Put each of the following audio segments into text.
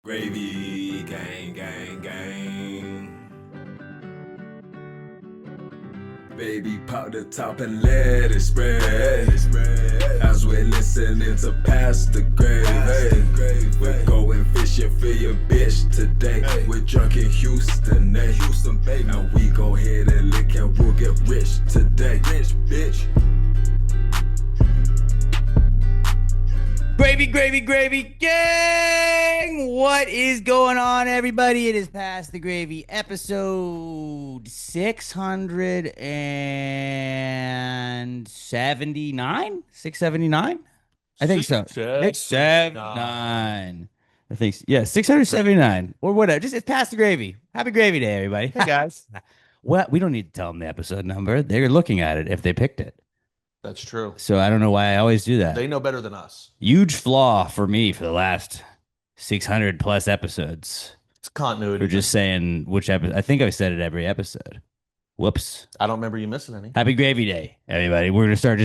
Gravy, gang, gang, gang. Baby, pop the top and let it spread. As we're listening to Pass the Gravy. We're going fishing for your bitch today. We're drunk in Houston, baby. And we go ahead and lick and we'll get rich today. Rich, bitch. Gravy, gravy, gravy, gang! What is going on, everybody? It is Past the Gravy, episode 679? 679? I think so. 679. I think, yeah, 679 or whatever. Just it's Past the Gravy. Happy Gravy Day, everybody. Hey guys. Well, we don't need to tell them the episode number. They're looking at it if they picked it. That's true. So I don't know why I always do that. They know better than us. Huge flaw for me for the last 600 plus episodes. It's continuity. We're just saying which episode. I think I've said it every episode. Whoops. I don't remember you missing any. Happy Gravy Day, everybody. We'll just start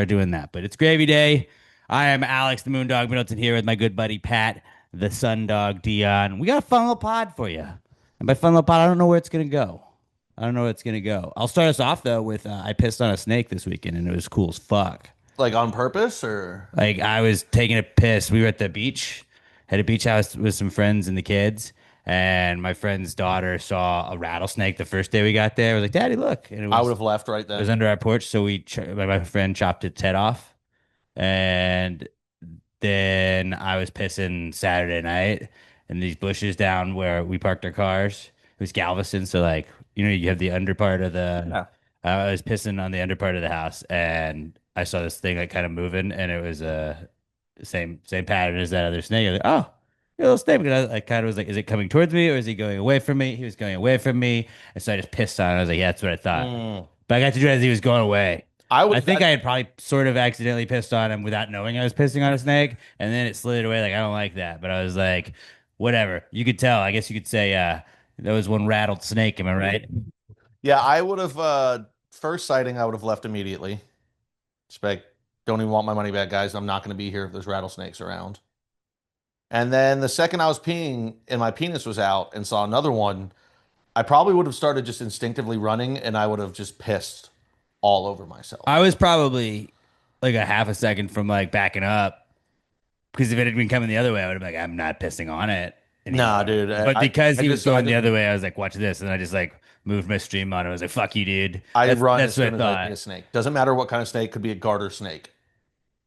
doing that. But it's Gravy Day. I am Alex the Moondog Middleton here with my good buddy Pat, the Sundog Dion. We got a fun little pod for you. And by fun little pod, I don't know where it's gonna go. I'll start us off though with I pissed on a snake this weekend and it was cool as fuck. Like on purpose or? Like I was taking a piss. We were at the beach, had a beach house with some friends and the kids. And my friend's daughter saw a rattlesnake the first day we got there. I was like, "Daddy, look!" And I would have left right it was then. under our porch. So my friend chopped its head off, and then I was pissing Saturday night in these bushes down where we parked our cars. It was Galveston, so like you have the under part of the. Yeah. I was pissing on the under part of the house, and I saw this thing like kind of moving, and it was a same pattern as that other snake. I was like, oh, a little snake. And I kind of was like, is it coming towards me or is he going away from me? He was going away from me, and so I just pissed on it. I was like, yeah, that's what I thought. But I got to do it as he was going away. I think I had probably sort of accidentally pissed on him without knowing I was pissing on a snake, and then it slid away. Like I don't like that, but I was like, whatever. You could tell. I guess you could say that was one rattled snake. Am I right? Yeah, I would have first sighting, I would have left immediately. Expect, don't even want my money back, guys. I'm not going to be here if there's rattlesnakes around. And then the second I was peeing and my penis was out and saw another one, I probably would have started just instinctively running and I would have just pissed all over myself. I was probably like a half a second from like backing up because if it had been coming the other way, I would have been like, I'm not pissing on it anymore. Nah, dude. But because he was going the other way, I was like, watch this. And I just like moved my stream on it. I was like, fuck you, dude. I run That's as soon what as I I thought. see a snake. Doesn't matter what kind of snake. Could be a garter snake.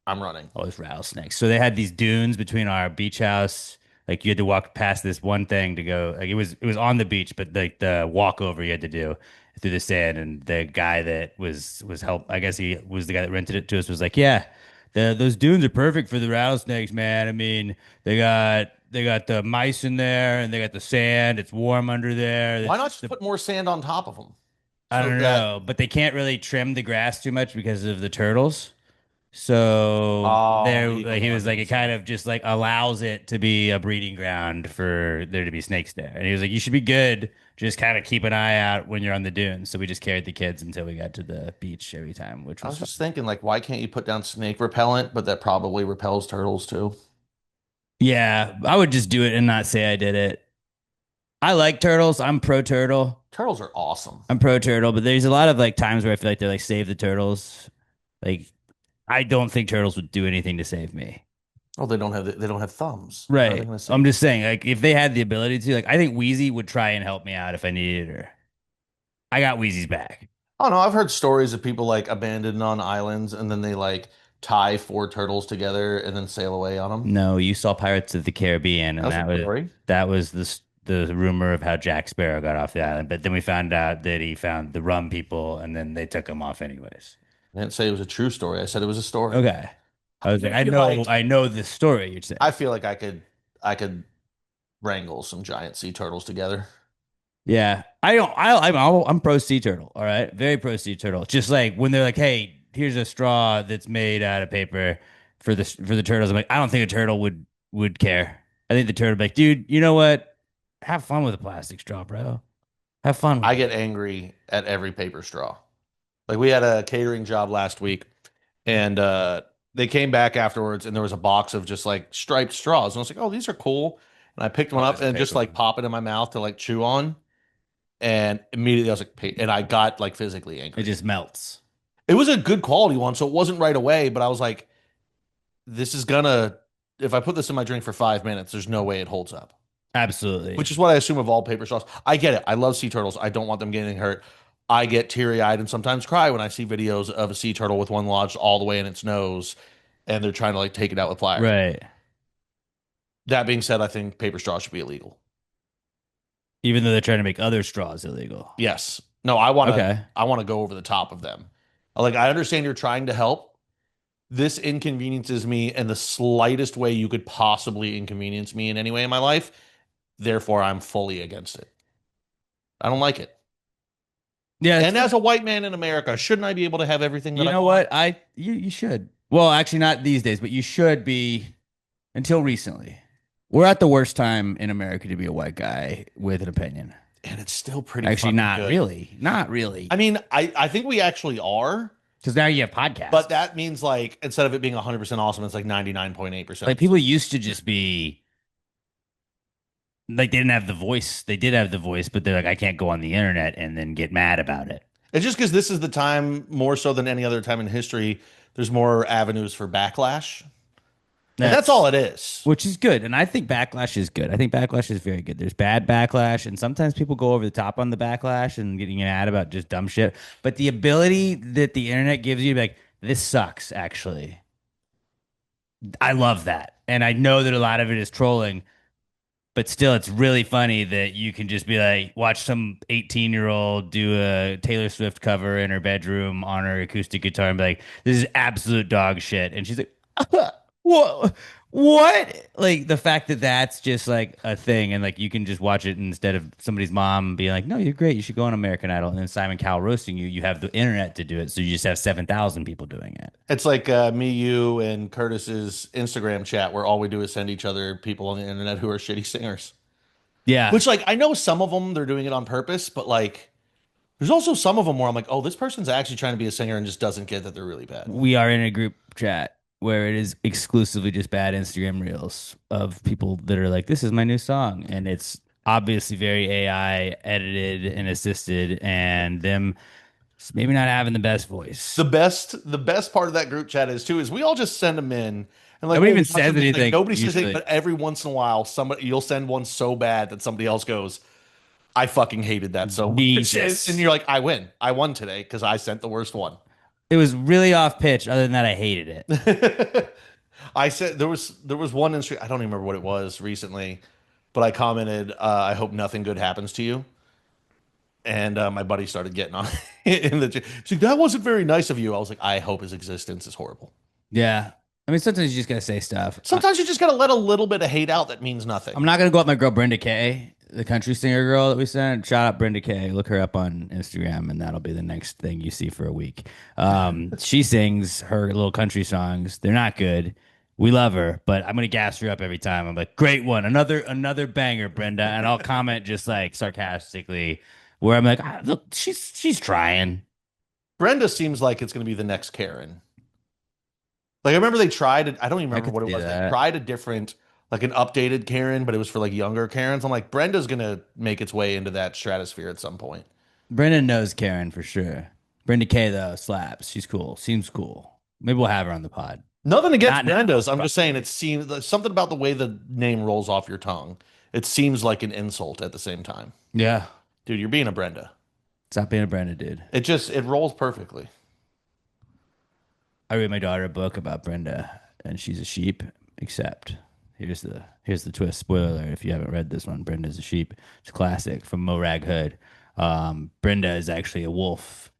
I'm running. Always rattlesnakes. So they had these dunes between our beach house. Like you had to walk past this one thing to go. Like it was on the beach, but like the walkover you had to do through the sand. And the guy that was help. I guess he was the guy that rented it to us. Was like, yeah, those dunes are perfect for the rattlesnakes, man. I mean, they got the mice in there, and they got the sand. It's warm under there. Why not just put more sand on top of them? I don't know, but they can't really trim the grass too much because of the turtles. So like, he was like, it kind of just like allows it to be a breeding ground for there to be snakes there. And he was like, you should be good. Just kind of keep an eye out when you're on the dunes. So we just carried the kids until we got to the beach every time, which I was was just thinking, like, why can't you put down snake repellent? But that probably repels turtles too. yeah, I would just do it and not say I did it. I like turtles. I'm pro turtle. Turtles are awesome. I'm pro turtle, but there's a lot of like times where I feel like they're like save the turtles. Like I don't think turtles would do anything to save me. Oh, they don't have thumbs. How are they Right. gonna save I'm just saying, like, if they had the ability to, like, I think Wheezy would try and help me out if I needed her. I got Wheezy's back. I don't know. I've heard stories of people like abandoned on islands and then they like tie four turtles together and then sail away on them. No, you saw Pirates of the Caribbean, and That's a story. that was the rumor of how Jack Sparrow got off the island. But then we found out that he found the rum people, and then they took him off anyways. I didn't say it was a true story. I said it was a story. Okay. I was like, I feel know, like- I know the story you're saying. I feel like I could wrangle some giant sea turtles together. Yeah, I'm pro sea turtle. All right, very pro sea turtle. Just like when they're like, "Hey, here's a straw that's made out of paper for the turtles." I'm like, I don't think a turtle would care. I think the turtle would be like, dude, you know what? Have fun with a plastic straw, bro. Have fun. I get angry at every paper straw. Like we had a catering job last week and they came back afterwards and there was a box of just like striped straws. And I was like, oh, these are cool. and I picked one Oh, up it's a and just paper like one. pop it in my mouth to like chew on, and immediately I was like, and I got like physically It angry. just melts. It was a good quality one, so it wasn't right away, but I was like, this is gonna, if I put this in my drink for 5 minutes, there's no way it holds up. Absolutely. Which is what I assume of all paper straws. I get it. I love sea turtles. I don't want them getting hurt. I get teary eyed and sometimes cry when I see videos of a sea turtle with one lodged all the way in its nose and they're trying to like take it out with pliers. Right. That being said, I think paper straws should be illegal. Even though they're trying to make other straws illegal. Yes. No, I want to go over the top of them. Like I understand you're trying to help. This inconveniences me in the slightest way you could possibly inconvenience me in any way in my life. Therefore, I'm fully against it. I don't like it. Yeah, it's And fair. as a white man in America, shouldn't I be able to have everything that You I know want? what? You should. Well, actually not these days, but you should be until recently. We're at the worst time in America to be a white guy with an opinion. And it's still pretty Actually, fucking not good. really. Not really. I mean, I think we actually are, Because now you have but podcasts. that means like instead of it being 100% awesome, it's like Like 99.8%. people used to just be like they didn't have the voice. They did have the voice, but they're like, I can't go on the internet and then get mad about it. It's just because this is the time more so than any other time in history, there's more avenues for backlash. And that's all That's it is. which is good. And I think backlash is good. I think backlash is very good. There's bad backlash, and sometimes people go over the top on the backlash and getting mad about just dumb shit. But the ability that the internet gives you to be like, this sucks, actually. I love that. And I know that a lot of it is trolling, but still, it's really funny that you can just be like, watch some 18-year-old do a Taylor Swift cover in her bedroom on her acoustic guitar and be like, this is absolute dog shit. And she's like, what? What? Like the fact that that's just like a thing, and like you can just watch it instead of somebody's mom being like, no, you're great. You should go on American Idol. And then Simon Cowell roasting you. You have the internet to do it. So you just have 7,000 people doing it. It's like me, you, and Curtis's Instagram chat where all we do is send each other people on the internet who are shitty singers. Yeah. Which, like, I know some of them they're doing it on purpose, but like, there's also some of them where I'm like, oh, this person's actually trying to be a singer and just doesn't get that they're really bad. We are in a group chat where it is exclusively just bad Instagram reels of people that are like, this is my new song. And it's obviously very AI edited and assisted, and them maybe not having the best voice. The best part of that group chat is too is we all just send them in and like Nobody we'll even watch says them and, like, anything nobody says anything, usually. but every once in a while somebody you'll send one so bad that somebody else goes, I fucking hated that so much. And Jesus. you're like, I won today because I sent the worst one. It was really off pitch. Other than that, I hated it. I said there was one industry I don't even remember what it was recently, but I commented, I hope nothing good happens to you. And my buddy started getting on in the she's like, that wasn't very nice of you. I was like, I hope his existence is horrible. Yeah. I mean, sometimes you just gotta say stuff. Sometimes you just gotta let a little bit of hate out that means nothing. I'm not gonna go up my girl Brenda Kay, the country singer girl that we sent. Shout out Brenda Kay. Look her up on Instagram, and that'll be the next thing you see for a week. She sings her little country songs. They're not good. We love her, but I'm gonna gas her up every time. I'm like, great one, another banger, Brenda, and I'll comment just like sarcastically, where I'm like, look, she's trying. Brenda seems like it's gonna be the next Karen. Like I remember they tried it. I don't even I remember could what it see was. They that. tried a different, like an updated Karen, but it was for like younger Karens. I'm like, Brenda's gonna make its way into that stratosphere at some point. Brenda knows Karen for sure. Brenda Kay though slaps. She's cool. Seems cool. Maybe we'll have her on the pod. Nothing against Not now. Brenda's. I'm just saying it seems like something about the way the name rolls off your tongue. It seems like an insult at the same time. Yeah. Dude, you're being a Brenda. Stop being a Brenda, dude. It rolls perfectly. I read my daughter a book about Brenda, and she's a sheep. Except here's the twist. Spoiler alert: if you haven't read this one, Brenda's a sheep. It's a classic from Mo Rag Hood. Brenda is actually a wolf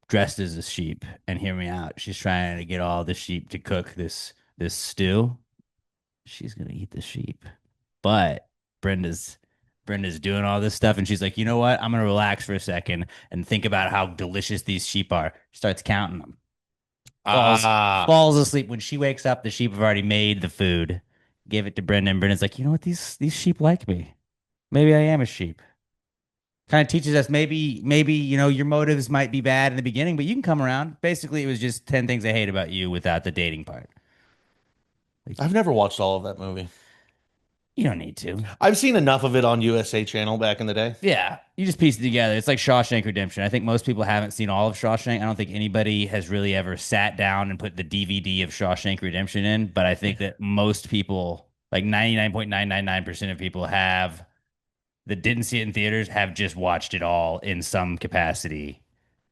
dressed as a sheep. And hear me out. She's trying to get all the sheep to cook this stew. She's gonna eat the sheep, but Brenda's Brenda's doing all this stuff, and she's like, you know what? I'm gonna relax for a second and think about how delicious these sheep are. Starts counting them. falls Ah, falls asleep. When she wakes up, the sheep have already made the food. Give it to Brenda, and Brenda's like, you know what? These sheep like me. Maybe I am a sheep. Kind of teaches us maybe your motives might be bad in the beginning, but you can come around. Basically, it was just 10 things I hate about you without the dating part. Like, I've never watched all of that movie. You don't need to. I've seen enough of it on USA Channel back in the day. Yeah, you just piece it together. It's like Shawshank Redemption. I think most people haven't seen all of Shawshank. I don't think anybody has really ever sat down and put the DVD of Shawshank Redemption in, but I think that most people, like 99.999% of people that didn't see it in theaters have just watched it all in some capacity.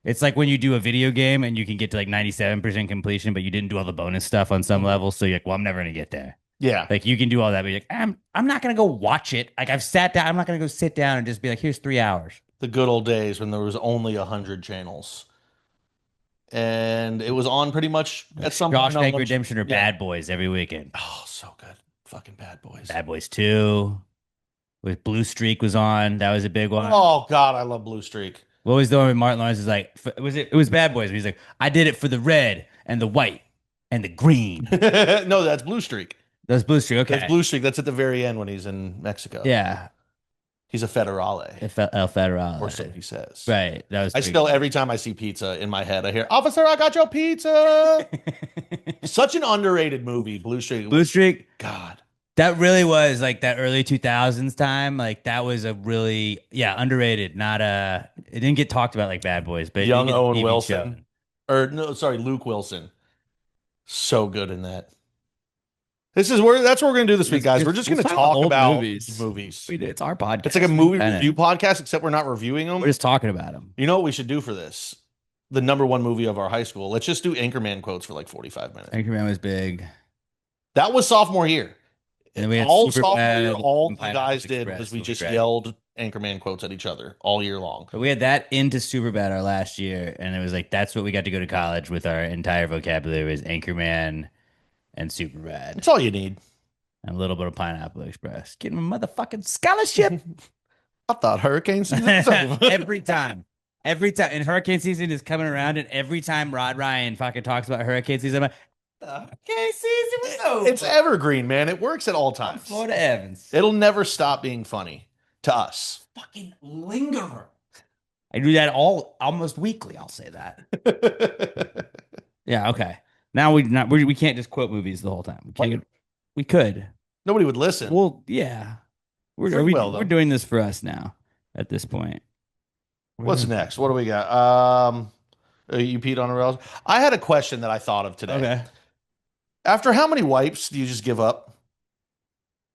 It's like when you do a video game and you can get to like 97% completion, but you didn't do all the bonus stuff on some level. So you're like, well, I'm never gonna get there. Yeah. Like you can do all that, but you're like, I'm not gonna go watch it. Like I've sat down, I'm not gonna go sit down and just be like, here's 3 hours. The good old days when there was only 100 channels. And it was on pretty much at some point. Shawshank Redemption or Bad Boys every weekend. Oh, so good. Fucking Bad Boys. Bad Boys 2. With Blue Streak was on. That was a big one. Oh God, I love Blue Streak. What was the one with Martin Lawrence is like it was Bad Boys. He's like, I did it for the red and the white and the green. No, that's Blue Streak. That's Blue Streak. Okay. That's Blue Streak. That's at the very end when he's in Mexico. Yeah. He's a federale. El Federale. Or so he says. Right. That was I still, every time I see pizza in my head, I hear, Officer, I got your pizza. Such an underrated movie, Blue Streak. Blue Streak. God. That really was like that early 2000s time. Like that was a really, underrated. Not it didn't get talked about like Bad Boys, but Young it did get Owen TV Wilson. show. Or no, sorry, Luke Wilson. So good in that. That's what we're gonna do this week, guys. We're just gonna talk about movies. It's our podcast. It's like a movie review podcast, except we're not reviewing them. We're just talking about them. You know what we should do for this? The #1 movie of our high school. Let's just do Anchorman quotes for like 45 minutes. Anchorman was big. That was sophomore year. And we had all Super sophomore Bad, year, all the Pineapple guys did Express was we was just great. yelled Anchorman quotes at each other all year long. But we had that into Superbad our last year, and it was like that's what we got to go to college with. Our entire vocabulary was Anchorman and Superbad, That's all you need. and a little bit of Pineapple Express. Getting a motherfucking scholarship I thought hurricane season was over. every time. Every time, and hurricane season is coming around, and every time Rod Ryan fucking talks about hurricane season, I'm like, hurricane season was over. It's evergreen, man. It works at all times. Florida Evans. It'll never stop being funny to us. Fucking lingerer. I do that almost weekly. I'll say that. Yeah. Okay. Now we can't just quote movies the whole time. We could. Nobody would listen. Well, yeah. We're doing this for us now. At this point. What's next? What do we got? You peed on a rails. I had a question that I thought of today. Okay. After how many wipes do you just give up?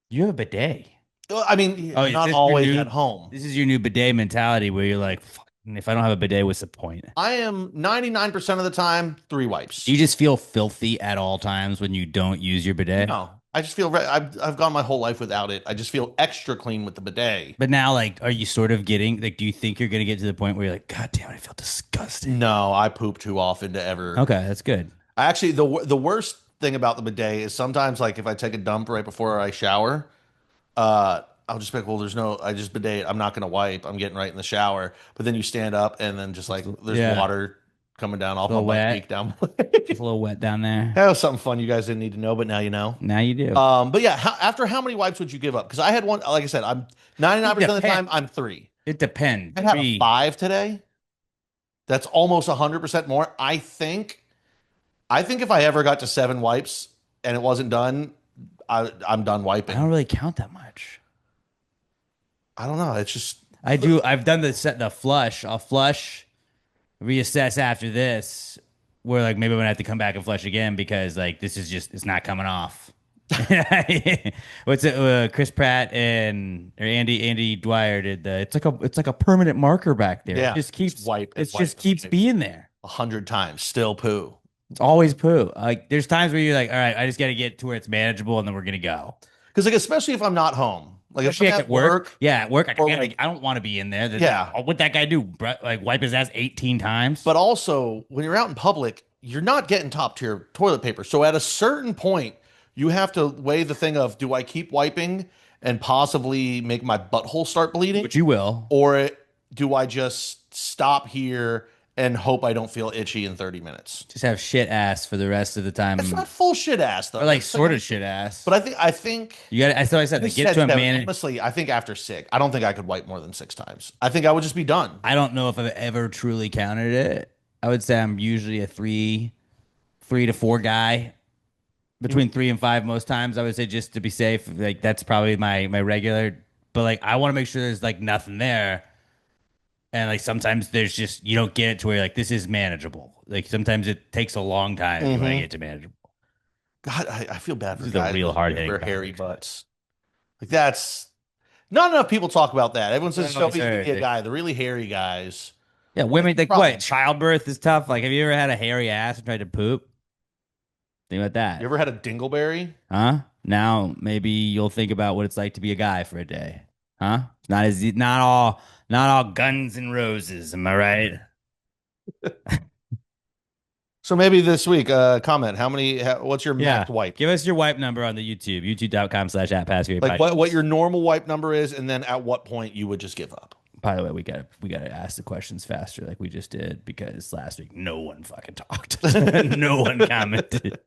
You have a bidet. Well, I mean, Oh, is not this always your new- at home. This is your new bidet mentality where you're like, fucking, if I don't have a bidet, what's the point? I am 99% of the time 3 wipes. Do you just feel filthy at all times when you don't use your bidet? No, I just feel I've gone my whole life without it. I just feel extra clean with the bidet. But now, like, are you sort of getting like? Do you think you're gonna get to the point where you're like, God damn, I feel disgusting? No, I poop too often to ever. Okay, that's good. I actually the worst thing about the bidet is sometimes like if I take a dump right before I shower, I'll just be like, well, I just bidet. I'm not gonna wipe. I'm getting right in the shower. But then you stand up and then just like there's water coming down. I'll put my cheek down. It's a little wet down there. That was something fun you guys didn't need to know, but now you know. Now you do. But yeah, after how many wipes would you give up? Because I had one. Like I said, I'm 99% of the time I'm 3. It depends. I had a 5 today. That's almost 100% more. I think if I ever got to 7 wipes and it wasn't done, I'm done wiping. I don't really count that much. I don't know. It's just I do. I've done the flush. I'll flush, reassess after this. Where like maybe I'm gonna have to come back and flush again because like this is just it's not coming off. What's it? Chris Pratt or Andy Dwyer did the. It's like a permanent marker back there. Yeah, it just keeps wipe. It just keeps being there 100 times. Still poo. It's always poo. Like there's times where you're like, all right, I just got to get to where it's manageable, and then we're gonna go. Because like especially if I'm not home, like Especially if I'm at work. Yeah, at work. or I don't want to be in there. Yeah. What'd that guy do? Like wipe his ass 18 times? But also, when you're out in public, you're not getting top tier toilet paper. So at a certain point, you have to weigh the thing of, do I keep wiping and possibly make my butthole start bleeding? Which you will. Or do I just stop here and hope I don't feel itchy in 30 minutes? Just have shit ass for the rest of the time. It's not full shit ass though. Or like It's sort of shit ass. But I think You got. I said This get said to a that, man. honestly, I think after 6, I don't think I could wipe more than 6 times. I think I would just be done. I don't know if I've ever truly counted it. I would say I'm usually a 3 to 4 guy between 3 and 5 most times. I would say just to be safe. Like that's probably my regular. But like I want to make sure there's like nothing there. And like sometimes there's just you don't get it to where you're like this is manageable. Like sometimes it takes a long time if you want to Mm-hmm. get to manageable. God, I feel bad This for is a guys real hard hitting for topic. hairy butts. Like that's not enough people talk about that. Everyone says it's so it's easy to be a hard. guy. The really hairy guys. Yeah, What's women the like problem? what? Childbirth is tough. Like, have you ever had a hairy ass and tried to poop? Think about You that, ever had a dingleberry? huh? Now maybe you'll think about what it's like to be a guy for a day, huh? It's not all guns and roses. Am I right? So maybe this week, comment what's your Yeah. max wipe? Give us your wipe number on the YouTube, Like what youtube.com/@PassGaryPodcast. your normal wipe number is, and then at what point you would just give up. By the way, we gotta ask the questions faster, like we just did, because last week no one fucking talked, no one commented.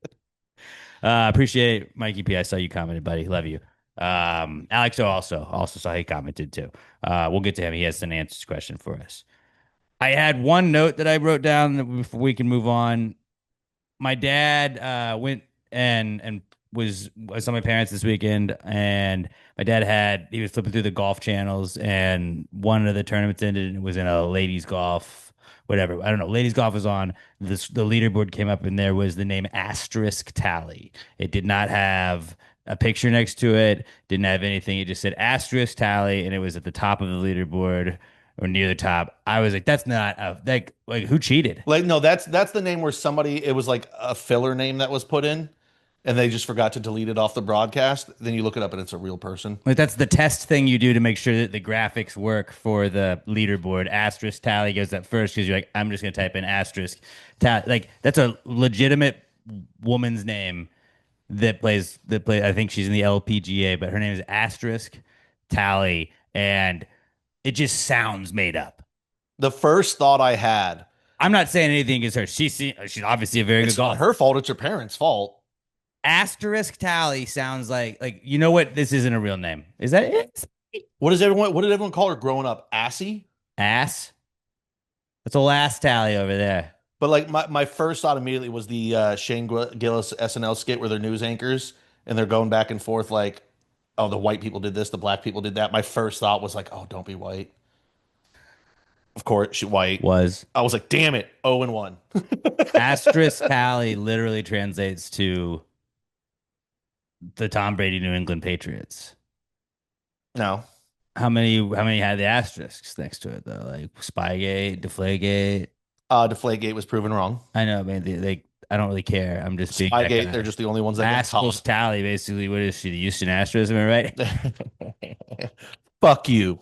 Appreciate Mikey P. I saw you commented, buddy. Love you. Alex also saw he commented too. We'll get to him. He has an answers question for us. I had one note that I wrote down that before we can move on. My dad went and was saw my parents this weekend, and my dad he was flipping through the golf channels, and one of the tournaments ended and it was in a ladies golf, whatever. I don't know. Ladies golf was on. The leaderboard came up and there was the name asterisk tally. It did not have a picture next to it, didn't have anything. It just said asterisk tally, and it was at the top of the leaderboard or near the top. I was like, that's not a like who cheated? Like no, that's the name where somebody it was like a filler name that was put in, and they just forgot to delete it off the broadcast. Then you look it up and it's a real person. Like that's the test thing you do to make sure that the graphics work for the leaderboard. Asterisk tally goes up first because you're like, I'm just gonna type in asterisk tally. Like that's a legitimate woman's name that plays. I think she's in the LPGA, but her name is asterisk tally, and it just sounds made up. The first thought I had, I'm not saying anything against her. She's obviously a very it's good not golfer. her fault, it's her parents' fault. Asterisk tally sounds like you know what? This isn't a real name. Is that it? What did everyone call her growing up? Assy? Ass? That's a last tally over there. But like my first thought immediately was the Shane Gillis SNL skit where they're news anchors and they're going back and forth like, oh, the white people did this, the black people did that. My first thought was like, oh, don't be white. Of course, she white. Was I was like, damn it, 0-1. asterisk tally literally translates to the Tom Brady New England Patriots. No. How many had the asterisks next to it though? Like Spygate, Deflategate. Deflategate was proven wrong. I know, man. I don't really care. I'm just being that Spygate, guy. they're just the only ones that get Asterisk tally, basically. What is she? The Houston Astros? Am I right? tossed. Fuck you.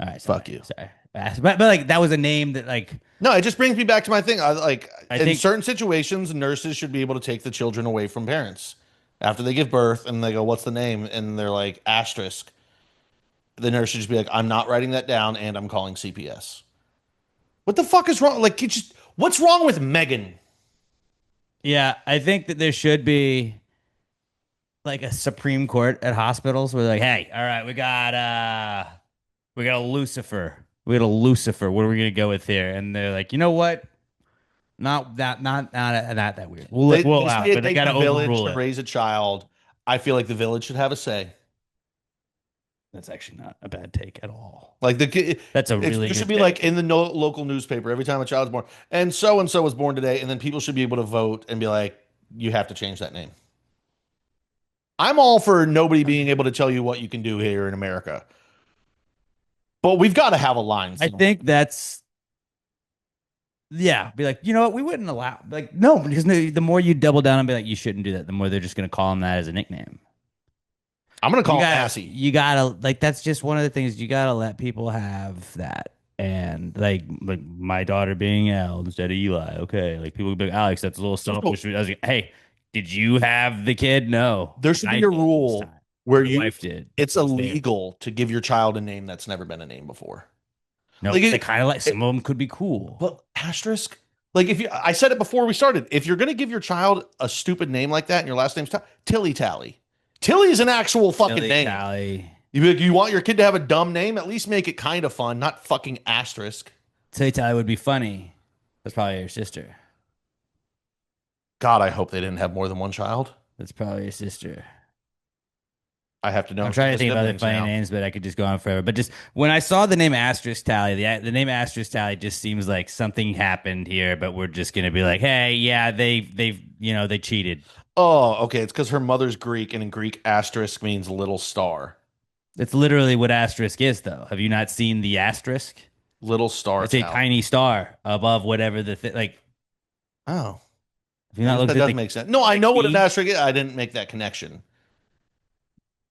All right. Fuck you. Sorry. But like that was a name that like No, it just brings me back to my thing. I in think certain situations, nurses should be able to take the children away from parents after they give birth, and they go, "What's the name?" And they're like asterisk. The nurse should just be like, "I'm not writing that down, and I'm calling CPS." What the fuck is wrong? Like, what's wrong with Megan? yeah, I think that there should be like a Supreme Court at hospitals where they're like, hey, all right, we got a Lucifer. We got a Lucifer. What are we gonna go with here? And they're like, you know what? Not that weird. We'll allow say it, but they takes gotta a village overrule to it. raise a child. I feel like the village should have a say. That's actually not a bad take at all. Like That's a really there good should be take. like in the local newspaper every time a child's born, and so was born today, and then people should be able to vote and be like, you have to change that name. I'm all for nobody being able to tell you what you can do here in America, but we've got to have a line. I think that's yeah. Be like, you know what? We wouldn't allow like no, because the more you double down and be like, you shouldn't do that, the more they're just gonna call him that as a nickname. I'm gonna call him gotta, Assy. You gotta like that's just one of the things you gotta let people have that. And like my daughter being L instead of Eli. Okay. Like people would be like, Alex, that's a little selfish. I was like, hey, did you have the kid? No. There should be I a did rule this time. where My wife did. it's illegal to give your child a name that's never been a name before. No, Like they kind of like some of them could be cool. But asterisk, like I said it before we started. If you're gonna give your child a stupid name like that and your last name's Tilly Tally, Tilly is an actual fucking Tilly name. Tally. You want your kid to have a dumb name? At least make it kind of fun, not fucking asterisk. Tilly Tally would be funny. That's probably your sister. God, I hope they didn't have more than one child. That's probably your sister. I have to know I'm if she trying to has think of other siblings funny now. names, but I could just go on forever. But just when I saw the name Asterisk Tally, the name Asterisk Tally just seems like something happened here, but we're just gonna be like, hey, yeah, they cheated. Oh, okay. It's because her mother's Greek, and in Greek, asterisk means little star. That's literally what asterisk is, though. Have you not seen the asterisk? Little star It's a tally. tiny star above whatever the thing. Like, Oh, have you I not guess looked that at does the make sense. No, I know what an key? asterisk is. I didn't make that connection.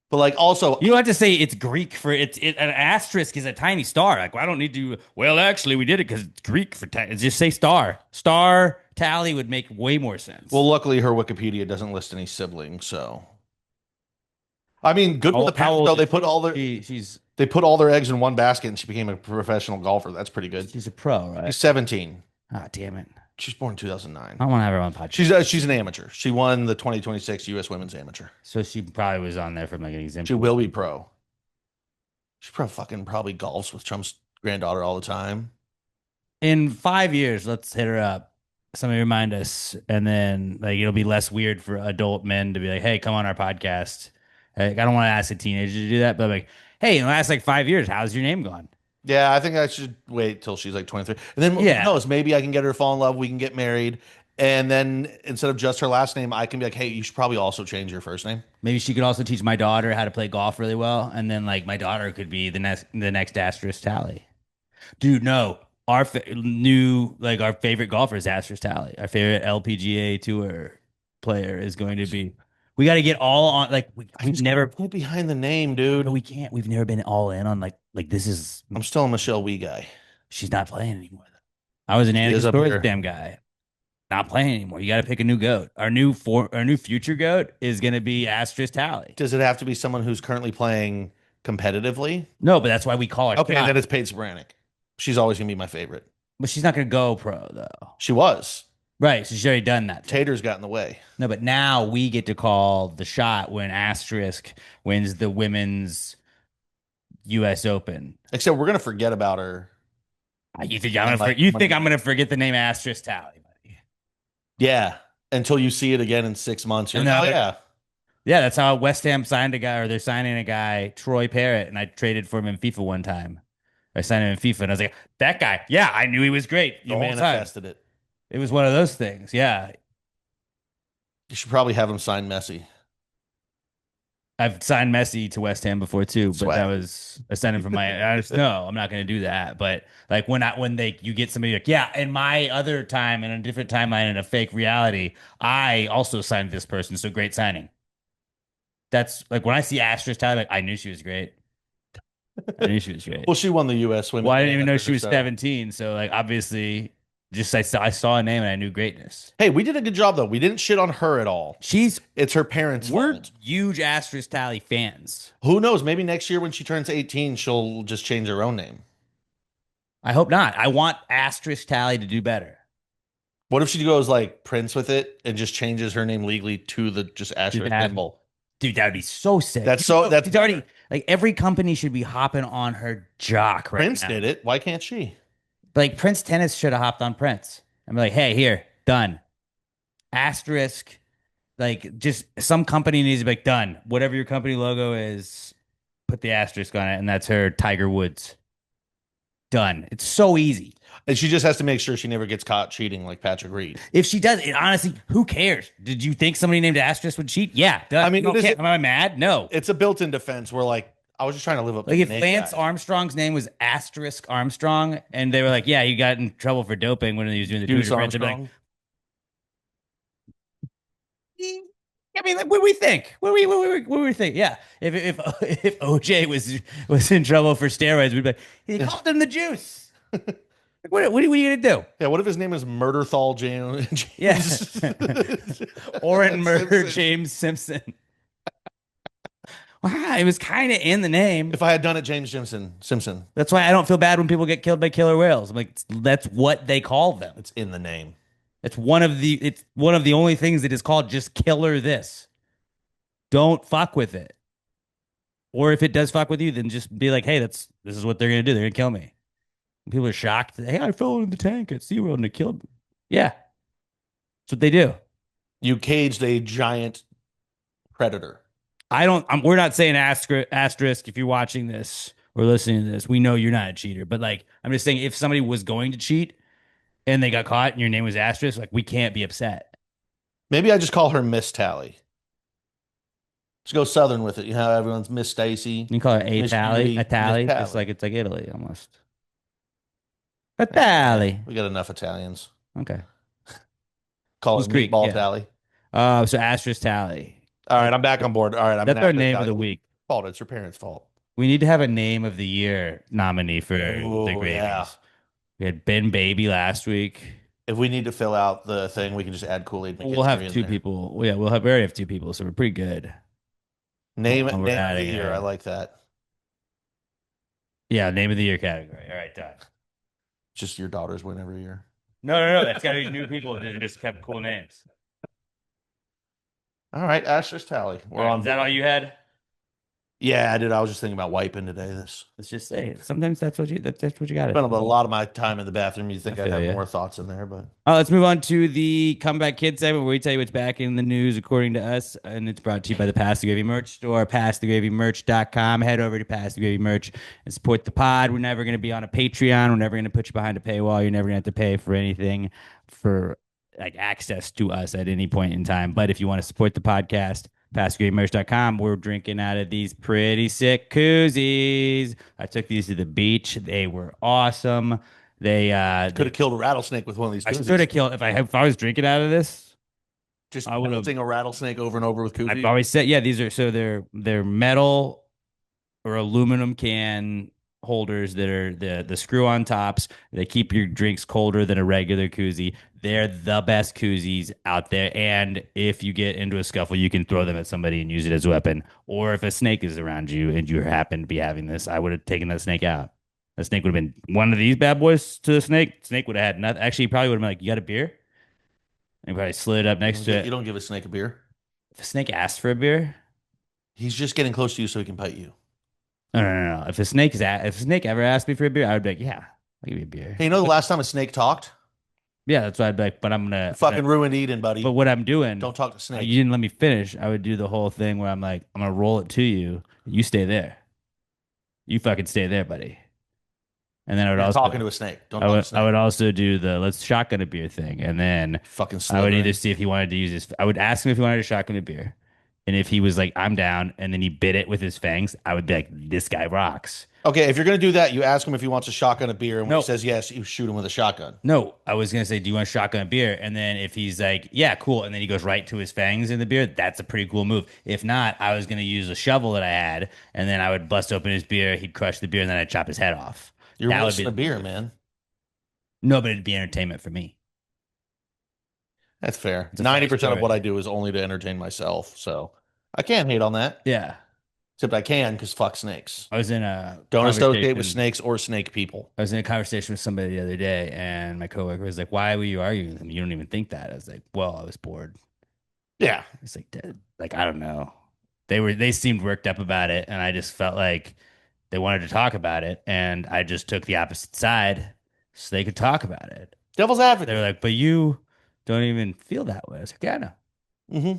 But like also, You don't have to say it's Greek for an asterisk is a tiny star. Like, well, I don't need to. Well, actually, we did it because it's Greek for just say star. Star tally would make way more well, sense. luckily her Wikipedia doesn't list any siblings, so I mean, good for the How parents though. old is she? She's They put all their eggs in one basket, and she became a professional golfer. That's pretty good. she's a pro, right? She's 17. Ah, damn it! She's born in I 2009. don't want to have her on podcast. She's an amateur. She won the 2026 U.S. Women's Amateur. So she probably was on there from like an She exemption. will be pro. She probably golfs with Trump's granddaughter all the time. In 5 years, let's hit her up. Somebody remind us, and then like it'll be less weird for adult men to be like, "Hey, come on our podcast." Like, I don't want to ask a teenager to do that, but like, "Hey, in the last like 5 years, how's your name gone?" Yeah, I think I should wait till she's like 23. And then who Yeah, knows? Maybe I can get her to fall in love. We can get married. And then instead of just her last name, I can be like, hey, you should probably also change your first name. maybe she could also teach my daughter how to play golf really well, and then like my daughter could be the next asterisk tally. Dude, no. Our favorite golfer is Asterisk Tally. Our favorite LPGA tour player is going to be. We got to get all on like I we've just never can't get behind the name, no, dude. we can't. We've never been all in on like this is I'm still a Michelle Wee guy. she's not playing anymore. I was an She Annika is up here. Storstam guy. Not playing anymore. You got to pick a new goat. Our new future goat is going to be Asterisk Tally. Does it have to be someone who's currently playing competitively? No, but that's why we call her Okay, Scott. then it's Paige Spiranek. She's always gonna be my favorite. But she's not going to go pro though. She was. Right. So she's already done that thing. Tater's got in the way. No, but now we get to call the shot when Asterisk wins the women's U.S. Open. Except we're gonna forget about her. You think And, like, you think I'm gonna forget the name Asterisk Tally, buddy? Yeah. Until you see it again in 6 months. You're And like, oh now yeah. yeah, that's how West Ham signed a guy, or they're signing a guy, Troy Parrott, and I traded for him in FIFA one time. I signed him in FIFA, and I was like, that guy, yeah, I knew he was great the You whole time. manifested it. It was one of those things, yeah. You should probably have him sign Messi. I've signed Messi to West Ham before too, but Swag. that was I signed him from my. I just no, I'm not going to do that. But like when you get somebody like yeah, in my other time in a different timeline in a fake reality, I also signed this person. So great signing. That's like when I see Asterisk Tally, like I knew she was great. I knew she was great. Well, she won the U.S. Women's Well, I didn't even know Amateur, she was so- 17. So like obviously, just I saw a name and I knew greatness. Hey, we did a good job though. We didn't shit on her at all. She's It's her parents' we're fault. huge Asterisk Tally fans. Who knows? Maybe next year when she turns 18, she'll just change her own name. I hope not. I want Asterisk Tally to do better. What if she goes like Prince with it and just changes her name legally to the just asterisk have- symbol? Dude, that would be so sick. That's It's already like every company should be hopping on her jock right Prince now. did it. Why can't she? Like Prince Tennis should have hopped on Prince. I'm like, hey, here, done. Asterisk. Like, just some company needs to be like, done. Whatever your company logo is, put the asterisk on it, and that's her Tiger Woods. Done. It's so easy. And she just has to make sure she never gets caught cheating like Patrick Reed. If she does it, honestly, who cares? Did you think somebody named Asterisk would cheat? Yeah, done. I mean, You don't it is- care. Am I mad? No. It's a built-in defense where like I was just trying to live up to Like the if name, Lance guys. Armstrong's name was Asterisk Armstrong, and they were like, "Yeah, he got in trouble for doping when he was doing the Tour de Deuce France," I'd be like, Armstrong. I mean, like, what do we think? What do we think? Yeah, if OJ was in trouble for steroids, we'd be like, he called him the juice. Like, what are you gonna do? Yeah, what if his name is Murderthal James? Yeah, Oren Murder Simpson. James Simpson. Wow, it was kind of in the name. If I had done it, James Simpson. That's why I don't feel bad when people get killed by killer whales. I'm like, that's what they call them. It's in the name. It's one of the only things that is called just killer this. Don't fuck with it. Or if it does fuck with you, then just be like, hey, this is what they're gonna do. They're gonna kill me. And people are shocked. Hey, I fell into the tank at SeaWorld and it killed me. Yeah. That's what they do. You caged a giant predator. We're not saying asterisk if you're watching this or listening to this. We know you're not a cheater, but like, I'm just saying if somebody was going to cheat and they got caught and your name was asterisk, like, we can't be upset. Maybe I just call her Miss Tally. Let's go Southern with it. You know, everyone's Miss Stacy, You can call it Miss Beauty, a Miss tally, just Tally. like it's like Italy almost. A Yeah, tally. we got enough Italians. Okay. Call East it Creek, Meatball yeah. Tally. So asterisk tally. All right, I'm back on board. All right, I'm That's gonna our have to name of tally. the week. Fault. It's your parents' fault. We need to have a name of the year nominee for the Oh yeah. gravies. We had Ben Baby last week. If we need to fill out the thing, we can just add Kool-Aid We'll McKinstry have in two there. people. Well, yeah, we already have two people, so we're pretty good. Name We're name of the adding year. I her. like that. Yeah, name of the year category. All right, done. Just your daughters win every year. No. That's got to be new people that just kept cool names. All right, Asher's tally. We're All right, on. is that all you had? Yeah, I did. I was just thinking about wiping today. This Let's just say it. Sometimes that's what you got to spent a do. lot of my time in the bathroom. You think I I'd feel have ya. more thoughts in there, but Let's move on to the Comeback Kids segment where we tell you what's back in the news according to us. And it's brought to you by the Pass the Gravy merch store, passthegravymerch.com. Head over to Pass the Gravy merch and support the pod. We're never going to be on a Patreon. We're never going to put you behind a paywall. You're never going to have to pay for anything for like access to us at any point in time. But if you want to support the podcast, passthegravymerch.com, we're drinking out of these pretty sick koozies. I took these to the beach. They were awesome. They could have killed a rattlesnake with one of these I koozies. should have killed if I was drinking out of this. Just I would have. melting a rattlesnake over and over with I've koozies. always said, yeah, these are so they're metal or aluminum can holders that are the screw on tops. They keep your drinks colder than a regular koozie. They're the best koozies out there. And if you get into a scuffle, you can throw them at somebody and use it as a weapon. Or if a snake is around you and you happen to be having this, I would have taken that snake out. The snake would have been one of these bad boys to the snake. Snake would have had nothing. Actually, he probably would have been like, "You got a beer?" And probably slid up next to You it. don't give a snake a beer. If a snake asked for a beer, He's just getting close to you so he can bite you. no. If a snake ever asked me for a beer, I would be like, "Yeah, I'll give you a beer." Hey, you know the last time a snake talked? Yeah, that's why I'd be like, "But You fucking ruined Eden, buddy. But what I'm doing, Don't talk to snakes. you didn't let me finish. I would do the whole thing where I'm like, I'm gonna roll it to you. You stay there. You fucking stay there, buddy. And then I would You're also talking to a snake. Don't talk to a snake. I would also do the let's shotgun a beer thing, and then Fucking I would slithering. either see if he wanted to use his. I would ask him if he wanted to shotgun a beer, and if he was like, "I'm down," and then he bit it with his fangs, I would be like, "This guy rocks." Okay, if you're gonna do that, you ask him if he wants a shotgun, a beer, and when No. he says yes, you shoot him with a shotgun. No, I was gonna say, "Do you want a shotgun a beer?" And then if he's like, "Yeah, cool," and then he goes right to his fangs in the beer, that's a pretty cool move. If not, I was gonna use a shovel that I had, and then I would bust open his beer, he'd crush the beer, and then I'd chop his head off. You're That would wasting be a beer, man. No, but it'd be entertainment for me. That's fair. It's a funny 90% of story. what I do is only to entertain myself, so I can't hate on that. Yeah, Except I can because fuck snakes. I was in a Don't associate with conversation- snakes or snake people. I was in a conversation with somebody the other day, and my coworker was like, "Why were you arguing with him? You don't even think that." I was like, "Well, I was bored." Yeah. It's like, like I don't know. They seemed worked up about it, and I just felt like they wanted to talk about it, and I just took the opposite side so they could talk about it. Devil's They advocate. were like, "But you don't even feel that way." I was like, "Yeah, I know." hmm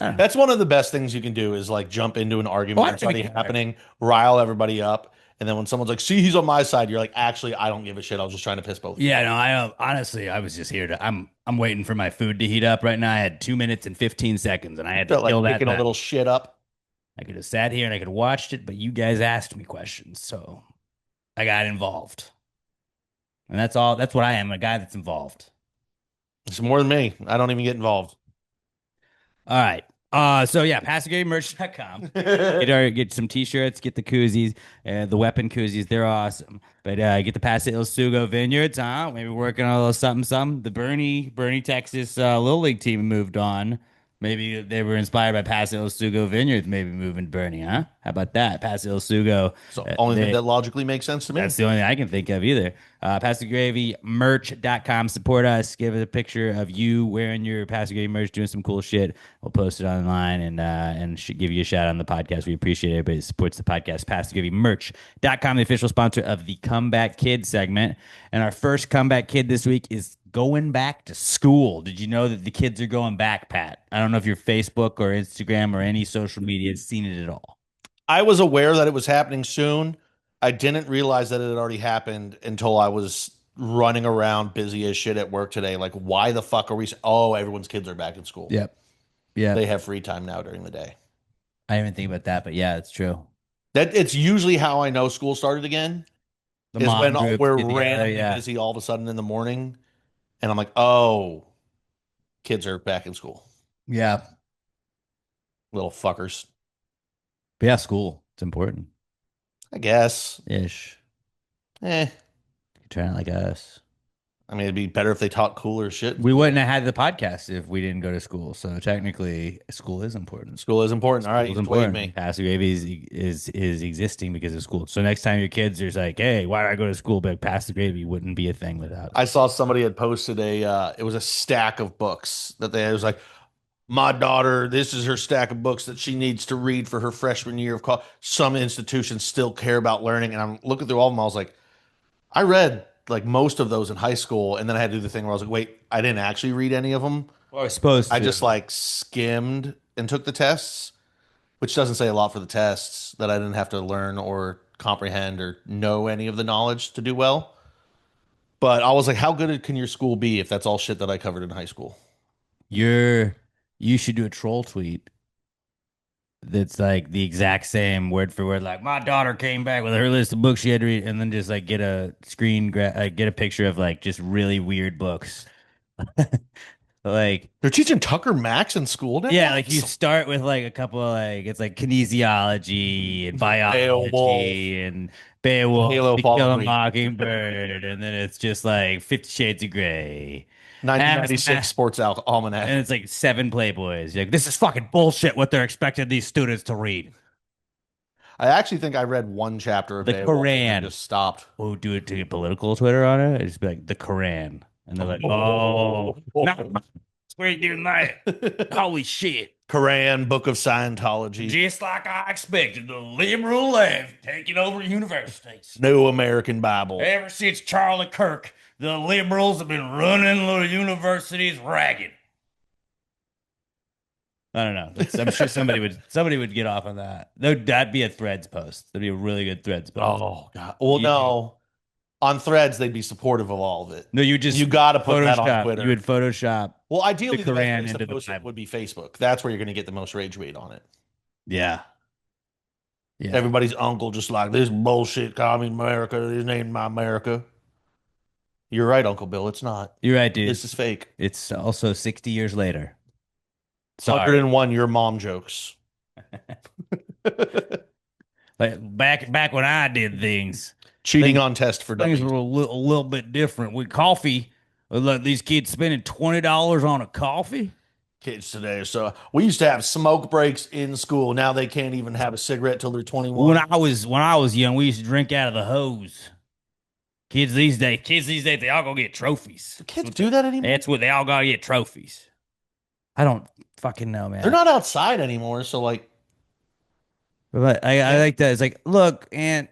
I don't know. That's one of the best things you can do is like jump into an argument Oh, I that's don't already even care. happening, rile everybody up, and then when someone's like, "See, he's on my side," you're like, "Actually, I don't give a shit. I was just trying to piss both of you Yeah, off." no, honestly, I was just here to. I'm waiting for my food to heat up right now. I had 2 minutes and 15 seconds, and I had to Felt kill like that picking a time. little shit up. I could have sat here and I could have watched it, but you guys asked me questions, so I got involved. And that's all. That's what I am, a guy that's involved. It's more than me. I don't even get involved. All right. So yeah, passagamemerch.com. Get some t-shirts, get the koozies, the weapon koozies, they're awesome. But get the Paso El Sugo Vineyards, huh? Maybe working on a little something. The Bernie, Texas Little League team moved on. Maybe they were inspired by Paso El Sugo Vineyards, maybe moving to Bernie, huh? How about that? Paso El Sugo. So only thing that logically makes sense to me. That's the only thing I can think of either. PastoGravyMerch.com. Support us. Give us a picture of you wearing your Pastor Gravy merch, doing some cool shit. We'll post it online and should give you a shout out on the podcast. We appreciate everybody that supports the podcast. PastoGravyMerch.com, the official sponsor of the Comeback Kid segment. And our first Comeback Kid this week is going back to school. Did you know that the kids are going back, Pat? I don't know if your Facebook or Instagram or any social media has seen it at all. I was aware that it was happening soon. I didn't realize that it had already happened until I was running around busy as shit at work today. Like, why the fuck are we? Oh, everyone's kids are back in school. Yep. Yep. They have free time now during the day. I didn't even think about that, but yeah, it's true. That it's usually how I know school started again The is mom when groups we're get together, randomly yeah. busy all of a sudden in the morning, and I'm like, oh, kids are back in school. Yeah. Little fuckers. But yeah, school. It's important. I guess. Ish. Eh. You're trying like us. I mean, it'd be better if they taught cooler shit. We wouldn't have had the podcast if we didn't go to school. So technically, school is important. School is important. All right, School's you swayed important. me. Passive gravy is existing because of school. So next time your kids are like, "Hey, why do I go to school?" But passive gravy wouldn't be a thing without it. I saw somebody had posted it was a stack of books that it was like, my daughter, this is her stack of books that she needs to read for her freshman year of college. Some institutions still care about learning. And I'm looking through all of them. I was like, I read like most of those in high school. And then I had to do the thing where I was like, wait, I didn't actually read any of them. Well, I was supposed I to. just like skimmed and took the tests, which doesn't say a lot for the tests that I didn't have to learn or comprehend or know any of the knowledge to do well. But I was like, how good can your school be if that's all shit that I covered in high school? You should do a troll tweet that's like the exact same word for word. Like my daughter came back with her list of books she had to read, and then just like get a get a picture of like just really weird books. Like They're teaching Tucker Max in school now? yeah, like you start with like a couple of like it's like kinesiology and Beowulf. biology and Beowulf, Halo To Fall Kill a Creek. Mockingbird, and then it's just like 50 Shades of Grey. 1996 Sports Almanac. And it's like 7 Playboys. You're like, this is fucking bullshit what they're expecting these students to read. I actually think I read one chapter of The Beowulf and Quran. just stopped. Oh, do it to get political Twitter on it. It's just be like the Quran. And they're like, oh, no, we ain't doing that. Holy shit. Quran, Book of Scientology, Just like I expected, the liberal left taking over universities. New American Bible. Ever since Charlie Kirk, the liberals have been running the universities ragged. I don't know. I'm sure somebody would get off on that. That'd be a Threads post. That'd be a really good Threads post. Oh God. Well, no. On Threads, they'd be supportive of all of it. No, you got to put that on Twitter. You would Photoshop. Well, ideally, the Quran best place into to the post it Bible. would be Facebook. That's where you're going to get the most rage bait on it. Yeah. Yeah. Everybody's uncle just like this bullshit. Communist America. This ain't my America. You're right, Uncle Bill. It's not. You're right, dude. This is fake. It's also 60 years later. Sorry. 101 your mom jokes. Like back when I did things. Cheating on test for Things dummies. were a little bit different. With coffee, like these kids spending $20 on a coffee. Kids today. So we used to have smoke breaks in school. Now they can't even have a cigarette till they're 21. When I was young, we used to drink out of the hose. Kids these days, they all go get trophies. Do kids do that anymore? That's what they all gotta get trophies. I don't fucking know, man. They're not outside anymore. So like, But I like that. It's like, look, Aunt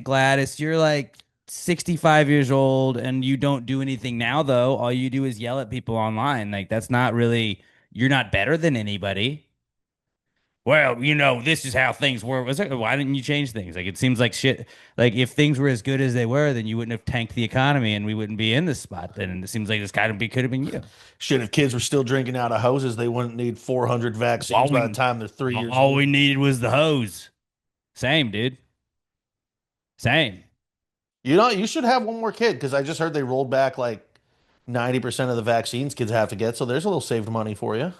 Gladys, you're like 65 years old and you don't do anything now, though. All you do is yell at people online. Like, that's not really, you're not better than anybody. Well, this is how things were. Was like, why didn't you change things? Like, it seems like shit. Like, if things were as good as they were, then you wouldn't have tanked the economy and we wouldn't be in this spot. Then it seems like this could have been you. shit, if kids were still drinking out of hoses, they wouldn't need 400 vaccines by the time they're 3 years All old. we needed was the hose. Same, dude. Same. You should have one more kid because I just heard they rolled back like 90% of the vaccines kids have to get. So there's a little saved money for you.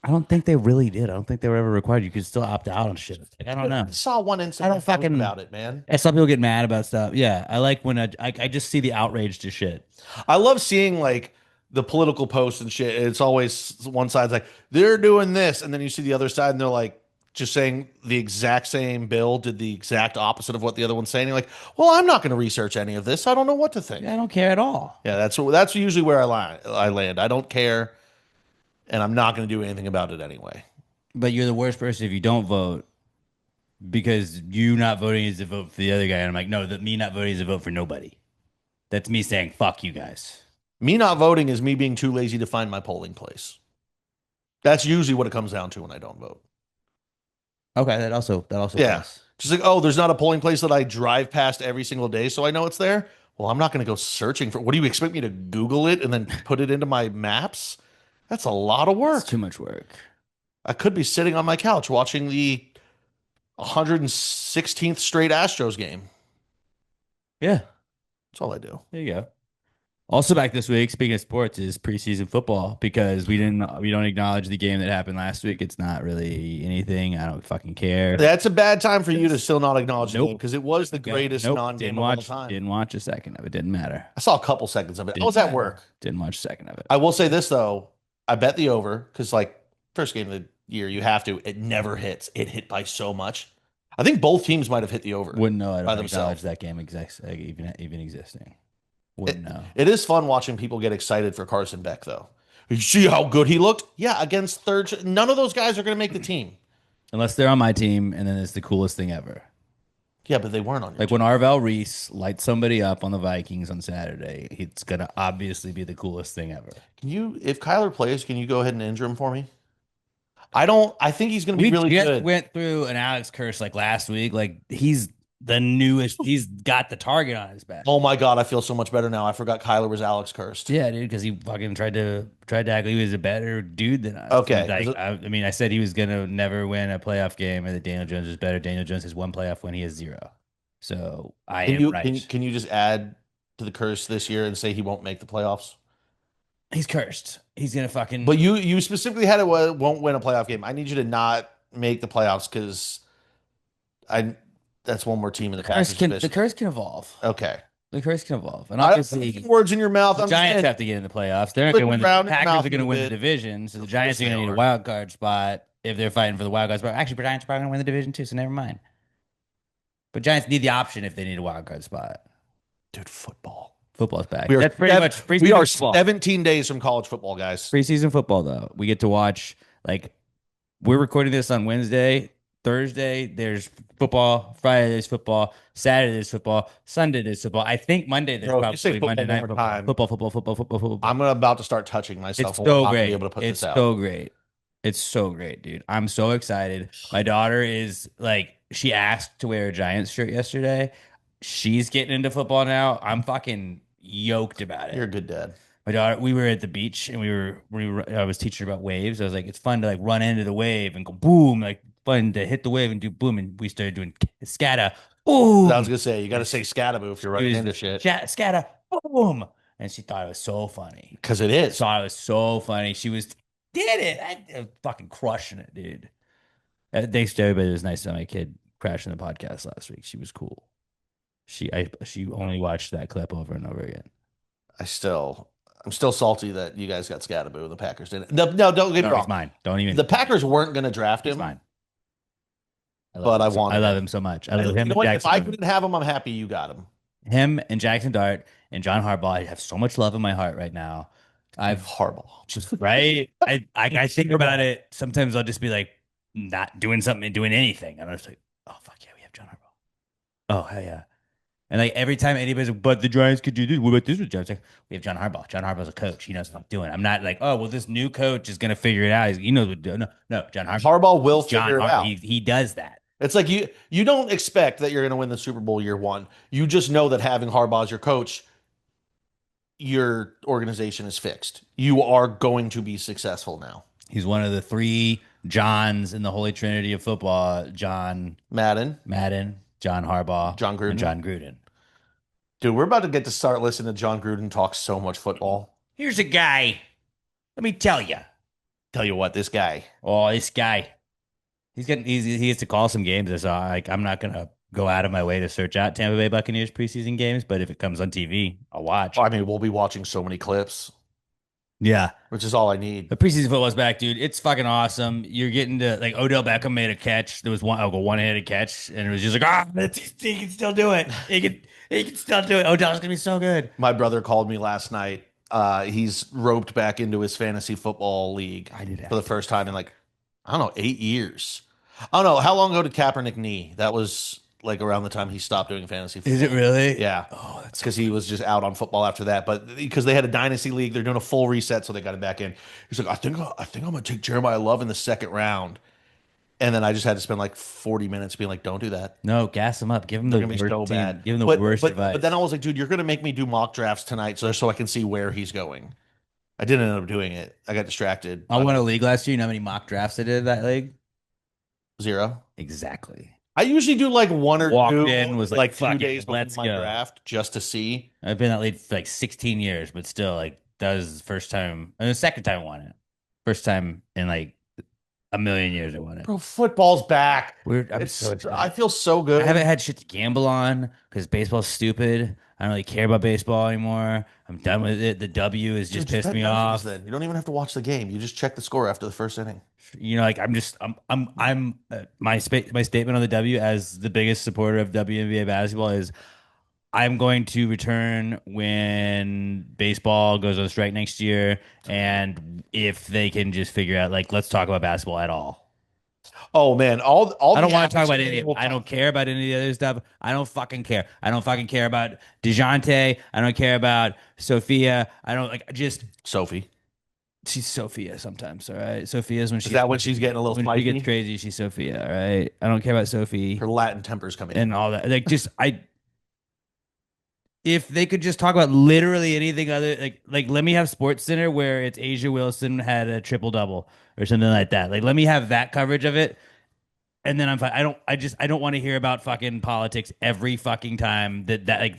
I don't think they really did. I don't think they were ever required. You could still opt out on shit. Like, I don't know. I saw one incident I don't fucking about it, man. And some people get mad about stuff. Yeah, I like when I just see the outrage to shit. I love seeing like the political posts and shit. It's always one side's like, they're doing this. And then you see the other side and they're like, just saying the exact same bill did the exact opposite of what the other one's saying. You're like, well, I'm not going to research any of this. I don't know what to think. I don't care at all. Yeah, that's usually where I land. I don't care, and I'm not going to do anything about it anyway. But you're the worst person if you don't vote because you not voting is a vote for the other guy. And I'm like, no, me not voting is a vote for nobody. That's me saying fuck you guys. Me not voting is me being too lazy to find my polling place. That's usually what it comes down to when I don't vote. Okay, that also Yeah. plus. Just like, oh, there's not a polling place that I drive past every single day, so I know it's there. Well, I'm not going to go searching for. What do you expect me to Google it and then put it into my maps? That's a lot of It's work. too much work. I could be sitting on my couch watching the 116th straight Astros game. Yeah, That's all I do. there you go. Also back this week, speaking of sports, is preseason football because we don't acknowledge the game that happened last week. It's not really anything. I don't fucking care. That's a bad time for you to still not acknowledge the Nope. game because it was the greatest Nope. non-game of all time. Didn't watch a second of it. Didn't matter. I saw a couple seconds of it. I Didn't was at matter. work. Didn't watch a second of it. I will say this though, I bet the over because like first game of the year you have to. It never hits. It hit by so much. I think both teams might have hit the over. Wouldn't know. I by don't acknowledge themselves. that game even existing. Wouldn't know. It is fun watching people get excited for Carson Beck though. You see how good he looked? Yeah, against none of those guys are going to make the team. Unless they're on my team, and then it's the coolest thing ever. Yeah, but they weren't on your Like team. when Arvell Reese lights somebody up on the Vikings on Saturday, it's gonna obviously be the coolest thing ever. Can you, if Kyler plays, can you go ahead and injure him for me? I think he's going to be We really just good. went through an Alex curse like last week. Like he's the newest. He's got the target on his back. Oh my God, I feel so much better now. I forgot Kyler was Alex cursed. Yeah, dude, because he fucking tried to act like he was a better dude than us. Okay. Like, I mean, I said he was gonna never win a playoff game, and that Daniel Jones is better. Daniel Jones has one playoff win. He has zero. So I Can am you right. can you just add to the curse this year and say he won't make the playoffs? He's cursed. He's gonna fucking. But you specifically had it won't win a playoff game. I need you to not make the playoffs because I that's one more team in the Packers the division. curse can evolve. Okay. The curse can evolve, and I don't obviously put words in your mouth. the I'm Giants just have to get in the playoffs. They're not Put going to win. The around your Packers mouth are going to a win the bit. division, so the Of Giants course are going they to need a are. wild card spot if they're fighting for the wild card spot. Actually, the Giants are probably going to win the division too, so never mind. But Giants need the option if they need a wild card spot. dude, football. Football's back. We are That's pretty much we preseason are football. 17 days from college football, guys. Preseason football, though. We get to watch, like, we're recording this on Wednesday. Thursday, there's football. Friday, there's football. Saturday, there's football. Sunday, there's football. I think Monday, there's Bro, if you say probably Monday football night one more football. time, Football. I'm about to start touching myself. It's and so I'm not gonna great. be able to put It's this out. so great. It's so great, dude. I'm so excited. My daughter is like, she asked to wear a Giants shirt yesterday. She's getting into football now. I'm fucking yoked about You're a it. good dad. My daughter, we were at the beach and I was teaching her about waves. I was like, it's fun to like run into the wave and go boom, like fun to hit the wave and do boom. And we started doing scatter. Boom. I was gonna say you got to say scataboo if you're running into shit Scatter. Boom. And she thought it was so funny. because it is. Thought it was so funny. She did it. I was fucking crushing it, dude. Thanks to everybody. It was nice to have my kid crashing the podcast last week. She was cool. She only watched that clip over and over again. I'm still salty that you guys got Scataboo. The Packers didn't. No, don't get me No, wrong. he's mine. Don't even. The Packers weren't going to draft He's him. mine. But I wanted I love him. him so much. I love You him. know And what? If Jackson I Dart. couldn't have him, I'm happy you got him. Him and Jackson Dart and John Harbaugh. I have so much love in my heart right now. I've Horrible. just right. I think about it. Sometimes I'll just be like not doing something and doing anything. And I'm just like, oh fuck yeah, we have John Harbaugh. Oh hell yeah. And like every time anybody's like, but the Giants could do this. What about this with Giants? Like, we have John Harbaugh. John Harbaugh's a coach. He knows what I'm doing. I'm not like, oh well, this new coach is gonna figure it out. He knows what to do. No, John Harbaugh. Harbaugh will John figure it Harbaugh. out. He does that. It's like you don't expect that you're going to win the Super Bowl year one. You just know that having Harbaugh as your coach, your organization is fixed. You are going to be successful now. He's one of the three Johns in the Holy Trinity of football: John Madden, John Harbaugh, John Gruden. and John Gruden. Dude, we're about to get to start listening to John Gruden talk so much football. Here's a guy. Let me tell you. Tell you what, this guy. Oh, this guy. He gets to call some games. So I'm not gonna go out of my way to search out Tampa Bay Buccaneers preseason games, but if it comes on TV, I'll watch. I mean, we'll be watching so many clips, Yeah. which is all I need. The preseason football's back, dude. It's fucking awesome. You're getting to like Odell Beckham made a catch. There was one-handed catch, and it was just like, he can still do it. He can still do it. Odell's gonna be so good. My brother called me last night. He's roped back into his fantasy football league I did for the first time in like, I don't know, 8 years. I don't know. How long ago did Kaepernick knee? That was like around the time he stopped doing fantasy football. Is it really? Yeah. Oh, that's Because he was just out on football after that. But because they had a dynasty league, they're doing a full reset, so they got him back in. He's like, I think I'm gonna take Jeremiah Love in the second round. And then I just had to spend like 40 minutes being like, don't do that. no, gas him up. Give him They're the gonna be worst so team. bad. Give him the But worst but advice. but then I was like, dude, you're gonna make me do mock drafts tonight so I can see where he's going. I didn't end up doing it. I got distracted. I won a league last year. You know how many mock drafts I did in that league? 0. Exactly. I usually do like one or Walked two, in, was like, like 2 "Fuck it, days before let's my go." draft just to see. I've been in that league for like 16 years, but still, like, that was the first time, and the second time I won it. First time in like a million years I won it. Bro, football's back. I'm so I excited. feel so good. I haven't had shit to gamble on because baseball's stupid. I don't really care about baseball anymore. I'm done with it. The W has just Dude, pissed bet me nothings off. Then you don't even have to watch the game. You just check the score after the first inning. You know, like my statement on the W as the biggest supporter of WNBA basketball is I'm going to return when baseball goes on strike next year, and if they can just figure out, like, let's talk about basketball at all. Oh man, all I don't the want to talk athletes about in the any. game will I don't talk- care about any of the other stuff. I don't fucking care. I don't fucking care about DeJounte. I don't care about Sophia. I don't like just Sophie. she's Sophia sometimes. All right, Sophia's when Is that when she's getting a little when she spiky? gets crazy. She's Sophia. All right, I don't care about Sophie Her Latin tempers coming in. and all that. Like, just if they could just talk about literally anything other, like let me have Sports Center where it's Asia Wilson had a triple double or something like that. Like, let me have that coverage of it, and then I'm fine. I don't want to hear about fucking politics every fucking time that like,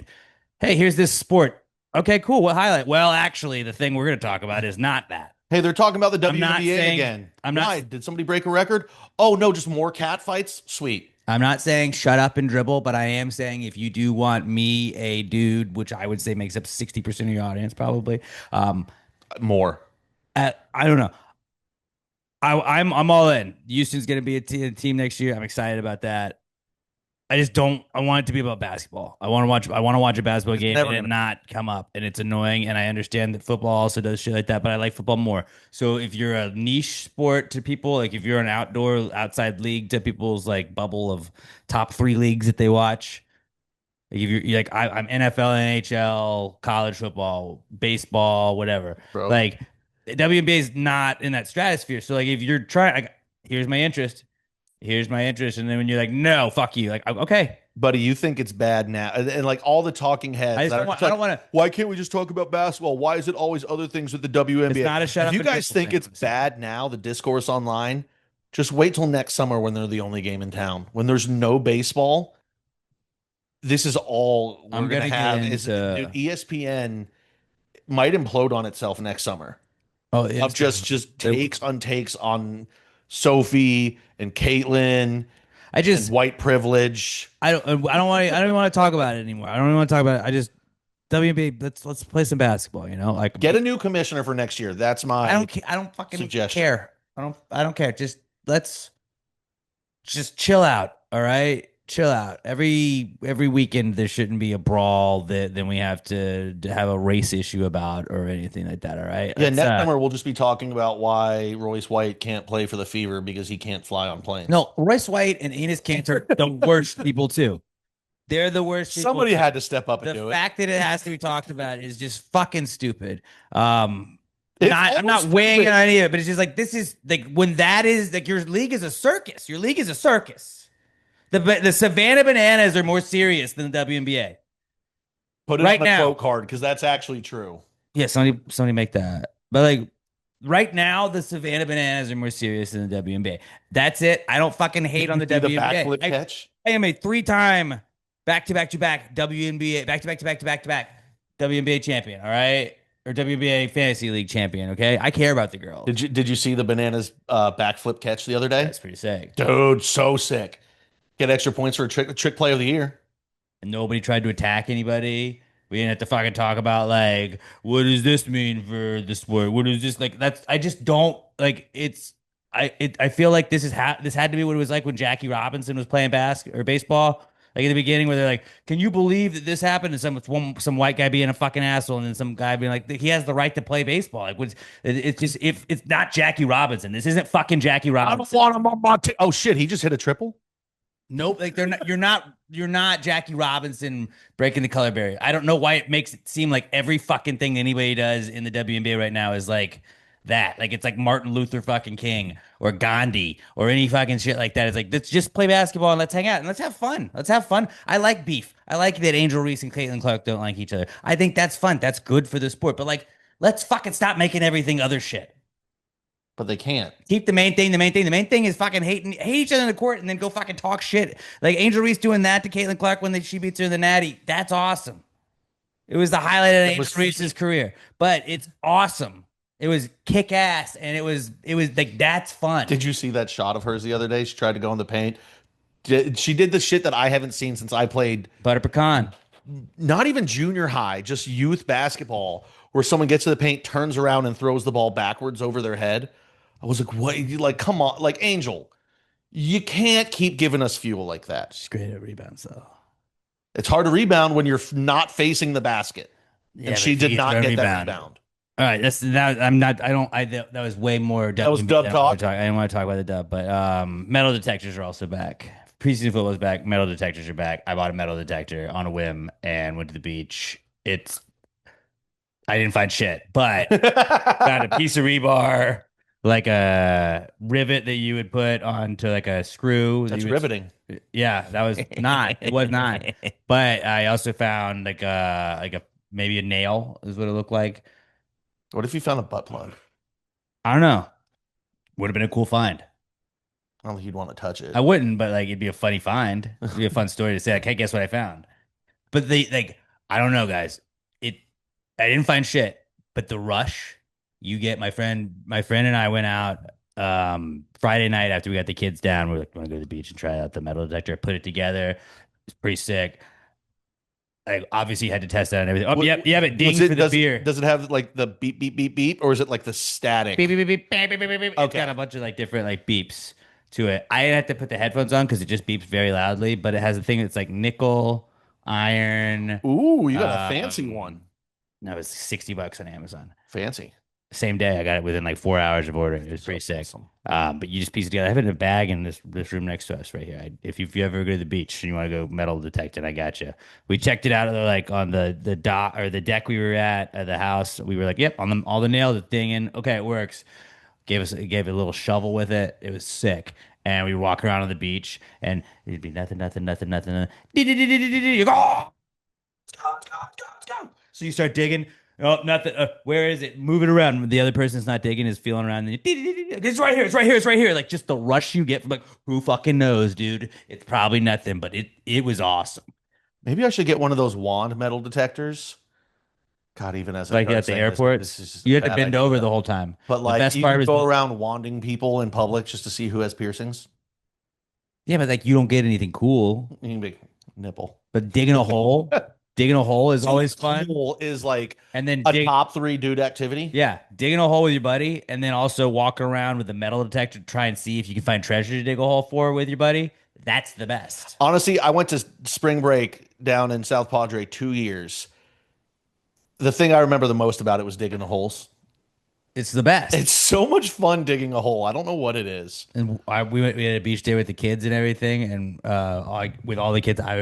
hey, here's this sport. Okay, cool. What highlight? Well, actually, the thing we're gonna talk about is not that. Hey, they're talking about the I'm not WNBA saying- again. I'm not- Why? Did somebody break a record? Oh no, just more cat fights? Sweet. I'm not saying shut up and dribble, but I am saying if you do want me, a dude, which I would say makes up 60% of your audience, probably. More. I don't know. I'm all in. Houston's going to be a team next year. I'm excited about that. I just don't. I want it to be about basketball. I want to watch. I want to watch a basketball game never and it gonna- not come up, and it's annoying. And I understand that football also does shit like that, but I like football more. So if you're a niche sport to people, like if you're an outside league to people's like bubble of top 3 leagues that they watch, like if you're like I'm NFL, NHL, college football, baseball, whatever. Bro. Like WNBA is not in that stratosphere. So like if you're trying, like, here's my interest. Here's my interest. And then when you're like, no, fuck you. Like, okay. Buddy, you think it's bad now. And like all the talking heads. I just that don't are want, just I like, don't want to. why can't we just talk about basketball? Why is it always other things with the WNBA? It's not a shut If up you and guys dribble think thing. it's bad now, the discourse online, just wait till next summer when they're the only game in town. When there's no baseball, this is all we're I'm gonna gonna get have. Is into- dude, ESPN might implode on itself next summer. Oh, Of just takes on Sophie and Caitlin I just and white privilege. I don't even want to talk about it anymore. I don't even want to talk about it. I just WNBA. Let's play some basketball. You know, like Get a new commissioner for next year. That's my I don't care. I don't fucking suggestion. care. I don't care. Just let's just chill out. All right, chill out. Every weekend there shouldn't be a brawl that then we have to have a race issue about or anything like that. All right. Yeah, Let's, next summer we'll just be talking about why Royce White can't play for the Fever because he can't fly on planes. No, Royce White and Enos Kanter are the worst people too. They're the worst people. somebody had to step up and The do it. fact that it has to be talked about is just fucking stupid. It's I'm not almost weighing stupid. in on any of it, but it's just like this is like when that is like your league is a circus. Your league is a circus. The Savannah Bananas are more serious than the WNBA. Put it right on a now. quote card because that's actually true. Yeah, somebody make that. But like right now, the Savannah Bananas are more serious than the WNBA. That's it. I don't fucking hate on the Do the WNBA. backflip catch. I am a 3-time back-to-back WNBA back-to-back WNBA champion. All right, or WNBA Fantasy League champion. Okay, I care about the girls. Did you see the bananas backflip catch the other day? That's pretty sick. Dude, so sick. Get extra points for a trick play of the year. And nobody tried to attack anybody. We didn't have to fucking talk about like what does this mean for the sport? What is this like? That's I just don't like. I feel like this had to be what it was like when Jackie Robinson was playing baseball. Like in the beginning, where they're like, "Can you believe that this happened?" And some white guy being a fucking asshole, and then some guy being like, "He has the right to play baseball." Like, it's just if it's not Jackie Robinson, this isn't fucking Jackie I Robinson. don't want him on my team. Oh shit, he just hit a triple. Nope, like they're not. You're not Jackie Robinson breaking the color barrier. I don't know why it makes it seem like every fucking thing anybody does in the WNBA right now is like that. Like it's like Martin Luther fucking King or Gandhi or any fucking shit like that. It's like let's just play basketball and let's hang out and let's have fun. Let's have fun. I like beef. I like that Angel Reese and Caitlin Clark don't like each other. I think that's fun. That's good for the sport. But like, let's fucking stop making everything other shit. But they can't. Keep the main thing. The main thing. The main thing is fucking hate each other in the court and then go fucking talk shit. Like Angel Reese doing that to Caitlin Clark when she beats her in the Natty. That's awesome. It was the highlight of Angel Reese's career. But it's awesome. It was kick ass, and it was like that's fun. Did you see that shot of hers the other day? She tried to go in the paint. She did the shit that I haven't seen since I played Butter pecan. not even junior high, just youth basketball, where someone gets to the paint, turns around, and throws the ball backwards over their head. I was like, what? Like, come on. Like, Angel, you can't keep giving us fuel like that. She's great at rebounds, though. It's hard to rebound when you're not facing the basket. Yeah, And she did not get that rebound. All right, that's that. I'm not. I don't. That was way more. That was dub talk. I didn't want to talk about the dub, but metal detectors are also back. Preseason football is back. Metal detectors are back. I bought a metal detector on a whim and went to the beach. I didn't find shit, but got a piece of rebar, like a rivet that you would put onto like a screw. That's riveting. Yeah, that was not. It was not. But I also found like a maybe a nail is what it looked like. What if you found a butt plug? I don't know. Would have been a cool find. I don't think you'd want to touch it. I wouldn't, but like it'd be a funny find. It'd be a fun story to say. Like, hey, guess what I found? But they like I don't know, guys. I didn't find shit, but the rush you get. My friend and I went out Friday night after we got the kids down. We are like, want to go to the beach and try out the metal detector. Put it together. It's pretty sick. I obviously had to test that and everything. Oh, yep, it ding for the beer. Does it have like the beep, beep, beep, beep, or is it like the static? Beep, beep, beep, beep, beep, beep, beep, beep. It's got a bunch of like different like beeps to it. I had to put the headphones on because it just beeps very loudly, but it has a thing that's like nickel, iron. Ooh, you got a fancy one. No, it was $60 on Amazon. Fancy. Same day, I got it within like 4 hours of ordering. It was pretty sick. Awesome. But you just piece it together. I have it in a bag in this room next to us right here. If you ever go to the beach and you want to go metal detecting, I got you. We checked it out like on the dock or the deck we were at the house. We were like, yep, on all the nails, it's dinging. Okay, it works. Gave it a little shovel with it. It was sick. And we walk around on the beach and it'd be nothing. You go, oh, go. So you start digging. Oh, nothing. Where is it? Move it around. The other person's not digging, is feeling around. And it's right here. It's right here. It's right here. Like just the rush you get from like, who fucking knows, dude? It's probably nothing, but it was awesome. Maybe I should get one of those wand metal detectors. God, even as like at the airport, you have to bend over the whole time. But like, the best part is go around wanding people in public just to see who has piercings. Yeah, but like you don't get anything cool. You can be nipple. But digging a hole. Digging a hole is always fun. Hole is like and then top 3 dude activity. Yeah, digging a hole with your buddy, and then also walking around with a metal detector to try and see if you can find treasure to dig a hole for with your buddy. That's the best. Honestly, I went to spring break down in South Padre 2 years. The thing I remember the most about it was digging the holes. It's the best. It's so much fun digging a hole. I don't know what it is. And we had a beach day with the kids and everything, and with all the kids, I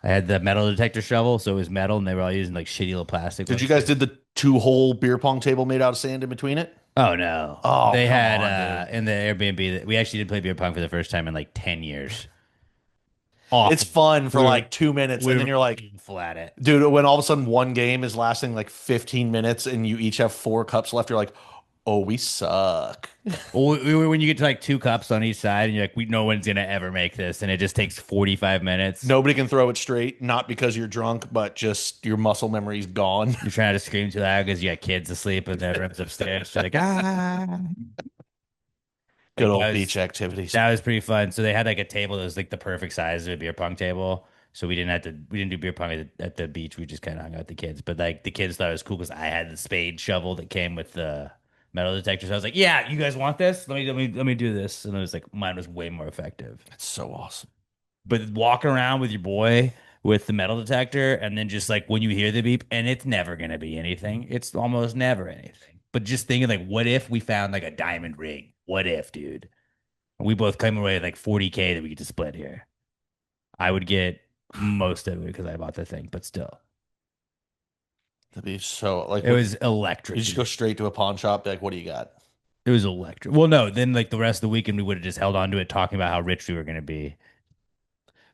had the metal detector shovel, so it was metal, and they were all using like shitty little plastic. Did you guys did the 2-hole beer pong table made out of sand in between it? Oh no! Oh, they had in the Airbnb. We actually did play beer pong for the first time in like 10 years. Awesome. It's fun for like 2 minutes, and then you're like flat it, dude. When all of a sudden one game is lasting like 15 minutes, and you each have 4 cups left, you're like, oh, we suck. Well, when you get to like 2 cups on each side, and you're like, no one's gonna ever make this, and it just takes 45 minutes. Nobody can throw it straight, not because you're drunk, but just your muscle memory's gone. You're trying to scream too loud because you got kids asleep, and everyone's upstairs. You're like, ah. Good old beach activities. That was pretty fun. So they had like a table that was like the perfect size of a beer pong table. So we didn't do beer pong at the beach. We just kind of hung out with the kids. But like the kids thought it was cool because I had the spade shovel that came with the metal detector. So I was like, yeah, you guys want this? Let me do this. And it was like mine was way more effective. That's so awesome. But walking around with your boy with the metal detector, and then just like when you hear the beep, and it's never gonna be anything. It's almost never anything. But just thinking like, what if we found like a diamond ring? What if, dude? We both came away with like 40K that we get to split here. I would get most of it because I bought the thing, but still, That'd be so like it what, was electric. you just go straight to a pawn shop, be like, what do you got? It was electric. Well, no, then like the rest of the weekend, we would have just held on to it, talking about how rich we were going to be.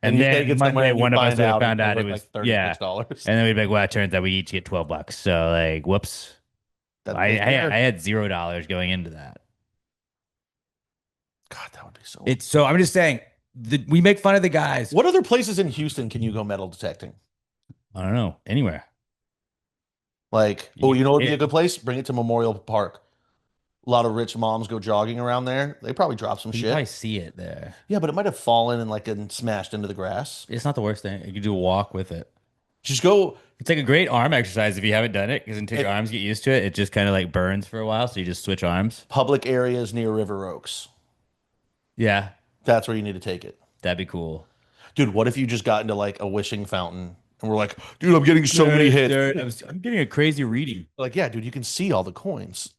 And And you take then it somewhere Monday, and you one of us find would have out found it's out it worth was, like yeah. $36. And then we'd be like, well, it turns out we each get $12. So, like, whoops. That I, ain't I, fair. I had $0 going into that. God, that would be so. It's so, I'm just saying, we make fun of the guys. What other places in Houston can you go metal detecting? I don't know, anywhere. Like, oh, you know what would be a It- good place? Bring it to Memorial Park. A lot of rich moms go jogging around there. They probably drop some You shit. probably see it there. Yeah, but it might have fallen and like and smashed into the grass. It's not the worst thing. You can do a walk with it. Just go. It's like a great arm exercise if you haven't done it, because until your It, arms get used to it, it just kind of like burns for a while. So you just switch arms. public areas near River Oaks. Yeah, That's where you need to take it. that'd be cool. Dude, what if you just got into like a wishing fountain and we're like, dude, I'm getting so many hits. I'm getting a crazy reading. Like, yeah, dude, you can see all the coins.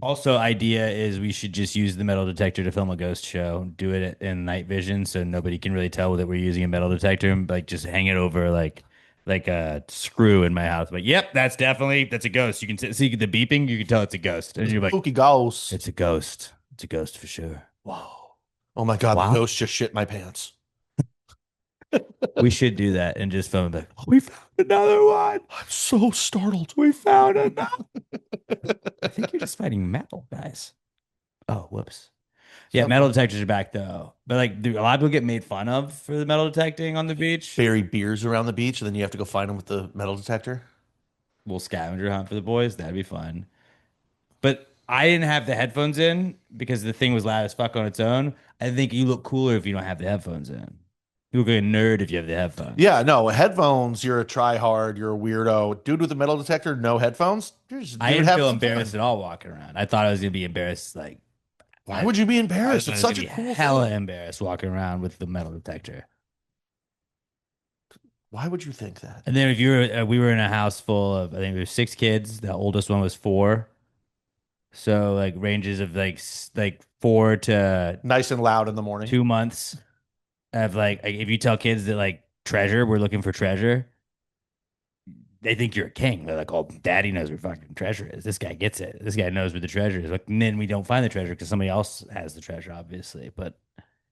Also, idea is we should just use the metal detector to film a ghost show. Do it in night vision so nobody can really tell that we're using a metal detector. Like just hang it over like a screw in my house. But yep, that's a ghost. You can see the beeping. You can tell it's a ghost. And you're like, Spooky ghosts. it's a ghost. It's a ghost for sure. Whoa. Oh my God, Wow. the ghost just shit my pants. We should do that and just film it. We found another one. I'm so startled. We found another. I think you're just fighting metal, guys. Oh, whoops. Yeah, metal detectors are back though. But like, a lot of people get made fun of for the metal detecting on the beach. Bury beers around the beach, and then you have to go find them with the metal detector. We'll scavenger hunt for the boys. That'd be fun. But I didn't have the headphones in because the thing was loud as fuck on its own. I think you look cooler if you don't have the headphones in. You look like a nerd if you have the headphones. Yeah, no, headphones, you're a tryhard, you're a weirdo. Dude with a metal detector, no headphones. I didn't feel embarrassed at all walking around. I thought I was gonna be embarrassed. Like, Why would you be I embarrassed? was It's gonna such a be cool hella thing. embarrassed walking around with the metal detector. Why would you think that? And then if you were, we were in a house full of, I think there were 6 kids. The oldest one was 4. So like ranges of like 4 to Nice and loud in the morning. 2 months of like if you tell kids that like treasure, we're looking for treasure, they think you're a king. They're like, oh, daddy knows where fucking treasure is. This guy gets it. This guy knows where the treasure is. Like, and then we don't find the treasure because somebody else has the treasure, obviously. But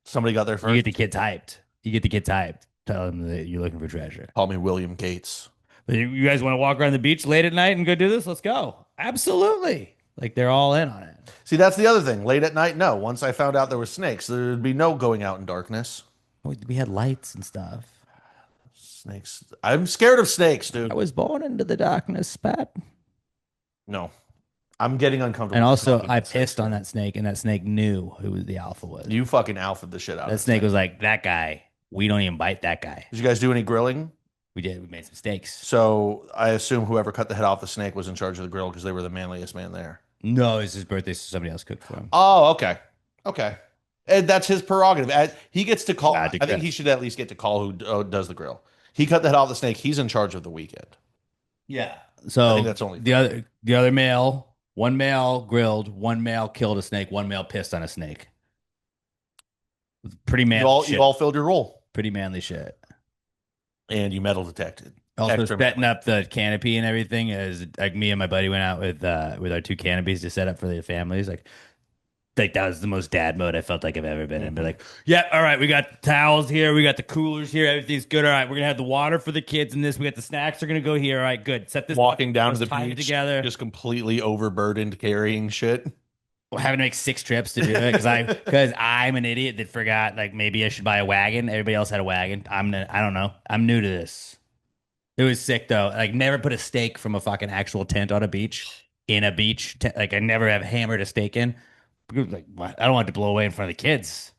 Somebody got there you first. get the kids hyped. You get the kids hyped. Tell them that you're looking for treasure. Call me William Gates. But you guys want to walk around the beach late at night and go do this? Let's go. Absolutely. Like they're all in on it. See, that's the other thing. Late at night, no. Once I found out there were snakes, there'd be no going out in darkness. We had lights and stuff. Snakes. I'm scared of snakes, dude. I was born into the darkness, Pat. No. I'm getting uncomfortable. And also, talking I about snakes, pissed on dude. that snake, and that snake knew who the alpha was. You fucking alphaed the shit out That of snake was like, that guy, we don't even bite that guy. Did you guys do any grilling? We did. We made some steaks. So I assume whoever cut the head off the snake was in charge of the grill because they were the manliest man there. No, it's his birthday, so somebody else cooked for him. Oh, okay. Okay. And that's his prerogative. He gets to call. Nah, I dude, think good. he should at least get to call who does the grill. He cut the head off the snake. He's in charge of the weekend. Yeah. I So think that's only the other male, one male grilled, one male killed a snake, one male pissed on a snake. Pretty manly shit. You all filled your role. Pretty manly shit. And you metal detected. Also Extra setting up the canopy and everything is like me and my buddy went out with our 2 canopies to set up for the families. Like that was the most dad mode I felt like I've ever been in. But like, yeah, all right, we got towels here, we got the coolers here, everything's good. All right, we're gonna have the water for the kids and this. We got the snacks are gonna go here. All right, good. Set this Walking down to let's the tie it beach together. just completely overburdened carrying shit. We're having to make 6 trips to do it because I'm an idiot that forgot like maybe I should buy a wagon. Everybody else had a wagon. I don't know. I'm new to this. It was sick though. Like never put a steak from a fucking actual tent on a beach in a beach. Like I never have hammered a steak in. Like what? I don't want it to blow away in front of the kids.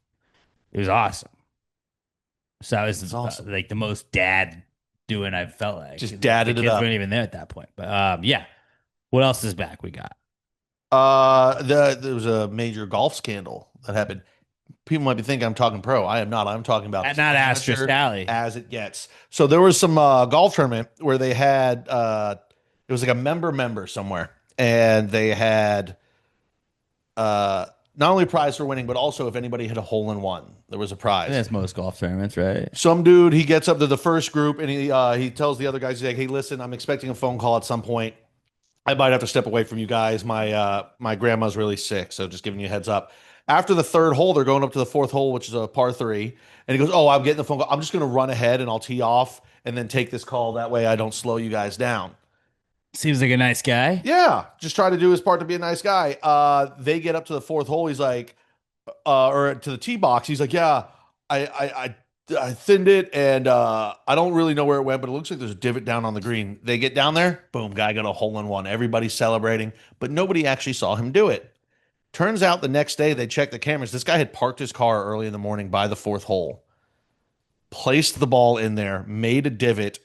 It was awesome. So I was That's awesome. like the most dad doing I felt like. Just The dadded it kids up. weren't even there at that point. But yeah. What else is back? We got There was a major golf scandal that happened. People might be thinking I'm talking pro. I am not. I'm talking about not Astra amateur Sally. as it gets. So there was some golf tournament where they had it was like a member somewhere, and they had not only prize for winning, but also if anybody hit a hole in one, there was a prize. That's most golf tournaments, right? Some dude, he gets up to the first group and he tells the other guys, he's like, "Hey, listen, I'm expecting a phone call at some point. I might have to step away from you guys. My grandma's really sick, so just giving you a heads up." After the third hole, they're going up to the fourth hole, which is a par three, and he goes, "Oh, I'm getting the phone call. I'm just going to run ahead and I'll tee off and then take this call. That way, I don't slow you guys down." Seems like a nice guy. Yeah, just try to do his part to be a nice guy. They get up to the fourth hole. He's like, or to the tee box. He's like, "Yeah, I thinned it, and I don't really know where it went, but it looks like there's a divot down on the green." They get down there, boom, guy got a hole in one. Everybody's celebrating, but nobody actually saw him do it. Turns out the next day they checked the cameras. This guy had parked his car early in the morning by the fourth hole, placed the ball in there, made a divot.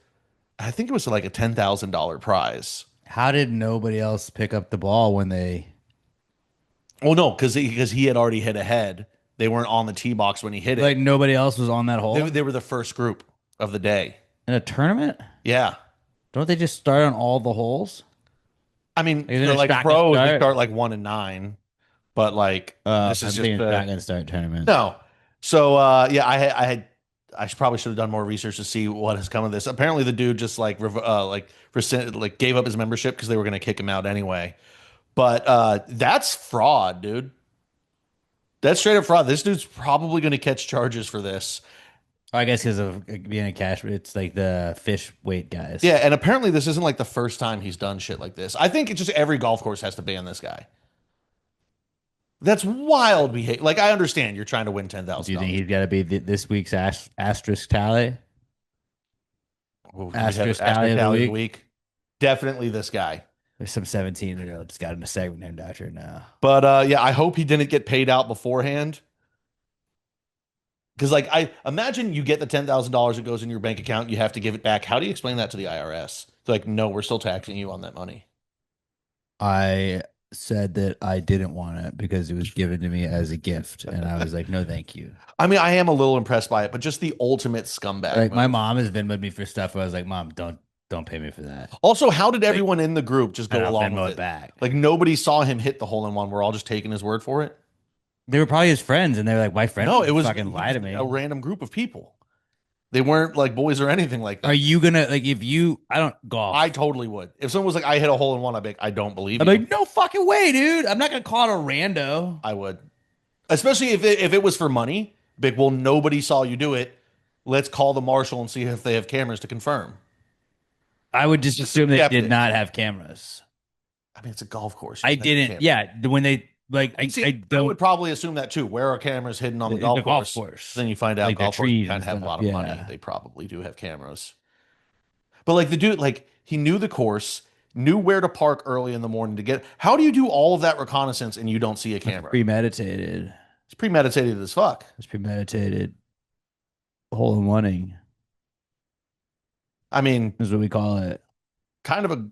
I think it was like a $10,000 prize. How did nobody else pick up the ball when they? Oh no, because he had already hit ahead. They weren't on the tee box when he hit it. Like nobody else was on that hole They were the first group of the day. in a tournament? Yeah. Don't they just start on all the holes? I mean, Isn't they're it like shotgun pros, they start? start like 1 and 9, but like this I'm is thinking just shotgun start tournament. no. So yeah, I probably should have done more research to see what has come of this. Apparently, the dude just gave up his membership because they were going to kick him out anyway. But that's fraud, dude. That's straight up fraud. This dude's probably going to catch charges for this. I guess because of being a cash, it's like the fish weight guys. Yeah, and apparently this isn't like the first time he's done shit like this. I think it's just every golf course has to ban this guy. That's wild behavior. Like, I understand you're trying to win Do you $10,000. think he's got to be this week's asterisk tally? Ooh, Asterisk Asterisk tally of the of the week. Definitely this guy. There's some 17-year-olds got in a segment named after now. But yeah, I hope he didn't get paid out beforehand. Because like I imagine you get the $10,000 that goes in your bank account, you have to give it back. How do you explain that to the IRS? They're like, no, we're still taxing you on that money. I said that I didn't want it because it was given to me as a gift, and I was like, no, thank you. I mean, I am a little impressed by it, but just the ultimate scumbag. Like my move. mom has Venmoed me for stuff where I was like, Mom, don't pay me for that. Also, how did everyone in the group just And go I'll along Venmo with it it? back. Like nobody saw him hit the hole in one. We're all just taking his word for it. They were probably his friends, and they were like, my friend No, it was fucking lie to me. a random group of people. They weren't like boys or anything like that. Are you gonna like if you? I don't golf. I totally would. If someone was like, "I hit a hole in one," I'd be like, "I don't believe I'm you." like, no fucking way, dude. I'm not gonna call it a rando. I would, especially if it was for money. Big, well, nobody saw you do it. Let's call the marshal and see if they have cameras to confirm. I would just assume they skeptic. did not have cameras. I mean, it's a golf course. I You have didn't. cameras. Yeah, when they like, See, I I don't. would probably assume that too. Where are cameras hidden on the golf course? Then you find out Like the golf course trees kind of and have a lot stuff, of money. yeah. They probably do have cameras. But like the dude, like he knew the course, knew where to park early in the morning to get. How do you do all of that reconnaissance and you don't see a camera? Premeditated. It's premeditated as fuck. It's premeditated. Hole in oneing I mean, is what we call it. kind of a.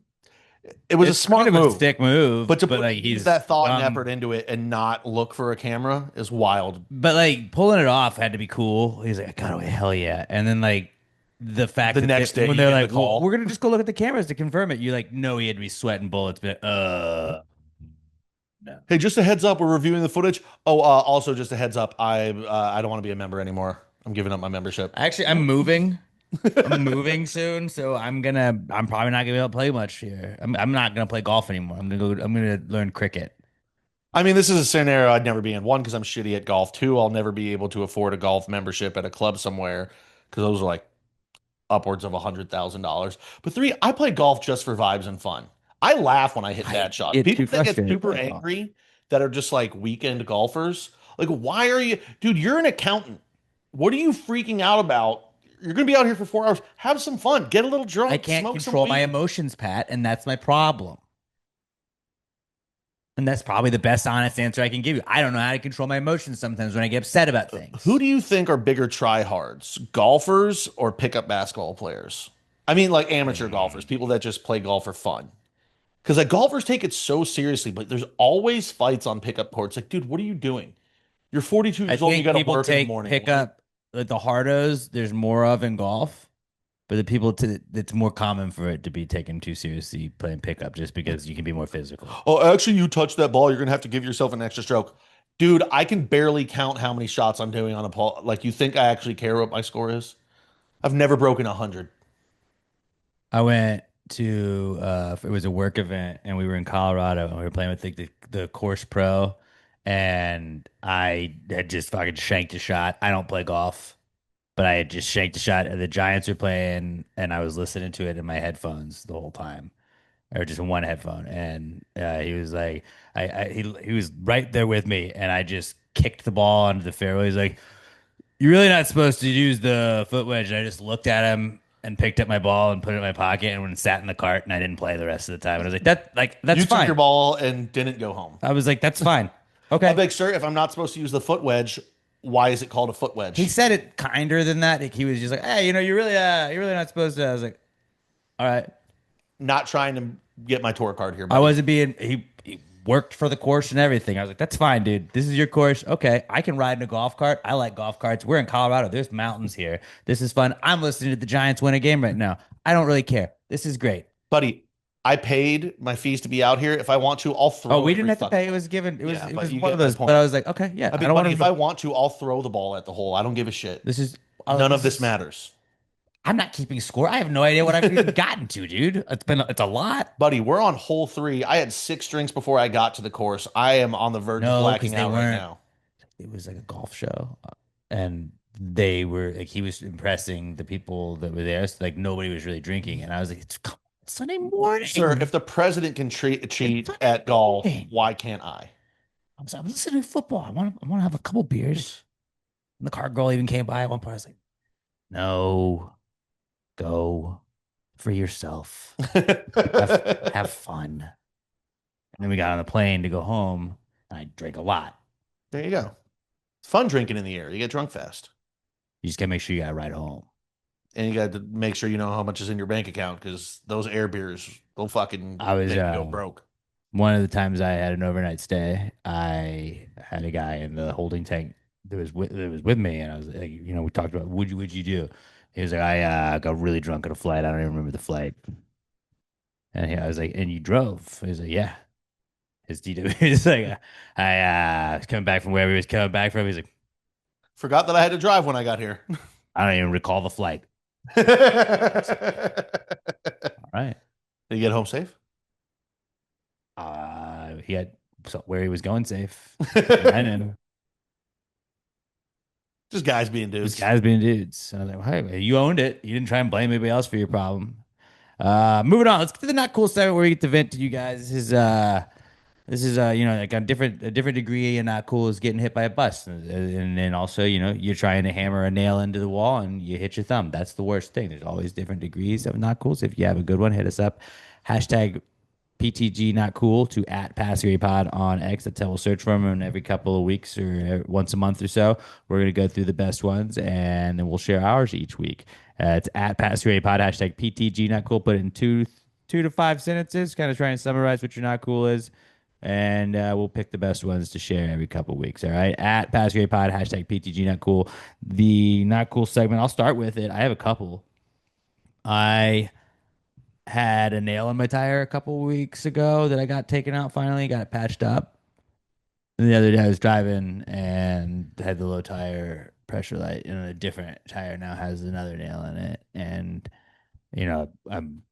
It was It's a smart kind of move, a stick move, but to put like he's that thought and dumb. effort into it and not look for a camera is wild. But like pulling it off had to be cool. He's like, I got away, hell yeah. And then like the fact The that next day when you they're get like, the call. well, we're gonna just go look at the cameras to confirm it. You're like, no, he had to be sweating bullets. But no. Hey, just a heads up, we're reviewing the footage. Oh, also just a heads up, I don't want to be a member anymore. I'm giving up my membership. Actually, I'm moving. I'm moving soon, so I'm probably not gonna be able to play much here. I'm not gonna play golf anymore. I'm gonna learn cricket. I mean, this is a scenario I'd never be in. One, because I'm shitty at golf. Two, I'll never be able to afford a golf membership at a club somewhere because those are like upwards of $100,000. But three, I play golf just for vibes and fun. I laugh when I hit bad shots. get People too that get frustrated super playing golf. angry that are just like weekend golfers. Like, why are you, dude? You're an accountant. What are you freaking out about? You're gonna be out here for 4 hours. Have some fun. Get a little drunk. I can't smoke some control my weed. emotions, Pat, and that's my problem. And that's probably the best honest answer I can give you. I don't know how to control my emotions sometimes when I get upset about things. Who do you think are bigger tryhards, golfers or pickup basketball players? I mean, like amateur golfers, people that just play golf for fun. Because like golfers take it so seriously, but there's always fights on pickup courts. Like, dude, what are you doing? You're 42 I years old. And you think got to people work in the take morning. pickup like the hardos. There's more of in golf, but the people it's more common for it to be taken too seriously playing pickup just because you can be more physical. Oh, actually, you touched that ball. You're gonna have to give yourself an extra stroke. Dude, I can barely count how many shots I'm doing on a pull. Like, you think I actually care what my score is? I've never broken 100. I went to it was a work event and we were in Colorado and we were playing with the course pro and I had just fucking shanked a shot. I don't play golf, but I had just shanked a shot and the Giants were playing and I was listening to it in my headphones the whole time. Or just in one headphone. And he was like he was right there with me and I just kicked the ball onto the fairway. He's like, you're really not supposed to use the foot wedge. And I just looked at him and picked up my ball and put it in my pocket and went and sat in the cart and I didn't play the rest of the time. And I was like, that's You took fine. your ball and didn't go home. I was like, that's fine. I'm Okay. like, sir, if I'm not supposed to use the foot wedge, why is it called a foot He wedge? said it kinder than that. Like, he was just like, hey, you're really not supposed to. I was like, all right. Not trying to get my tour card here, I buddy. wasn't being he worked for the course and everything. I was like, that's fine, dude. This is your course. Okay. I can ride in a golf cart. I like golf carts. We're in Colorado. There's mountains here. This is fun. I'm listening to the Giants win a game right now. I don't really care. This is great. Buddy, I paid my fees to be out here. If I want to, I'll Oh, throw we didn't every have to fucking pay. It ball. was given. Yeah, It but was you one get of my those. point. But I was like, okay, yeah. I I mean, don't want buddy, if to. I want to, I'll throw the ball at the hole. I don't give a shit. This is None of this matters. I'm not keeping score. I have no idea what I've even gotten to, dude. It's a lot. Buddy, we're on hole 3. I had 6 drinks before I got to the course. I am on the verge of No, because blacking they out right weren't. now. It was like a golf show, and they were like he was impressing the people that were there. So, like nobody was really drinking, and I was like, it's Sunday morning. Sir, if the president can cheat Sunday at golf, morning. why can't I? I'm listening to football. I want to have a couple beers. And the car girl even came by at one point. I was like, no, go for yourself. Have fun. And then we got on the plane to go home, and I drank a lot. There you go. It's fun drinking in the air. You get drunk fast. You just gotta make sure you got a ride home. And you got to make sure you know how much is in your bank account because those air beers, they'll fucking I was make you go broke. one of the times I had an overnight stay, I had a guy in the holding tank that was with me, and I was like, we talked about would you do? He was like, I got really drunk at a flight. I don't even remember the flight. And I was like, and you drove? He was like, yeah. His DW. He's like, I was coming back from wherever he was coming back from. He's like, Forgot that I had to drive when I got here. I don't even recall the flight. Did All right. you get home safe? He had where he was going safe. I know. Just guys being dudes. These guys being dudes. So I was like, hey, you owned it. You didn't try and blame anybody else for your problem. Moving on. Let's get to the not cool segment where we get to vent to you guys. This is like a different degree and not cool is getting hit by a bus. And then also, you're trying to hammer a nail into the wall and you hit your thumb. That's the worst thing. There's always different degrees of not cool. So if you have a good one, hit us up. Hashtag PTG not cool to at PassGaryPod on X. That's how we'll search for them. And every couple of weeks or once a month or so, we're going to go through the best ones and then we'll share ours each week. It's at PassGaryPod, hashtag PTG not cool. Put it in two to 5 sentences, kind of trying to summarize what your not cool is. And we'll pick the best ones to share every couple of weeks. All right. At PassGaryPod, hashtag PTG not cool. The not cool segment, I'll start with it. I have a couple. I had a nail in my tire a couple weeks ago that I got taken out finally, got it patched up. And the other day I was driving and had the low tire pressure light, and a different tire now has another nail in it. And I'm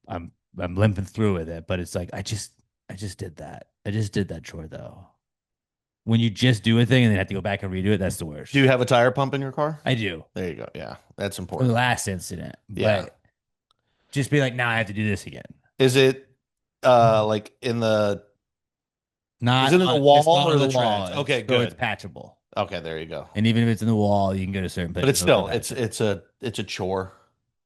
limping through with it, but it's like I just did that. I just did that chore though. When you just do a thing and then have to go back and redo it, that's the worst. Do you have a tire pump in your car? I do. There you go. Yeah, that's For the important. last incident. Yeah. But just be like, now I have to do this again. Is it like in the Not Is it in the on- wall it's not or on the wall. treads? Okay, So it's good. patchable. Okay, there you go. And even if it's in the wall, you can go to certain places. But it's still Patch it. it's a chore.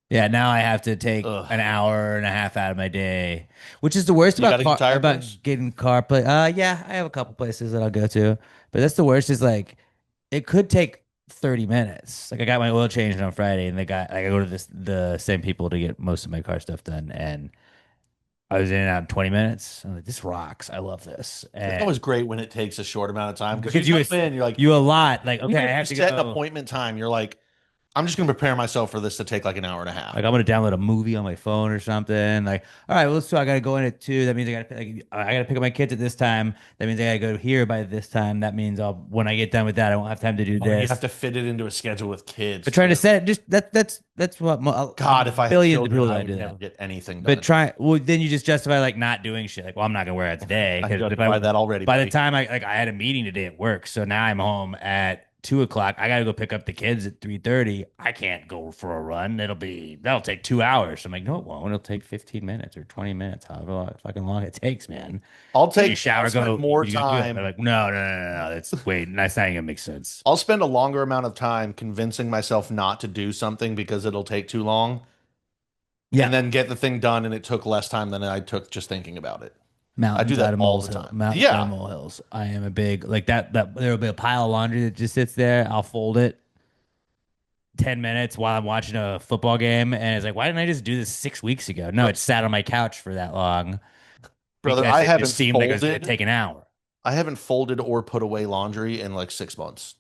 Yeah, now I have to take Ugh. an hour and a half out of my day, which is the worst You about got a tire about place? getting car play. Yeah, I have a couple places that I'll go to, but that's the worst. Is like it could take 30 minutes. Like I got my oil changed on Friday, and I go to the same people to get most of my car stuff done, and I was in and out in 20 minutes. I'm like, this rocks. I love this. It's And always great when it takes a short amount of time because because you you come in, you're like, you a lot like even okay, I if have you to set an go. appointment time, you're like, I'm just gonna prepare myself for this to take like an hour and a half. Like I'm gonna download a movie on my phone or something. Like, all right, well, so I gotta go in at 2. That means I gotta pick up my kids at this time. That means I gotta go here by this time. That means when I get done with that, I won't have time to do Oh, you this. have to fit it into a schedule with kids But trying to too. set it, just that's what God, if I had billions of children, people I that would do never that. get anything But done. then you just justify like not doing shit. Like, well, I'm not gonna wear it today I because justified that already, by the buddy. time I had a meeting today at work, so now I'm home at 2 o'clock. I gotta go pick up the kids at 3:30. I can't go for a run. That'll take 2 hours. So I'm like, no, it won't. It'll take 15 minutes or 20 minutes, however fucking long it takes, man. You I'll shower, spend more you gonna do it. time. They're like, no, no, no, no, no. That's not even gonna make sense. I'll spend a longer amount of time convincing myself not to do something because it'll take too long, Yeah. and then get the thing done, and it took less time than I took just thinking about it. I do Mountains out that of all the time. mountains out of Yeah. molehills. I am a big like that there will be a pile of laundry that just sits there. I'll fold it 10 minutes while I'm watching a football game, and it's like, why didn't I just do this 6 weeks ago? No, Bro- it sat on my couch for that long Brother, because it just seemed like it was gonna take an hour. I haven't folded or put away laundry in like 6 months.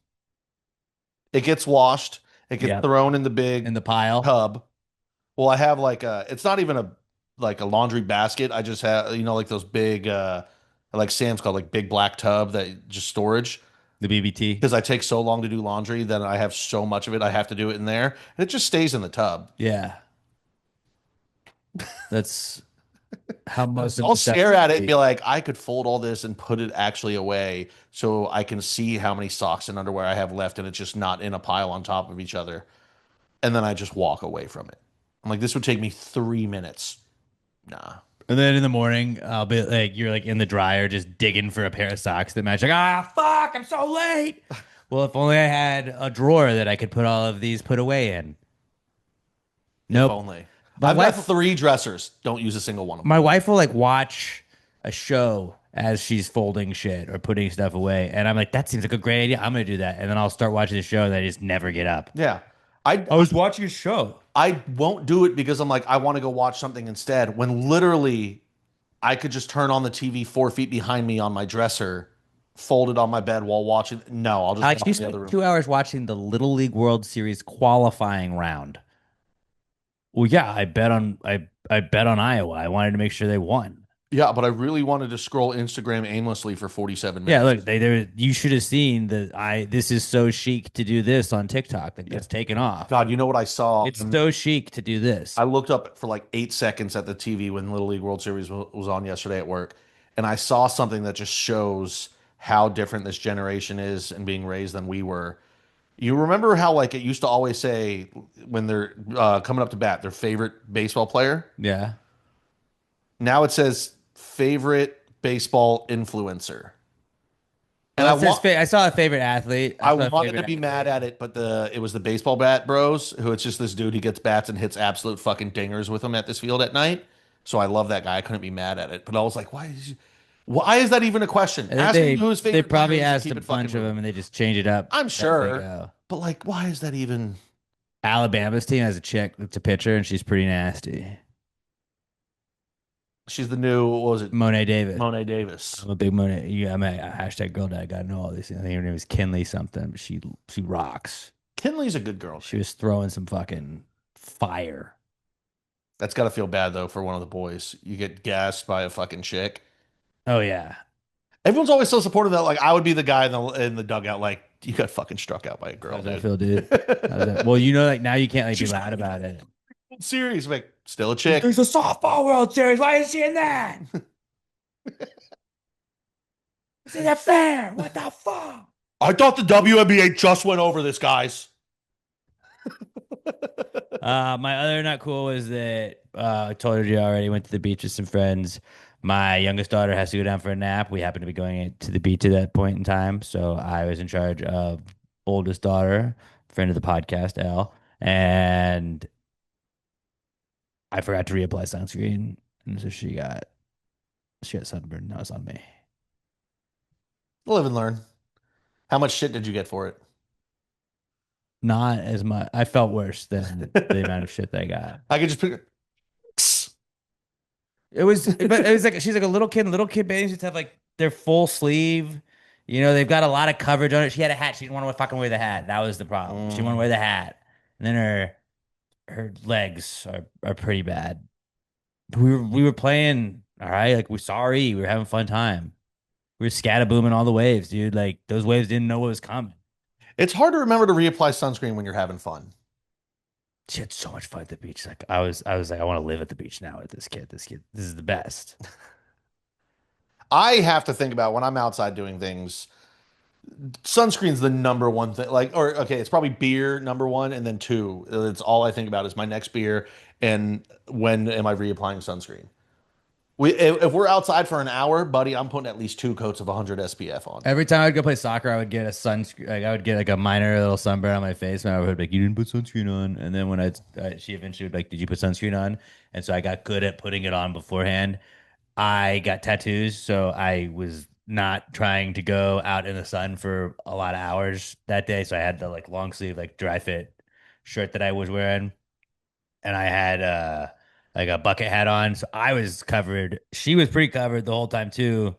It gets washed, it gets Yep. thrown in the In big the pile. tub. Well, I have like it's not even a laundry basket. I just have, like those big like Sam's called like big black tub that just storage. The BBT. Because I take so long to do laundry that I have so much of it, I have to do it in there. And it just stays in the tub. Yeah. That's how most of I'll the stuff stare should at it and be. be like, I could fold all this and put it actually away so I can see how many socks and underwear I have left and it's just not in a pile on top of each other. And then I just walk away from it. I'm like, this would take me 3 minutes. Nah. And then in the morning, I'll be like, you're like in the dryer just digging for a pair of socks that match. Like, fuck, I'm so late. Well, if only I had a drawer that I could put all of these put away in. If Nope. only. My I've wife, got 3 dressers. Don't use a single one of them. my wife will like watch a show as she's folding shit or putting stuff away, and I'm like, that seems like a great idea. I'm gonna do that, and then I'll start watching the show, and I just never get up. Yeah. I I was watching a show. I won't do it because I'm like, I want to go watch something instead. When literally I could just turn on the TV 4 feet behind me on my dresser, fold it on my bed while watching. No, I'll just Alex, walk you in the other spent room. 2 hours watching the Little League World Series qualifying round. Well, yeah, I bet on Iowa. I wanted to make sure they won. Yeah, but I really wanted to scroll Instagram aimlessly for 47 Yeah, minutes. look, you should have seen this is so chic to do this on TikTok. Like that's taken off. God, you know what I saw? It's so chic to do this. I looked up for like 8 seconds at the TV when Little League World Series was on yesterday at work, and I saw something that just shows how different this generation is and being raised than we were. You remember how like it used to always say when they're coming up to bat, their favorite baseball player? Yeah. Now it says favorite baseball influencer. And Well, I saw a favorite athlete. I saw a wanted favorite to be athlete. mad at it, but it was the baseball bat bros who it's just this dude who gets bats and hits absolute fucking dingers with them at this field at night. So I love that guy. I couldn't be mad at it, but I was like, why is that even a question? I think Ask him who his they favorite probably player is to asked keep a it fucking bunch of moving. them and they just change it up. I'm as they sure, go. but like, why is that even? Alabama's team has a chick that's a pitcher and she's pretty nasty. She's the new, what was it? Monet Davis. Monet Davis. I'm a big Monet. Yeah, I'm a hashtag girl dad. Gotta know all these things. I think her name is Kinley something. But she rocks. Kinley's a good girl. She was throwing some fucking fire. That's got to feel bad though for one of the boys. You get gassed by a fucking chick. Oh yeah. Everyone's always so supportive that like I would be the guy in the dugout like you got fucking struck out by a girl, How's that dude. feel, dude? How's that? Well, like now you can't like be She's- loud about it. Serious, like still a chick. There's a softball World Series. Why is she in that? Isn't that fair? What the fuck? I thought the WNBA just went over this, guys. My other not cool was that I told you already. Went to the beach with some friends. My youngest daughter has to go down for a nap. We happened to be going to the beach at that point in time, so I was in charge of oldest daughter, friend of the podcast, Elle, and I forgot to reapply sunscreen, and so she got sunburned. That was on me. Live and learn. How much shit did you get for it? Not as much. I felt worse than the amount of shit that I got. I could just pick. But it was like she's like a little kid. Little kid bathing suits have like their full sleeve. You know, they've got a lot of coverage on it. She had a hat. She didn't want to fucking wear the hat. That was the problem. She didn't want to wear the hat. and then her legs are pretty bad. We were playing all right, like we're sorry, we were having a fun time. We were scatabooming all the waves, dude. Like those waves didn't know what was coming. It's hard to remember to reapply sunscreen when you're having fun. She had so much fun at the beach. Like I was like, I want to live at the beach now with this kid. This is the best. I have to think about when I'm outside doing things. Sunscreen's the number one thing. Like, or okay, it's probably beer number one, and then two. It's all I think about is my next beer and when am I reapplying sunscreen. If we're outside for an hour, buddy, I'm putting at least 2 coats of 100 SPF on. Every time I'd go play soccer, I would get a sunscreen. Like I would get like a minor little sunburn on my face, and I would be like, "You didn't put sunscreen on." And then when she eventually would be like, "Did you put sunscreen on?" And so I got good at putting it on beforehand. I got tattoos, so I was not trying to go out in the sun for a lot of hours that day. So I had the like long sleeve, like dry fit shirt that I was wearing, and I had like a bucket hat on. So I was covered. She was pretty covered the whole time too.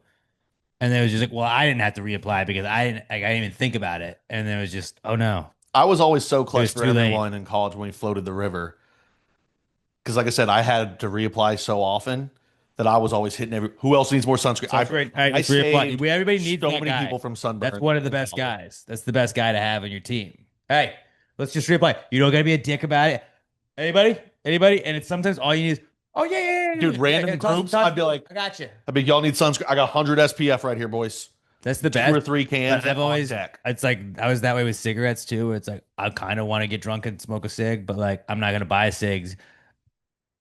And then it was just like, well, I didn't have to reapply because I didn't even think about it. And then it was just, oh no, I was always so it clutch was for too late. everyone in college when we floated the river. Because, like I said, I had to reapply so often that I was always hitting every. Who else needs more sunscreen? So great. All right, I let's reapply. saved Everybody needs so that many guy. people from sunburn. That's one of the best guys. That's the best guy to have on your team. Hey, let's just reapply. You don't gotta be a dick about it. Anybody? Anybody? And it's sometimes all you need is, oh yeah. Dude, random it's awesome groups, I'd be like, I got you. I mean, y'all need sunscreen. I got 100 SPF right here, boys. That's the 2 best. or 3 cans. But I've on always, deck. it's like I was that way with cigarettes too, where it's like I kind of want to get drunk and smoke a cig, but like I'm not gonna buy cigs.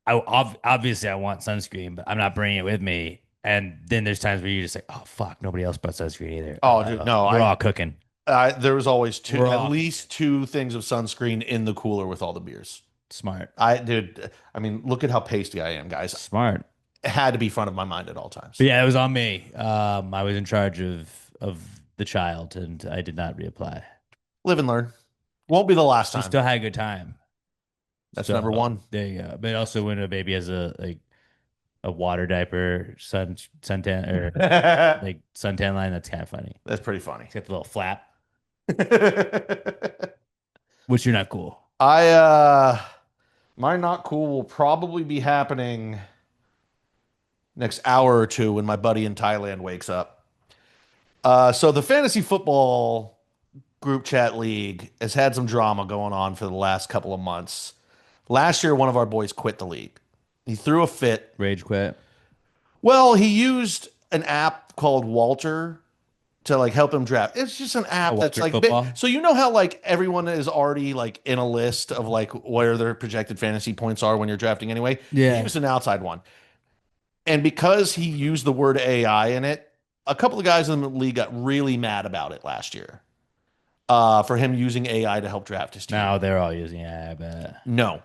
Obviously I want sunscreen, but I'm not bringing it with me. And then there's times where you're just like, oh fuck, nobody else bought sunscreen either. Oh, dude, no, we're all cooking. There was always We're at all least 2 things of sunscreen in the cooler with all the beers. Smart, Dude, I mean, look at how pasty I am, guys. smart. It had to be front of my mind at all times. But yeah, it was on me. I was in charge of the child, and I did not reapply. Live and learn. Won't be the last She time. still had a good time. That's So, number one. There you go. But also when a baby has a water diaper suntan or That's like suntan line, that's kind of funny. pretty funny. It's got the little flap, which you're not cool. My not cool will probably be happening next hour or two when my buddy in Thailand wakes up. So the fantasy football group chat league has had some drama going on for the last couple of months. Last year, one of our boys quit the league. He threw a fit. Rage quit. Well, he used an app called Walter to like help him draft. It's just an app that's Walter like Football? so you know how like everyone is already like in a list of like where their projected fantasy points are when you're drafting anyway. Yeah. He was an outside one. And because he used the word AI in it, a couple of guys in the league got really mad about it last year. For him using AI to help draft his team. Now they're all using it, I bet. No.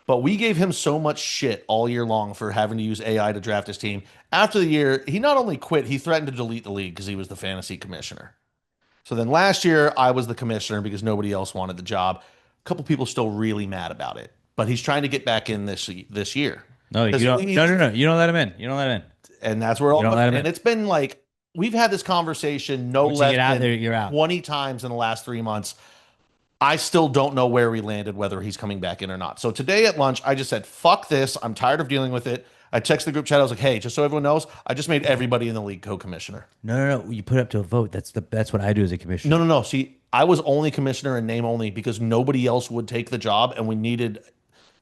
But we gave him so much shit all year long for having to use AI to draft his team. After the year, he not only quit, he threatened to delete the league because he was the fantasy commissioner. So then last year, I was the commissioner because nobody else wanted the job. A couple people still really mad about it, but he's trying to get back in this year. No, you don't. No. You don't let him in. You don't let him in. And that's where all. You don't let him And in. it's been like we've had this conversation no Once you less get out than there, you're out. 20 times in the last 3 months. I still don't know where we landed, whether he's coming back in or not. So today at lunch, I just said, fuck this. I'm tired of dealing with it. I texted the group chat. I was like, hey, just so everyone knows, I just made everybody in the league co-commissioner. No. You put it up to a vote. That's what I do as a commissioner. No. See, I was only commissioner in name only because nobody else would take the job, and we needed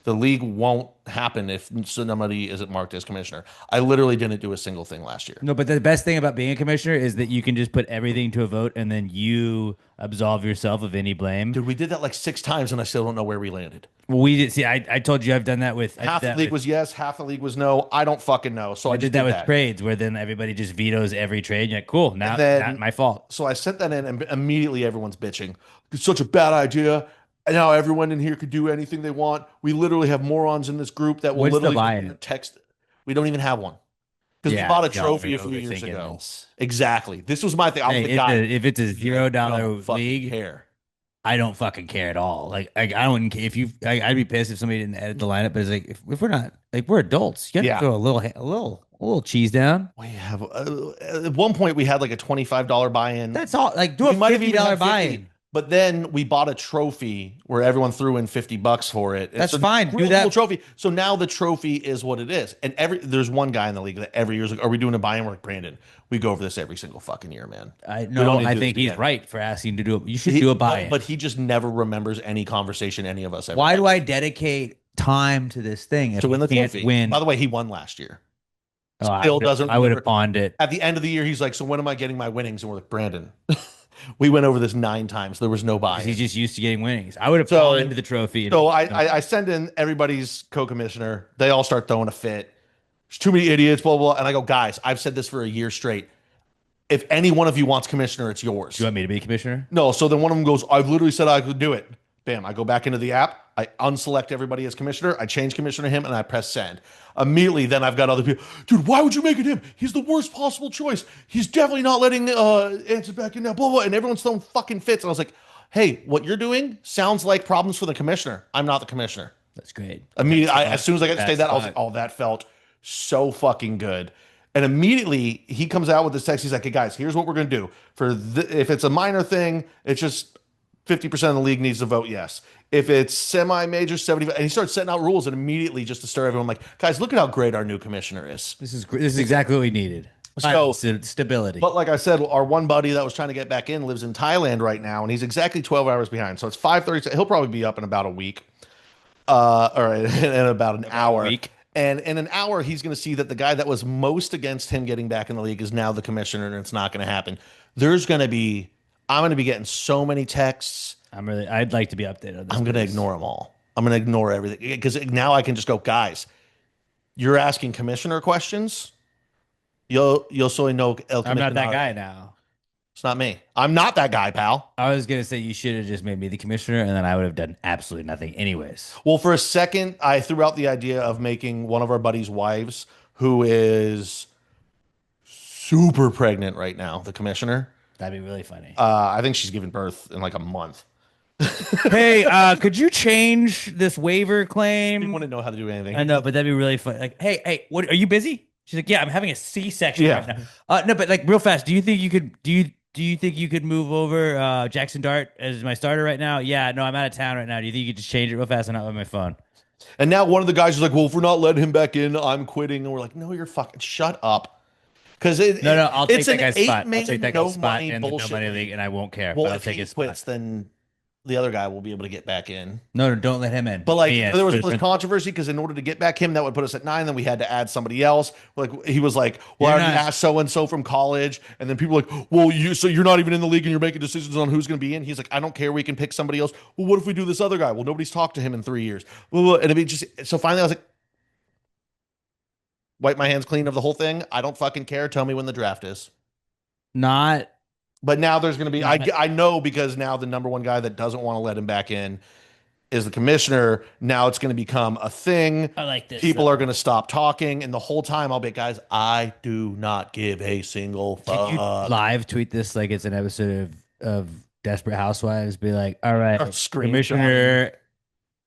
the league won't happen if somebody isn't marked as commissioner. I literally didn't do a single thing last year. No, but the best thing about being a commissioner is that you can just put everything to a vote and then you absolve yourself of any blame. Dude, we did that like 6 times, and I still don't know where we landed. Well, we did see. I told you I've done that with Half the league was yes, half the league was no. I don't fucking know. So I I just did that with trades where then everybody just vetoes every trade. You're like, cool, now then- not my fault. So I sent that in, and immediately everyone's bitching. It's such a bad idea. And now everyone in here could do anything they want. We literally have morons in this group that will What's the literally buy-in? text. We don't even have one because we bought a trophy a few years ago. Exactly. This was my thing. I was the guy. If it's a $0 fucking league, care. I don't fucking care at all. Like I don't care if you. I'd be pissed if somebody didn't edit the lineup. But it's like if we're not like we're adults, you got Yeah. to throw a little cheese down. We have at one point we had like a $25 buy-in. That's all. Like do We a might have even $50 had 50. buy-in. But then we bought a trophy where everyone threw in $50 for it. That's It's a fine. Do real that. cool trophy. So now the trophy is what it is. And there's one guy in the league that every year's like, are we doing a buy-in? We're like, Brandon, we go over this every single fucking year, man. I We don't no, need to I do this think he's again. right for asking to do it. You should do a buy-in. But he just never remembers any conversation any of us ever Why had do I dedicate time to this thing if to win he the can't trophy. win? By the way, he won last year. Oh, Still doesn't I would remember. have pawned it. At the end of the year, he's like, so when am I getting my winnings? And we're like, Brandon, we went over this 9 times. There was no buy. He's just used to getting winnings. I would have So- pawned the trophy. So I send in everybody's co-commissioner. They all start throwing a fit. There's too many idiots, blah, blah, blah. And I go, guys, I've said this for a year straight. If any one of you wants commissioner, it's yours. Do you want me to be commissioner? No, so then one of them goes, I've literally said I could do it. Bam, I go back into the app. I unselect everybody as commissioner. I change commissioner to him and I press send. Immediately, then I've got other people. Dude, why would you make it him? He's the worst possible choice. He's definitely not letting answer back in now, blah, blah. And everyone's throwing fucking fits. And I was like, hey, what you're doing sounds like problems for the commissioner. I'm not the commissioner. That's great. Immediately, as soon as I got to say That's that, I was like, oh, that felt so fucking good. And immediately he comes out with this text. He's like, hey guys, here's what we're gonna do. If it's a minor thing, it's just 50% of the league needs to vote yes. If it's semi-major, 75, and he starts setting out rules and immediately just to stir everyone like, guys, look at how great our new commissioner is. This is exactly what we needed. So- Stability. But like I said, our one buddy that was trying to get back in lives in Thailand right now, and he's exactly 12 hours behind. So it's 5:30. He'll probably be up in about a week, or in about an hour. week. And in an hour, he's going to see that the guy that was most against him getting back in the league is now the commissioner, and it's not going to happen. I'm going to be getting so many texts. I'd like to be updated on this. I'm going to ignore them all. I'm going to ignore everything because now I can just go, guys, you're asking commissioner questions. Yo soy no el I'm not that comisionado. guy now. It's not me. I'm not that guy, pal. I was gonna say you should have just made me the commissioner, and then I would have done absolutely nothing, anyways. Well, for a second, I threw out the idea of making one of our buddies' wives, who is super pregnant right now, the commissioner. That'd be really funny. I think she's giving birth in like a month. Hey, could you change this waiver She claim? wouldn't know how to do anything. I know, but that'd be really funny. Like, hey, what are you busy? She's like, yeah, I'm having a C-section Yeah. right now. No, but like real fast, do you think you could move over Jackson Dart as my starter right now? Yeah, no, I'm out of town right now. Do you think you could just change it real fast? I'm not with my phone. And now one of the guys is like, well, if we're not letting him back in, I'm quitting. And we're like, no, you're fucking shut up. Because No, I'll take it's that an guy's spot. I'll 8-man take that no guy's spot money in the no bullshit money league. league, and I won't care. Well, but I'll if take he his spot. quits, then the other guy will be able to get back in. No, don't let him in. But like Me in. there was For- controversy because in order to get back him, that would put us at 9. Then we had to add somebody else. Like he was like, "Well, You're I already not- asked so and so from college," and then people were like, "Well, you're not even in the league and you're making decisions on who's going to be in." He's like, "I don't care. We can pick somebody else." Well, what if we do this other guy? Well, nobody's talked to him in 3 years. And it'd be just so finally, I was like, wipe my hands clean of the whole thing. I don't fucking care. Tell me when the draft is. not But now there's going to be, No, I know because now the number one guy that doesn't want to let him back in is the commissioner. Now it's going to become a thing. I like this. People are going to stop talking. And the whole time I'll be, guys, I do not give a single Can you fuck. live tweet this like it's an episode of Desperate Housewives? Be like, all right, Or screen commissioner,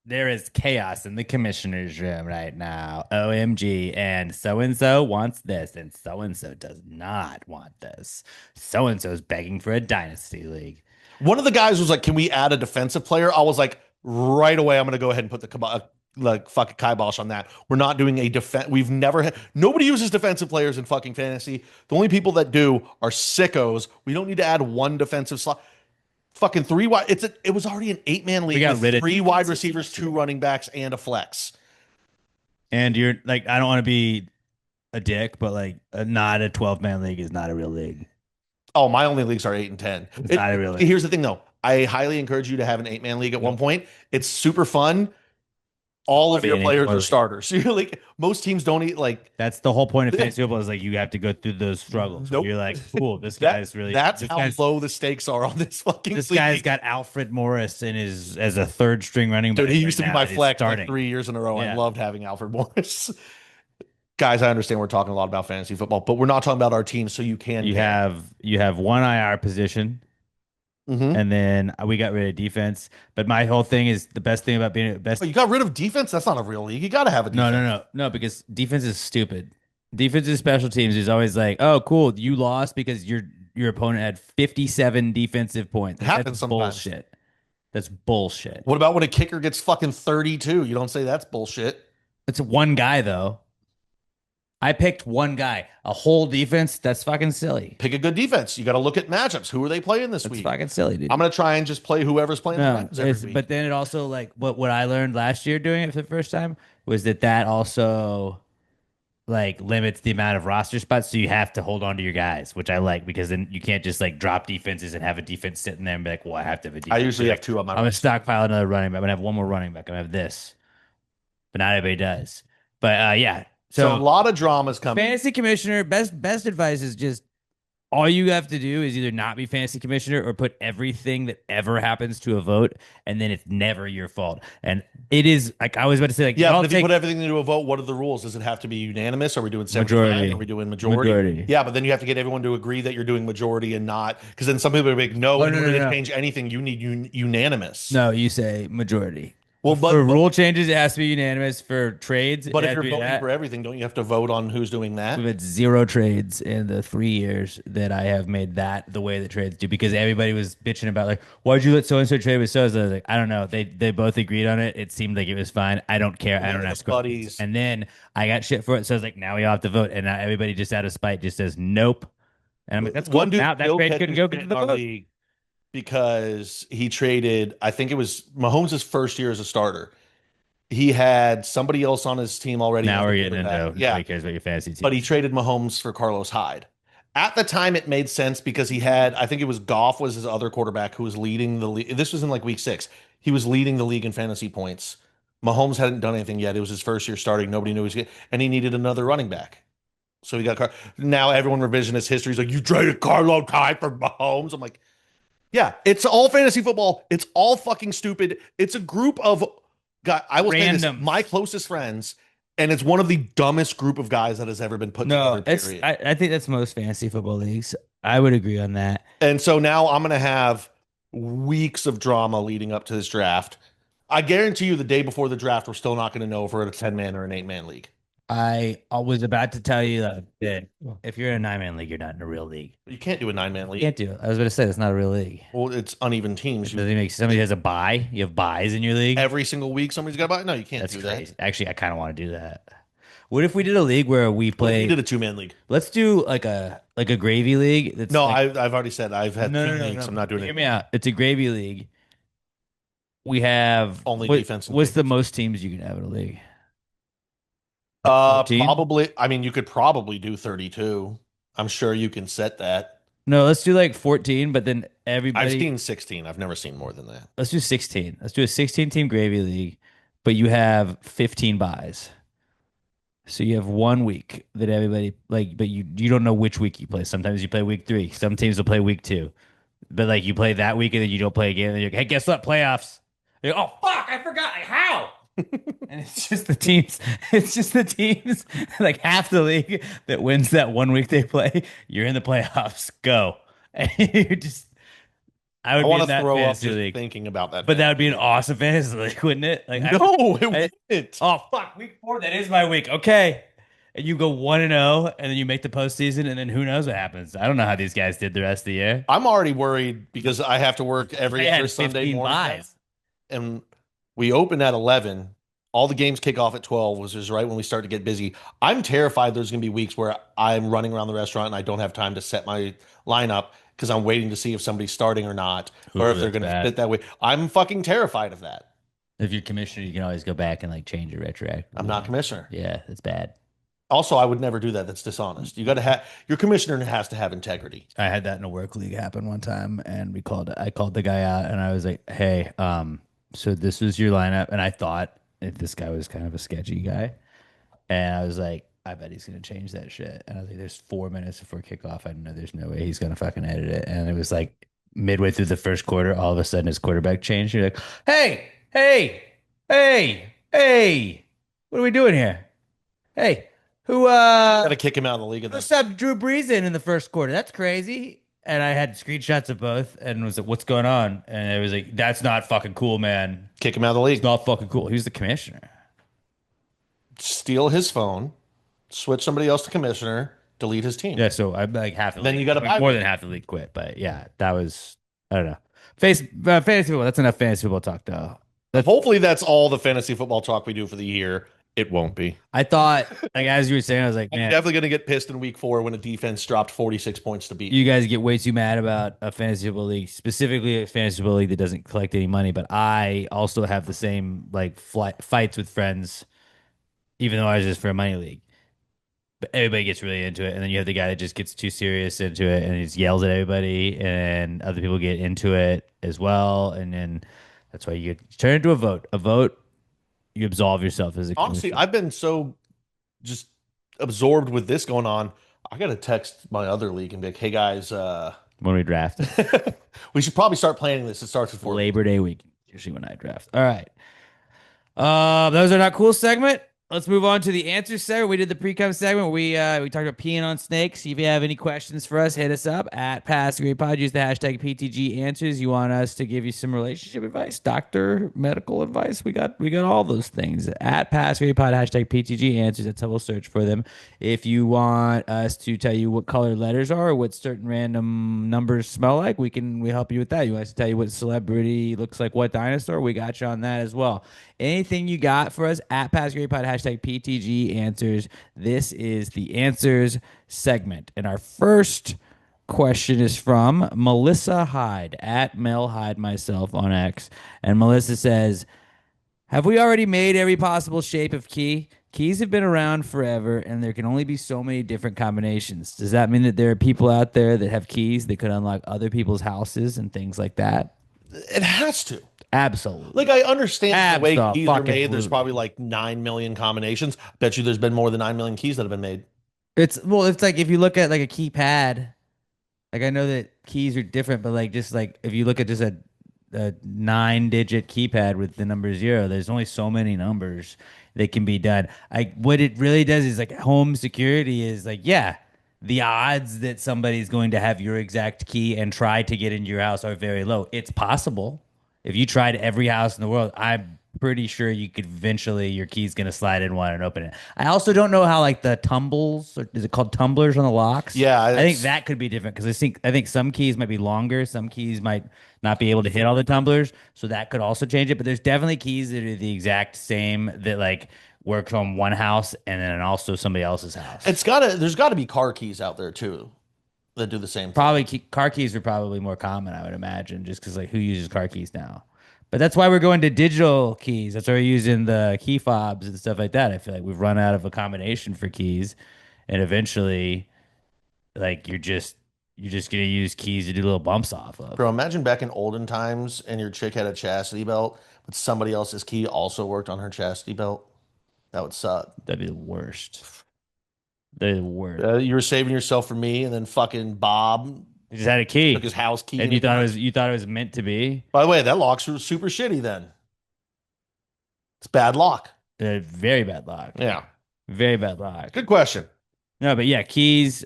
there is chaos in the commissioner's room right now. OMG. And so wants this, and so does not want this. So is begging for a dynasty league. One of the guys was like, can we add a defensive player? I was like, right away, I'm going to go ahead and put the like fucking kibosh on that. We're not doing a defense. We've never had, nobody uses defensive players in fucking fantasy. The only people that do are sickos. We don't need to add one defensive slot. Fucking 3 wide. It was already an 8-man league got with rid of 3 wide defenses receivers, 2 running backs, and a flex. And you're like, I don't want to be a dick, but like, not a 12-man league is not a real league. Oh, my only leagues are 8 and 10. It's not a real league. Here's the thing, though. I highly encourage you to have an 8-man league at one point. It's super fun. All of Be your an players 8-man are league. starters. You're like, most teams don't eat like That's the whole point of fantasy football is like you have to go through those struggles. Nope. You're like, cool, this that. guy's really That's this how guy's, low the stakes are on this fucking this league. guy's got Alfred Morris in his as a third string running back. Dude, he right used to be now, my and he's flex like starting. 3 years in a row. I Yeah. loved having Alfred Morris. Guys, I understand we're talking a lot about fantasy football, but we're not talking about our team, so you can. You have one IR position, Mhm. and then we got rid of defense. But my whole thing is the best thing about being the best. Oh, you got rid of defense? That's not a real league. You got to have a No, defense. no, because defense is stupid. Defense is special teams is always like, oh, cool, you lost because your your opponent had 57 defensive points. It Like, happens that's sometimes. bullshit. That's bullshit. What about when a kicker gets fucking 32? You don't say that's bullshit. It's one guy though. I picked one guy. A whole defense. That's fucking silly. Pick a good defense. You got to look at matchups. Who are they playing this That's week? fucking silly, dude. I'm gonna try and just play whoever's playing the No, Browns every week. but then it also like what I learned last year doing it for the first time was that also like limits the amount of roster spots, so you have to hold on to your guys, which I like because then you can't just like drop defenses and have a defense sitting there and be like, well, I have to have a defense. I usually Be have like, two on my I'm gonna roster. stockpile another running back. I'm gonna have one more running back. I'm gonna have this, but not everybody does. But yeah, So a so lot of dramas coming. fantasy commissioner, best advice is just all you have to do is either not be fantasy commissioner or put everything that ever happens to a vote, and then it's never your fault. And it is like I was about to say, like Yeah, y'all but if you take put everything into a vote, what are the rules? Does it have to be unanimous? Are we doing 70? Majority. Are we doing majority? Majority. Yeah, but then you have to get everyone to agree that you're doing majority and not, because then some people are like, no, Oh, in no, order no, to no. change anything, you need unanimous. no, you say majority. Well, For rule changes, it has to be unanimous. For trades, it but has if to you're be voting that. for everything, don't you have to vote on who's doing that? We've had 0 trades in the 3 years that I have made that the way that trades do because everybody was bitching about like, why'd you let so and so trade with so and so? I was like, I don't know. They both agreed on it. It seemed like it was fine. I don't care. I don't ask buddies. questions. And then I got shit for it. So I was like, now we all have to vote. And now everybody just out of spite just says nope. And I'm like, that's cool. One dude Now that still trade catches couldn't go shit get to in the our vote. league because he traded, I think it was Mahomes' first year as a starter. He had somebody else on his team already. Now as we're the getting quarterback. into Yeah, nobody cares about your fantasy team. but he traded Mahomes for Carlos Hyde. At the time, it made sense because he had, I think it was Goff was his other quarterback who was leading the league. This was in like week 6. He was leading the league in fantasy points. Mahomes hadn't done anything yet. It was his first year starting. Nobody knew he was getting, and he needed another running back. So he got now everyone revisionist history is like, you traded Carlos Hyde for Mahomes. I'm like, yeah, it's all fantasy football. It's all fucking stupid. It's a group of guys. I will say this, Randoms. my closest friends, and it's one of the dumbest group of guys that has ever been put No, together. it's Period. I think that's most fantasy football leagues. I would agree on that. And so now I'm going to have weeks of drama leading up to this draft. I guarantee you the day before the draft, we're still not going to know if we're in a 10-man or an 8-man league. I was about to tell you that if you're in a 9-man league, you're not in a real league. You can't do a 9-man You league. can't do it. I was about to say that's not a real league. Well, it's uneven teams. Does it make somebody has a bye? You have buys in your league? Every single week, somebody's got to buy. No, you can't That's do crazy. that. Actually, I kind of want to do that. What if we did a league where we We play? did a 2-man league. Let's do like a gravy league. That's No, like, I've already said I've had no, 2 no, no, leagues. no. I'm not doing Hear it. me out. It's a gravy league. We have Only what- defense and What's the defense. most teams you can have in a league? 14? Probably. I mean, you could probably do 32. I'm sure you can set that. No, let's do like 14, but then I've everybody. seen 16. I've never seen more than that. Let's do 16. Let's do a 16 team gravy league, but you have 15 buys. So you have 1 week that everybody like, but you don't know which week you play. Sometimes you play week 3. Some teams will play week 2. But like you play that week and then you don't play again. And you're like, hey, guess what? Playoffs. You're like, oh fuck, I forgot. Like, how? And it's just the teams. It's just the teams. Like half the league that wins that 1 week they play. You're in the playoffs. Go. And you're just. I would I be want in to that throw up fantasy just league. thinking about that. But that would be an awesome fantasy league, wouldn't it? Like No, it I- wouldn't. Oh fuck, week 4. That is my week. Okay, and you go 1-0, and then you make the postseason, and then who knows what happens? I don't know how these guys did the rest of the year. I'm already worried because I have to work every They had other Sunday 15 morning. buys. And we open at 11. All the games kick off at 12, which is right when we start to get busy. I'm terrified there's going to be weeks where I'm running around the restaurant and I don't have time to set my lineup because I'm waiting to see if somebody's starting or not, or if they're that's going to bad. fit that way. I'm fucking terrified of that. If you're commissioner, you can always go back and like change your retroactive. I'm not commissioner. Yeah, that's bad. Also, I would never do that. That's dishonest. You got to have your commissioner has to have integrity. I had that in a work league happen one time, and I called the guy out, and I was like, "Hey, so this was your lineup," and I thought if this guy was kind of a sketchy guy, and I was like, "I bet he's gonna change that shit." And I was like, "There's 4 minutes before kickoff. I know there's no way he's gonna fucking edit it." And it was like midway through the first quarter, all of a sudden his quarterback changed. You're like, "Hey, hey, hey, hey, what are we doing here? Hey." Who Got to kick him out of the league. who subbed Drew Brees in the first quarter? That's crazy. And I had screenshots of both and was like, what's going on? And it was like, that's not fucking cool, man. Kick him out of the league. It's not fucking cool. He was the commissioner. Steal his phone, switch somebody else to commissioner, delete his team. Yeah, so I'm like half the Then league. you gotta buy more one. than half the league quit. But yeah, that was I don't know. Fantasy football. That's enough fantasy football talk though. Hopefully that's all the fantasy football talk we do for the year. It won't be. I thought, like as you were saying, I was like, I'm man, definitely going to get pissed in week 4 when a defense dropped 46 points to beat. you guys get way too mad about a fantasy football league, specifically a fantasy football league that doesn't collect any money. But I also have the same like fights with friends, even though I was just for a money league. But everybody gets really into it, and then you have the guy that just gets too serious into it and he just yells at everybody, and other people get into it as well, and then that's why you turn into a vote. A vote, you absolve yourself as a Honestly, commissioner. I've been so just absorbed with this going on. I got to text my other league and be like, hey guys, When we draft it. we should probably start planning this. It starts before Labor Day week, usually when I draft. All right. That was our not cool segment. Let's move on to the answer segment. We did the pre-cum segment. We talked about peeing on snakes. If you have any questions for us, hit us up at Pass Grade Pod. Use the hashtag PTG Answers. You want us to give you some relationship advice, doctor, medical advice? We got all those things at Pass Grade Pod. Hashtag PTG Answers. That's how we'll search for them. If you want us to tell you what color letters are or what certain random numbers smell like, we help you with that. You want us to tell you what celebrity looks like what dinosaur? We got you on that as well. Anything you got for us at Pass Grade Pod, hashtag PTG Answers. This is the Answers segment. And our first question is from Melissa Hyde at Mel Hyde myself on X. And Melissa says, have we already made every possible shape of key? Keys have been around forever, and there can only be so many different combinations. Does that mean that there are people out there that have keys that could unlock other people's houses and things like that? it has to. Absolutely. Like, I understand the way keys are made. There's Abso-fucking-lutely. probably like 9 million combinations. Bet you there's been more than 9 million keys that have been made. It's like if you look at like a keypad, like I know that keys are different, but like just like if you look at just a 9-digit keypad with the number 0, there's only so many numbers that can be done. What it really does is like home security is like, yeah, the odds that somebody's going to have your exact key and try to get into your house are very low. It's possible. If you tried every house in the world, I'm pretty sure you could eventually your key's gonna slide in one and open it. I also don't know how like the tumbles, or is it called tumblers on the locks? Yeah, I think it's- that could be different because I think some keys might be longer, some keys might not be able to hit all the tumblers, so that could also change it. But there's definitely keys that are the exact same that like work on one house and then also somebody else's house. There's gotta be car keys out there too that do the same thing. Probably car keys are probably more common, I would imagine, just because like who uses car keys now? But that's why we're going to digital keys. That's why we're using the key fobs and stuff like that. I feel like we've run out of a combination for keys, and eventually, like you're just gonna use keys to do little bumps off of. Bro, imagine back in olden times and your chick had a chastity belt, but somebody else's key also worked on her chastity belt. That would suck. That'd be the worst. They're the worst. You were saving yourself for me, and then fucking Bob You just had a key, took his house key. and you thought it was meant to be. By the way, that lock's super shitty then. It's bad lock. Very bad lock. Yeah. Very bad lock. Good question. No, but yeah, keys.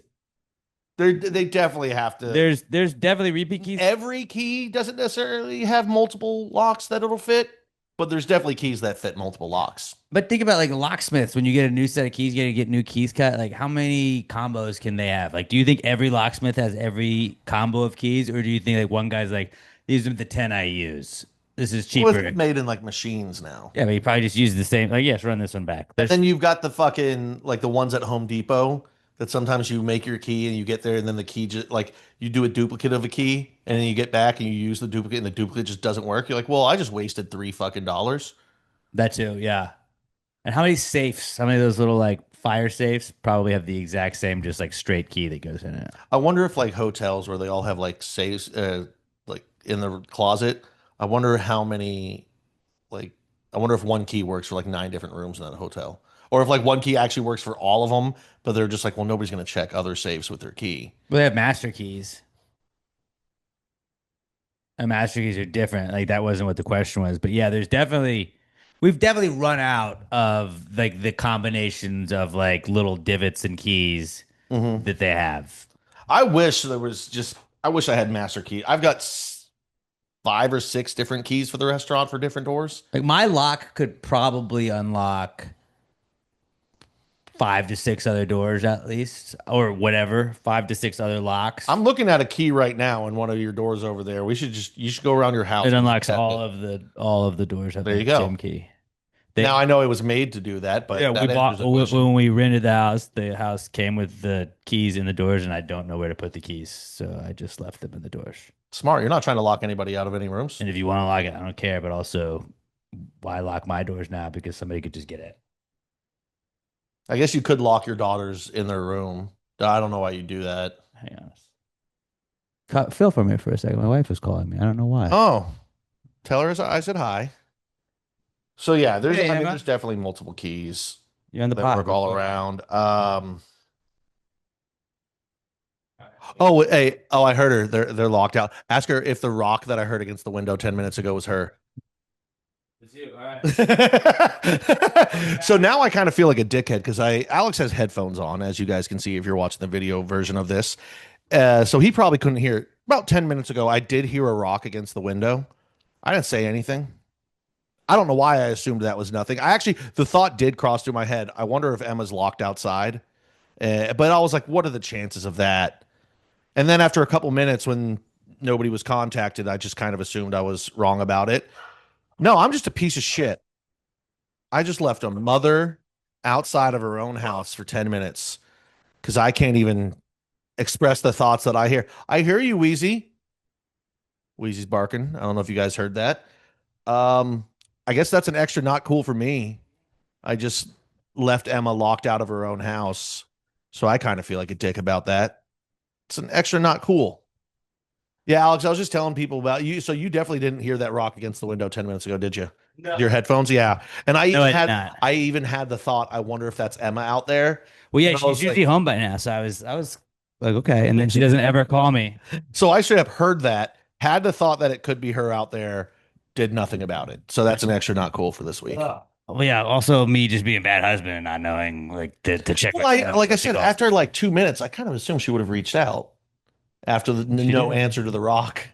They definitely have to. There's definitely repeat keys. Every key doesn't necessarily have multiple locks that it'll fit, but there's definitely keys that fit multiple locks. But think about like locksmiths. When you get a new set of keys, you got to get new keys cut. Like, how many combos can they have? Like, do you think every locksmith has every combo of keys, or do you think like one guy's like, these are the 10 I use? This is cheaper. Well, it's made in like machines now. Yeah, but you probably just use the same. Like, yes, run this one back. And then you've got the fucking like the ones at Home Depot that sometimes you make your key and you get there and then the key just like you do a duplicate of a key and then you get back and you use the duplicate and the duplicate just doesn't work. You're like, well, I just wasted $3 fucking. That too, yeah. And how many safes? How many of those little like fire safes probably have the exact same, just like straight key that goes in it? I wonder if like hotels where they all have like safes like in the closet. I wonder how many like I wonder if one key works for like 9 different rooms in that hotel. Or if like one key actually works for all of them, but they're just like, well, nobody's gonna check other safes with their key. Well, they have master keys. And master keys are different. Like that wasn't what the question was, but yeah, we've definitely run out of like the combinations of like little divots and keys that they have. I wish I wish I had master key. I've got 5 or 6 different keys for the restaurant for different doors. Like my lock could probably unlock 5 to 6 other doors at least, or whatever, 5 to 6 other locks. I'm looking at a key right now in one of your doors over there. You should go around your house. It and unlocks test all of the doors have There the you go. same key. Now I know it was made to do that, but Yeah, that we bought answers the question. when we rented the house came with the keys in the doors, and I don't know where to put the keys, so I just left them in the doors. Smart. You're not trying to lock anybody out of any rooms. And if you want to lock it, I don't care. But also, why lock my doors now? Because somebody could just get it. I guess you could lock your daughters in their room. I don't know why you do that. Hang on. Phil for me for a second. My wife was calling me. I don't know why. Oh, tell her I said hi. So yeah, Hey, Emma. there's definitely multiple keys You're on the that pod. work all around. Oh, hey, I heard her. They're locked out. Ask her if the rock that I heard against the window 10 minutes ago was her. It's you. All right. So now I kind of feel like a dickhead because Alex has headphones on, as you guys can see if you're watching the video version of this. So he probably couldn't hear it. About 10 minutes ago, I did hear a rock against the window. I didn't say anything. I don't know why I assumed that was nothing. The thought did cross through my head. I wonder if Emma's locked outside. But I was like, what are the chances of that? And then after a couple minutes when nobody was contacted, I just kind of assumed I was wrong about it. No, I'm just a piece of shit. I just left a mother outside of her own house for 10 minutes because I can't even express the thoughts that I hear. I hear you, Wheezy. Wheezy's barking. I don't know if you guys heard that. I guess that's an extra not cool for me. I just left Emma locked out of her own house. So I kind of feel like a dick about that. It's an extra not cool. Yeah, Alex, I was just telling people about you. So you definitely didn't hear that rock against the window 10 minutes ago, did you? No. Your headphones? Yeah. And No, I did not. I even had the thought, I wonder if that's Emma out there. Well, yeah, And I was she's usually home by now, so I was like, okay, and then she doesn't ever call me. So I straight up heard that, had the thought that it could be her out there, did nothing about it. So that's an extra not cool for this week. Well, yeah. Also, me just being a bad husband and not knowing like to check. Well, like I said, after like 2 minutes, I kind of assumed she would have reached out after the no did. answer to the rock.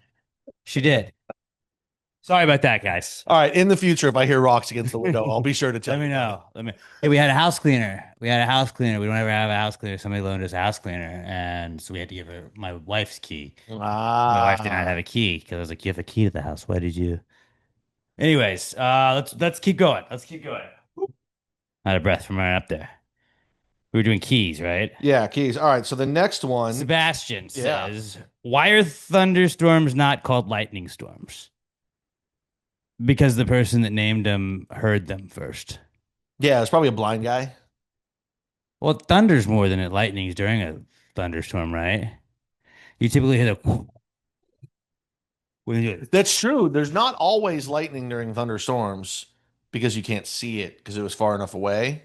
She did. Sorry about that, guys. All right, in the future, if I hear rocks against the window, I'll be sure to tell Let me you. know. Hey, we had a house cleaner. We don't ever have a house cleaner. Somebody loaned us a house cleaner, and so we had to give her my wife's key. My wife did not have a key because I was like, "You have a key to the house. Why did you?" Anyways, let's keep going. Let's keep going. Out of breath from running up there. We were doing keys, right? Yeah, keys. All right, so the next one. Sebastian Yeah. says, "Why are thunderstorms not called lightning storms?" Because the person that named them heard them first. Yeah, it's probably a blind guy. Well, it thunders more than it lightnings during a thunderstorm, right? You typically hit a when you That's true. There's not always lightning during thunderstorms because you can't see it because it was far enough away,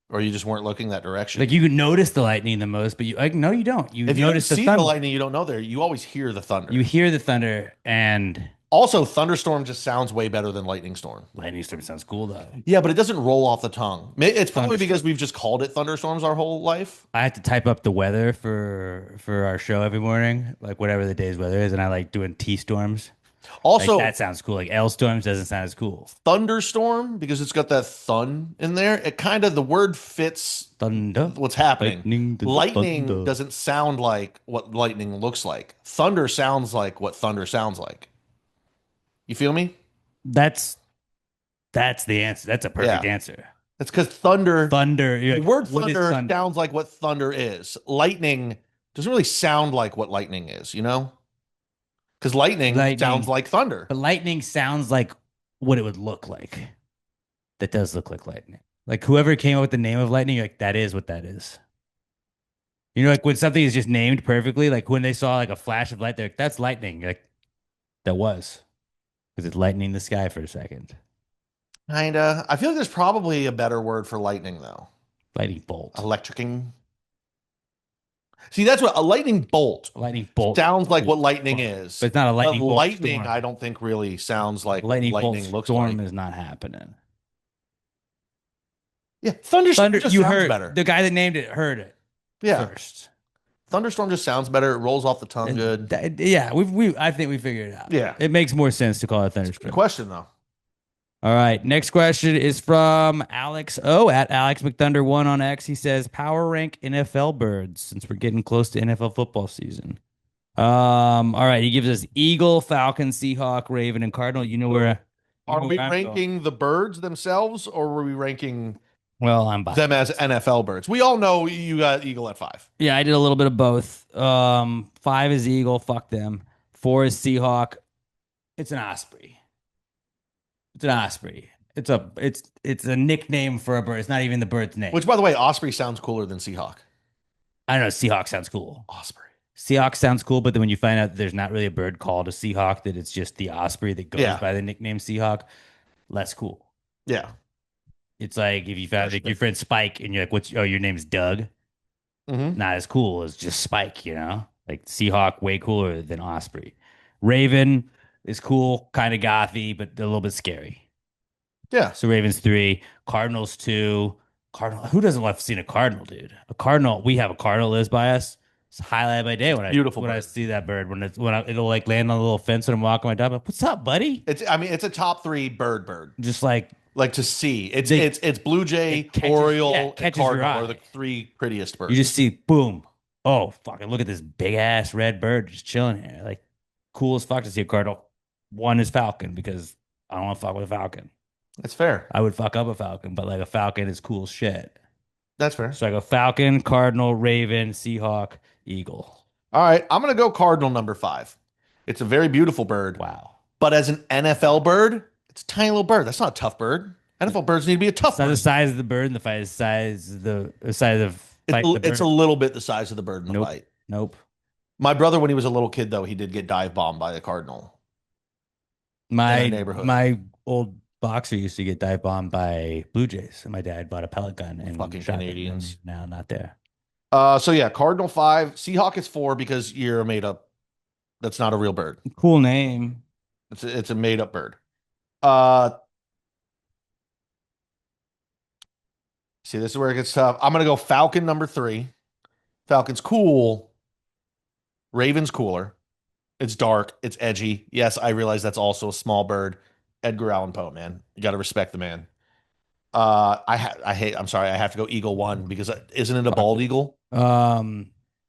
or you just weren't looking that direction. like you can notice the lightning the most, but no, you don't. You if you notice see the the thunder. lightning, you don't know there. You always hear the thunder. You hear the thunder, and Also, thunderstorm just sounds way better than lightning storm. lightning storm sounds cool though. Yeah, but it doesn't roll off the tongue. It's probably Thunderstorm. because we've just called it thunderstorms our whole life. I have to type up the weather for our show every morning, like whatever the day's weather is, and I like doing T storms. Also, Like that sounds cool. Like L storms doesn't sound as cool. thunderstorm, because it's got that thun in there, it kind of, the word fits Thunder. what's happening. Lightning Thunder. doesn't sound like what lightning looks like. Thunder sounds like what thunder sounds like. You feel me? That's the answer. That's a perfect Yeah. answer. It's because thunder, Thunder. the word What is thunder sounds like what thunder is. Lightning doesn't really sound like what lightning is, you know? Because lightning sounds like thunder. But lightning sounds like what it would look like. That does look like lightning. Like whoever came up with the name of lightning, you're like, that is what that is. You know, like when something is just named perfectly, like when they saw like a flash of light, they're like, that's lightning. You're like, that was. Because it's lightning the sky for a second. Kinda. I feel like there's probably a better word for lightning, though. Lightning bolt. Electricing. See, that's what a lightning bolt Lightning bolt. sounds like what lightning is. But it's not a lightning bolt. Lightning, Storm. I don't think really sounds like Lightning bolt looks storm like. is not happening. Yeah, thunderstorm Thunder, just you sounds heard better. the guy that named it heard it Yeah, first. thunderstorm just sounds better. It rolls off the tongue good. Yeah, I think we figured it out. Yeah. It makes more sense to call it Good thunderstorm. question though. All right. Next question is from Alex O at Alex McThunder1 on X. He says, power rank NFL birds since we're getting close to NFL football season. All right. He gives us Eagle, Falcon, Seahawk, Raven, and Cardinal. You know where Are we I'm going. ranking the birds themselves, or were we ranking Well, I'm them biased. as NFL birds? We all know you got Eagle at 5. Yeah, I did a little bit of both. Five is Eagle, fuck them. Four is Seahawk. It's an Osprey. It's an Osprey. It's a nickname for a bird. It's not even the bird's name. Which, by the way, Osprey sounds cooler than Seahawk. I don't know. Seahawk sounds cool. Osprey. Seahawk sounds cool, but then when you find out that there's not really a bird called a Seahawk, that it's just the Osprey that goes Yeah. by the nickname Seahawk, less cool. Yeah. It's like if you found like your friend Spike and you're like, "What's your name's Doug?" Mm-hmm. Not as cool as just Spike, you know? Like Seahawk, way cooler than Osprey. Raven is cool, kind of gothy, but a little bit scary. Yeah. So Ravens 3, Cardinals 2. Cardinal. Who doesn't love seeing a Cardinal, dude? A Cardinal. We have a Cardinal lives by us. It's a highlight of my day when Beautiful I bird. see that bird. It'll like land on a little fence when I'm walking my dog. Like, what's up, buddy? It's a top 3 bird. Just like Like to see. It's They- it's Blue Jay, it catches- Oriole, yeah, and catches your Cardinal eye. are the 3 prettiest birds. you just see, boom. Oh, fucking look at this big ass red bird just chilling here. Like cool as fuck to see a Cardinal. One is Falcon because I don't want to fuck with a Falcon. That's fair. I would fuck up a Falcon, but like a Falcon is cool as shit. That's fair. So I go Falcon, Cardinal, Raven, Seahawk, Eagle. All right, I'm gonna go Cardinal number 5. It's a very beautiful bird, Wow. but as an NFL bird, it's a tiny little bird. That's not a tough bird. NFL birds need to be a tough It's not bird. the size of the bird and the size of the size of fight the It's a bird. little bit the size of the bird in the Nope. bite. Nope. My brother, when he was a little kid, though, he did get dive bombed by a cardinal. My neighborhood. my old boxer used to get dive bombed by Blue Jays, and my dad bought a pellet gun and Fucking shot them, Canadians. and now not there. So yeah, Cardinal 5, Seahawk is 4 because you're a made up. That's not a real bird. Cool name. It's a made up bird. See, this is where it gets tough. I'm gonna go Falcon number 3. Falcon's cool. Raven's cooler. It's dark. It's edgy. Yes, I realize that's also a small bird. Edgar Allan Poe, man. You got to respect the man. I'm sorry. I have to go Eagle 1 because isn't it a bald eagle? No,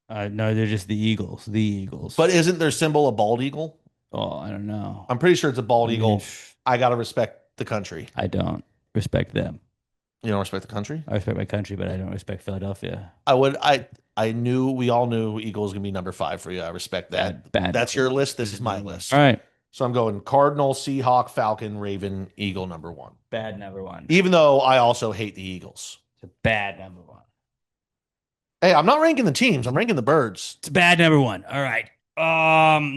they're just the Eagles. The Eagles. But isn't their symbol a bald eagle? oh, I don't know. I'm pretty sure it's a bald I mean, eagle. I got to respect the country. I don't respect them. You don't respect the country? I respect my country, but I don't respect Philadelphia. I knew we all knew Eagle was gonna be number 5 for you. I respect that. Bad. That's your list. This is my list. All right. So I'm going Cardinal, Seahawk, Falcon, Raven, Eagle number 1. Bad number one. Even though I also hate the Eagles. It's a bad number one. Hey, I'm not ranking the teams. I'm ranking the birds. It's a bad number one. All right.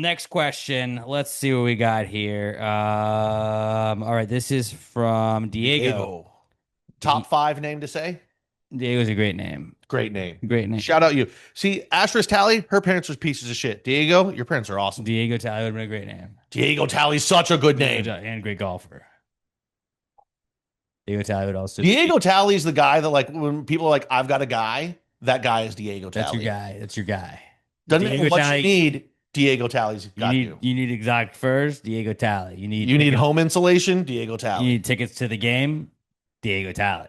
Next question. Let's see what we got here. All right. This is from Diego. Top 5 name to say? Diego's a great name. Great name. Great name. Shout out you. See, Asterisk Tally, her parents were pieces of shit. Diego, your parents are awesome. Diego Talley would have been a great name. Diego Tally's such a good name. And great golfer. Diego Talley would also. Diego Tally's the guy that, like, when people are like, I've got a guy, that guy is Diego Tally. That's your guy. That's your guy. Doesn't Diego matter what Talley- you need, Diego Tally's got you. You need exotic furs, Diego Talley. You need Home insulation, Diego Tally. You need tickets to the game, Diego Talley.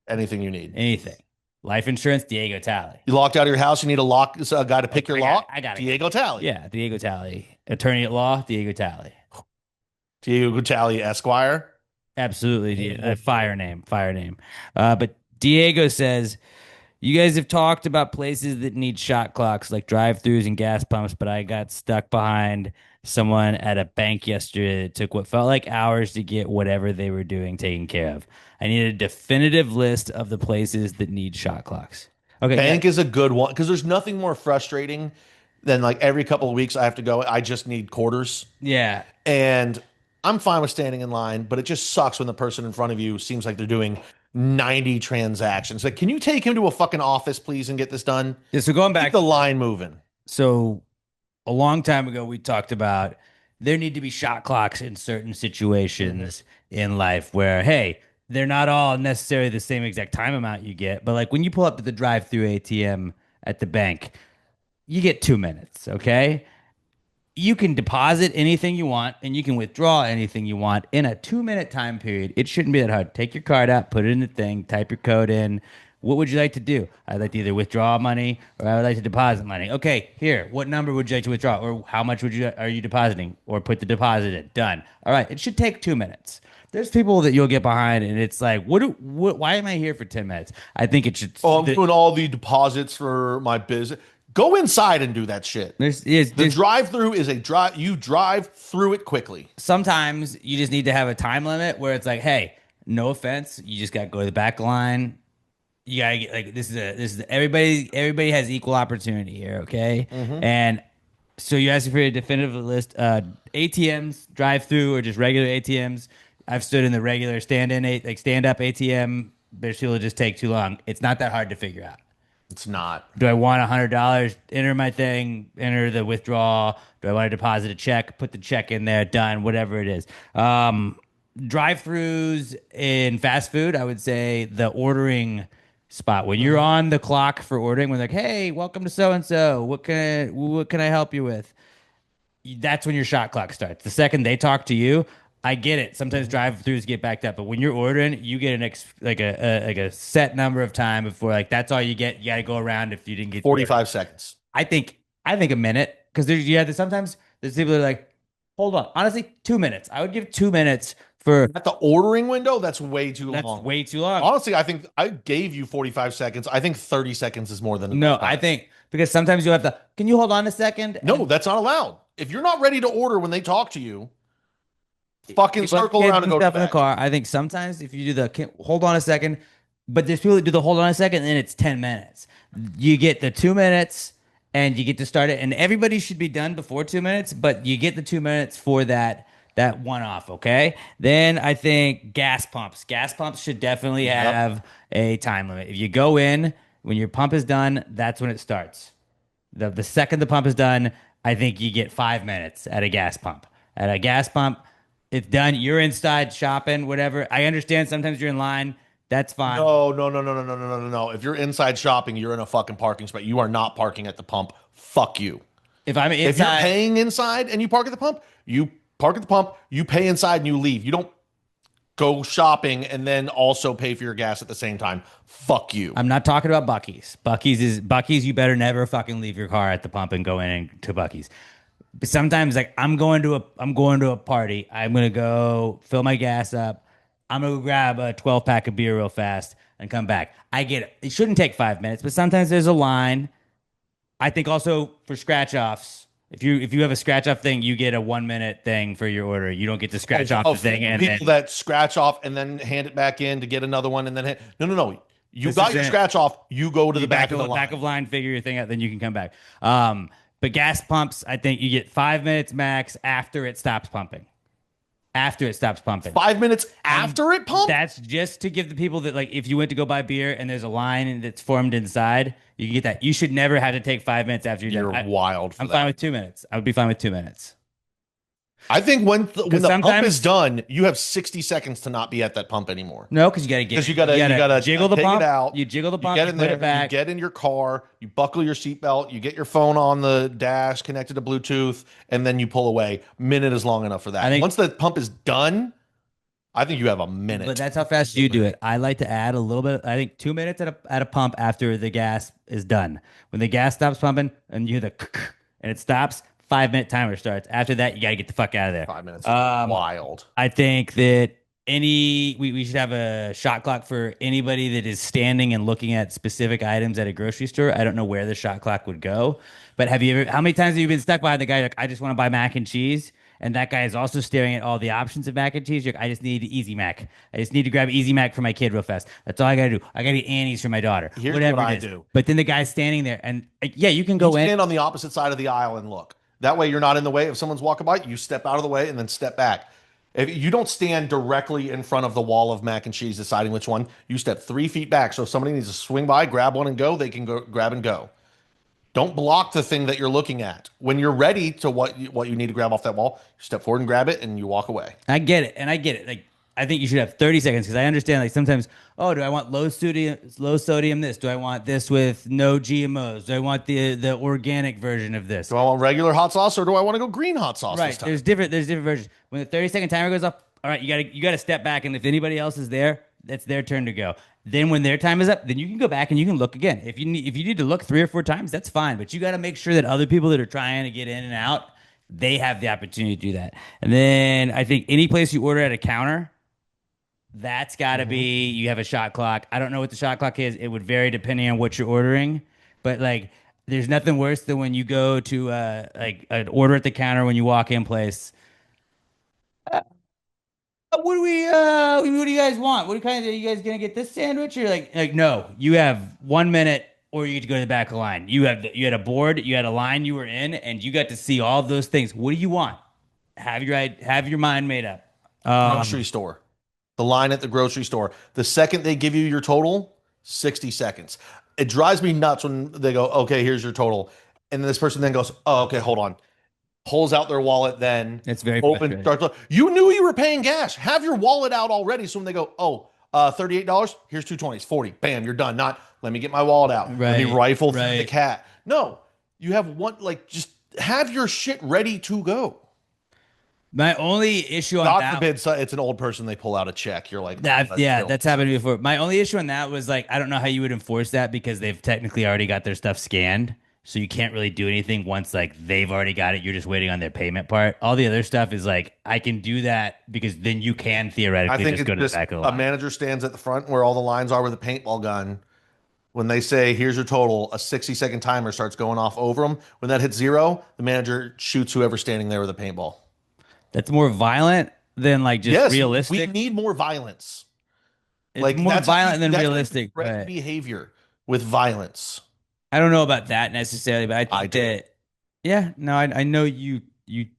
Anything you need. Anything. Life insurance, Diego Talley. You locked out of your house, you need a guy to pick your lock, I got it. Diego Tally. Yeah, Diego Talley. Attorney at law, Diego Talley. Diego Tally Esquire. Absolutely. Fire name. But Diego says, you guys have talked about places that need shot clocks like drive-throughs and gas pumps, but I got stuck behind someone at a bank yesterday that took what felt like hours to get whatever they were doing taken care of. I need a definitive list of the places that need shot clocks. Okay. Bank is a good one because there's nothing more frustrating than, like, every couple of weeks I have to go, I just need quarters. Yeah. And I'm fine with standing in line, but it just sucks when the person in front of you seems like they're doing 90 transactions. Like, can you take him to a fucking office, please, and get this done? Yeah, so going Keep back, the line moving. so a long time ago, we talked about there need to be shot clocks in certain situations in life where, hey, they're not all necessarily the same exact time amount you get, but like when you pull up to the drive-through ATM at the bank, you get 2 minutes, okay? you can deposit anything you want and you can withdraw anything you want in a 2 minute time period. It shouldn't be that hard. Take your card out, put it in the thing, type your code in. What would you like to do? I'd like to either withdraw money or I would like to deposit money. Okay, here. What number would you like to withdraw? Or how much are you depositing? Or put the deposit in. Done. All right. It should take 2 minutes. There's people that you'll get behind, and it's like, why am I here for 10 minutes? I think it should. Oh, I'm doing all the deposits for my business. Go inside and do that shit. The drive-through is a drive. You drive through it quickly. Sometimes you just need to have a time limit where it's like, hey, no offense, you just got to go to the back line. You gotta get like this is everybody has equal opportunity here, okay? And so you're asking for a definitive list. ATMs, drive-through, or just regular ATMs. I've stood in the regular stand-up ATM. There's people that just take too long. It's not that hard to figure out. It's not. Do I want $100? Enter my thing, enter the withdrawal. Do I want to deposit a check? Put the check in there, done, whatever it is. Drive-throughs in fast food, I would say the ordering spot. When you're on the clock for ordering, we're like, hey, welcome to so-and-so. What can I help you with? That's when your shot clock starts. The second they talk to you, I get it. Sometimes drive-throughs get backed up, but when you're ordering, you get a set number of time before that's all you get. You got to go around if you didn't get 45 seconds. I think a minute because sometimes there's people that are like, hold on. Honestly, 2 minutes. I would give 2 minutes for At the ordering window. That's way too that's long. way too long. Honestly, I think I gave you 45 seconds. I think 30 seconds is more than enough No, time. I think because sometimes you have to. Can you hold on a second? No, that's not allowed. If you're not ready to order when they talk to you, fucking circle around and go to stuff the in the back. car. I think sometimes if you do hold on a second, but there's people that do the hold on a second, and then it's 10 minutes. You get the 2 minutes, and you get to start it, and everybody should be done before 2 minutes, but you get the 2 minutes for that one off. Okay. Then I think gas pumps. Gas pumps should definitely have a time limit. If you go in when your pump is done, that's when it starts. The second the pump is done, I think you get 5 minutes at a gas pump. At a gas pump, it's done. You're inside shopping, whatever. I understand sometimes you're in line. That's fine. No. If you're inside shopping, you're in a fucking parking spot. You are not parking at the pump. Fuck you. If I'm If you're inside, paying inside and you park at the pump, you park at the pump, you pay inside and you leave. You don't go shopping and then also pay for your gas at the same time. Fuck you. I'm not talking about Buc-ee's. Buc-ee's. You better never fucking leave your car at the pump and go to Buc-ee's. But sometimes, like I'm going to a party. I'm gonna go fill my gas up. I'm gonna go grab a 12-pack of beer real fast and come back. I get it. It shouldn't take 5 minutes, but sometimes there's a line. I think also for scratch offs. If you have a scratch off thing, you get a 1 minute thing for your order. You don't get to scratch off the thing and people then that scratch off and then hand it back in to get another one and then no. You This got your isn't- scratch off. You go to the back of the line. back of line, figure your thing out, then you can come back. But gas pumps, I think you get 5 minutes max after it stops pumping. 5 minutes after it pumps. That's just to give the people that if you went to go buy beer and there's a line and it's formed inside, you can get that. You should never have to take 5 minutes after you're done. You're wild. I'm fine with 2 minutes. I would be fine with 2 minutes. I think when the pump sometimes- is done, you have 60 seconds to not be at that pump anymore. No, because you got to Because you gotta jiggle the take pump it out. You jiggle the pump. You You get in put there. it back. You get in your car. You buckle your seatbelt. You get your phone on the dash connected to Bluetooth, and then you pull away. Minute is long enough for that. I think- Once the pump is done, I think you have a minute. But that's how fast you do it. I like to add a little bit. I think 2 minutes at a pump after the gas is done. When the gas stops pumping and you hear the and it stops, 5 minute timer starts. After that, you got to get the fuck out of there. 5 minutes. Wild. I think that we should have a shot clock for anybody that is standing and looking at specific items at a grocery store. I don't know where the shot clock would go, but how many times have you been stuck behind the guy like, I just want to buy mac and cheese? And that guy is also staring at all the options of mac and cheese. You're like, I just need Easy Mac. I just need to grab Easy Mac for my kid real fast. That's all I got to do. I got to eat Annie's for my daughter. Here's whatever what it I is. do. But then the guy's standing there, and yeah, you can go You in. stand on the opposite side of the aisle and look. That way you're not in the way. If someone's walking by, you step out of the way and then step back. If you don't stand directly in front of the wall of mac and cheese deciding which one, you step 3 feet back. So if somebody needs to swing by, grab one and go, they can go grab and go. Don't block the thing that you're looking at. When you're ready to what you need to grab off that wall, you step forward and grab it and you walk away. I get it, and I get it. Like I think you should have 30 seconds because I understand like sometimes, oh, do I want low sodium this? Do I want this with no GMOs? Do I want the organic version of this? Do I want regular hot sauce or do I want to go green hot sauce this Right. time? There's different versions. When the 30-second timer goes up, all right, you gotta step back, and if anybody else is there, that's their turn to go. Then when their time is up, then you can go back and you can look again. If you need to look 3 or 4 times, that's fine. But you got to make sure that other people that are trying to get in and out, they have the opportunity to do that. And then I think any place you order at a counter, that's got to be you have a shot clock. I don't know what the shot clock is. It would vary depending on what you're ordering, but like there's nothing worse than when you go to like an order at the counter when you walk in place. What do you guys want? What kind of, are you guys gonna get this sandwich? Or like no, you have 1 minute or you get to go to the back of the line. You had a board, you had a line you were in, and you got to see all of those things. What do you want? Have your mind made up. Grocery store. The line at the grocery store. The second they give you your total, 60 seconds. It drives me nuts when they go, okay, here's your total. And then this person then goes, oh, okay, hold on. Pulls out their wallet, then It's very open, frustrating. you knew you were paying cash. Have your wallet out already. So when they go, oh, $38, here's 220s, 40. Bam, you're done. Not let me get my wallet out. Let me Right, rifle through the right. cat. No, you have one, like, just have your shit ready to go. My only issue on God that forbid it's an old person, they pull out a check. You're like, oh, yeah, chill. that's happened before. My only issue on that was like I don't know how you would enforce that because they've technically already got their stuff scanned. So you can't really do anything once like they've already got it. You're just waiting on their payment part. All the other stuff is like I can do that because then you can I theoretically think just it's go to the just back of the a line. manager stands at the front where all the lines are with a paintball gun. When they say, here's your total, a 60-second timer starts going off over them. When that hits zero, the manager shoots whoever's standing there with a paintball. That's more violent than like just Yes, we realistic. need more violence. It's Like more that's how violent than that's how you realistic, threaten but behavior with violence. I don't know about that necessarily. But I I think do. that yeah, no, I know you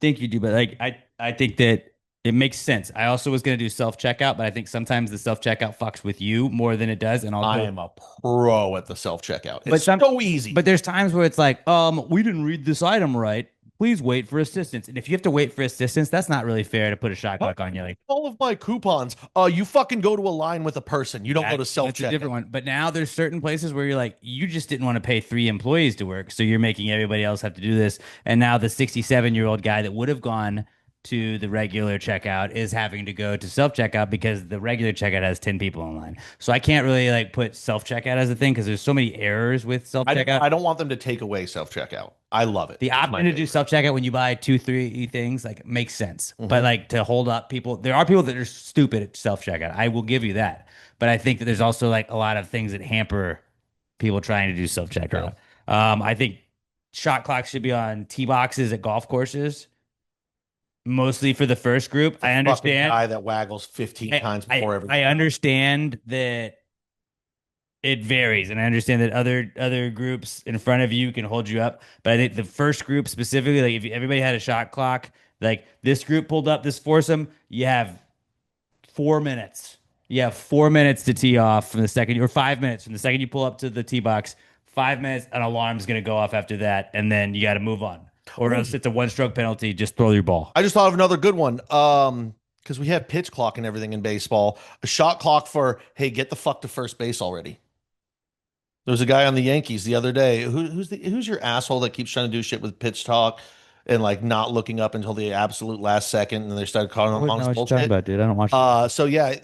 think you do, but like I think that it makes sense. I also was gonna do self checkout, but I think sometimes the self checkout fucks with you more than it does, and I also am a pro at the self checkout. but It's so easy. but there's times where it's like, we didn't read this item right. Please wait for assistance. And if you have to wait for assistance, that's not really fair to put a shot clock on you. Like All of my coupons. You fucking go to a line with a person. You don't go to self that's a different checkout. one. But now there's certain places where you're like, you just didn't want to pay 3 employees to work, so you're making everybody else have to do this. And now the 67-year-old guy that would have gone to the regular checkout is having to go to self checkout because the regular checkout has 10 people online. So I can't really like put self checkout as a thing because there's so many errors with self checkout. I don't want them to take away self checkout. I love it. The It's my option to do favorite. self checkout when you buy 2, 3 things like makes sense. Mm-hmm. But like to hold up people, there are people that are stupid at self checkout. I will give you that. But I think that there's also like a lot of things that hamper people trying to do self checkout. I think shot clocks should be on tee boxes at golf courses, mostly for the first group. I Fucking understand. guy that waggles 15 times before every. I understand that it varies, and I understand that other groups in front of you can hold you up. But I think the first group specifically, like if everybody had a shot clock, like this group pulled up this foursome, you have 4 minutes. You have 4 minutes to tee off from the second, or 5 minutes from the second you pull up to the tee box. 5 minutes, an alarm's going to go off after that, and then you got to move on, or else it's a one-stroke penalty. Just throw your ball. I just thought of another good one. Because we have pitch clock and everything in baseball. A shot clock for, hey, get the fuck to first base already. There was a guy on the Yankees the other day. Who's your asshole that keeps trying to do shit with pitch talk and like not looking up until the absolute last second, and they started calling him on his bullshit. dude. I don't watch. So yeah,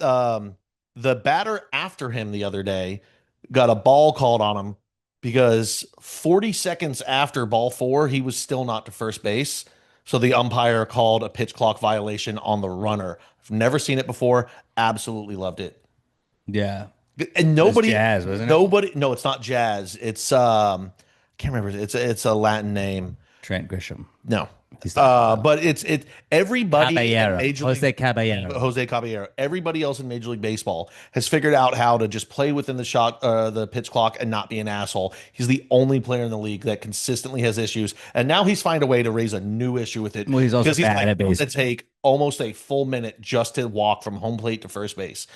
the batter after him the other day got a ball called on him because 40 seconds after ball four, he was still not to first base. So the umpire called a pitch clock violation on the runner. I've never seen it before. Absolutely loved it. Yeah. And nobody, Jazz, wasn't it? nobody, no, it's not Jazz. It's can't remember. It's a Latin name. Trent Grisham. No, He's not. but it's everybody in Caballero. Major Jose League Caballero. Jose Caballero. Everybody else in Major League Baseball has figured out how to just play within the pitch clock, and not be an asshole. He's the only player in the league that consistently has issues, and now he's found a way to raise a new issue with it. Well, he's also because he's bad like at going to baseball. take almost a full minute just to walk from home plate to first base.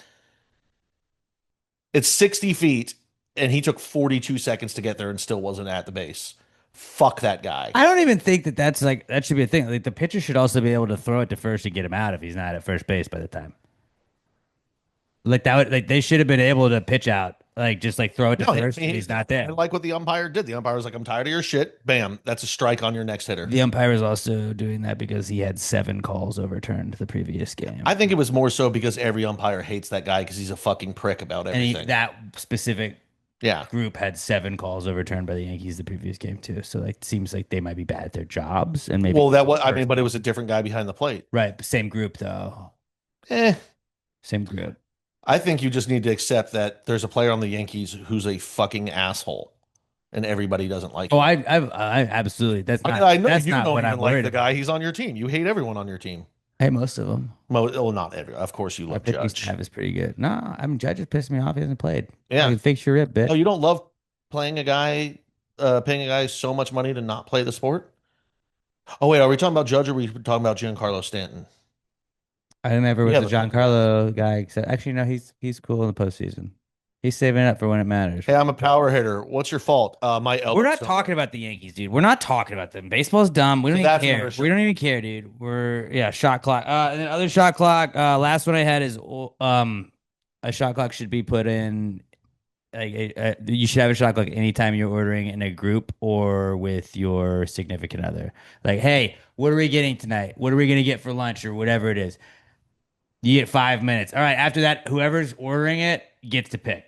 It's 60 feet, and he took 42 seconds to get there and still wasn't at the base. Fuck that guy. I don't even think that that's like that should be a thing. Like the pitcher should also be able to throw it to first and get him out if he's not at first base by the time. Like that would like they should have been able to pitch out, like just like throw it to No, first. And he's not there. I like what the umpire did. The umpire was like, "I'm tired of your shit." Bam, that's a strike on your next hitter. The umpire was also doing that because he had 7 calls overturned the previous game. I think it was more so because every umpire hates that guy because he's a fucking prick about and everything. that specific Yeah. group had 7 calls overturned by the Yankees the previous game too. So like, it seems like they might be bad at their jobs, and maybe Well, that was, I mean, but it was a different guy behind the plate. right, same group though, Eh. same group. I think you just need to accept that there's a player on the Yankees who's a fucking asshole, and everybody doesn't like Oh, him. I absolutely. That's I not. mean, I know that's you not don't what even I'm like worried the about. guy. He's on your team. You hate everyone on your team. Hey, most of them. Well, not every. Of course, you Our love pitching Judge. staff is pretty good. No, I mean Judge has pissed me off. He hasn't played. Yeah. I can fix your rib, bitch. Oh, you don't love playing a guy, paying a guy so much money to not play the sport? Oh wait, are we talking about Judge or are we talking about Giancarlo Stanton? I never was Yeah, a Giancarlo guy. Except actually, no, he's cool in the postseason. He's saving up for when it matters. Hey, I'm a power hitter. What's your fault? My elbow. We're not talking about the Yankees, dude. We're not talking about them. Baseball's dumb. We don't even That's care. another shit. We don't even care, dude. Shot clock. And then other shot clock. Last one I had is a shot clock should be put in. You should have a shot clock anytime you're ordering in a group or with your significant other. Like, hey, what are we getting tonight? What are we gonna get for lunch or whatever it is? You get 5 minutes. All right. After that, whoever's ordering it gets to pick.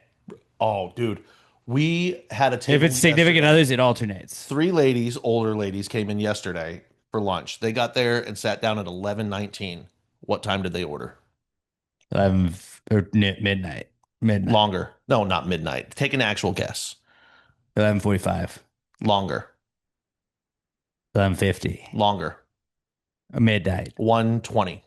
Oh, dude, we had a table. If it's significant yesterday. others, it alternates. 3 ladies, older ladies, came in yesterday for lunch. They got there and sat down at 11:19. What time did they order? 11 or midnight. Midnight. Longer. No, not midnight. Take an actual guess. 11:45. Longer. 11:50. Longer. Midnight. 1:20.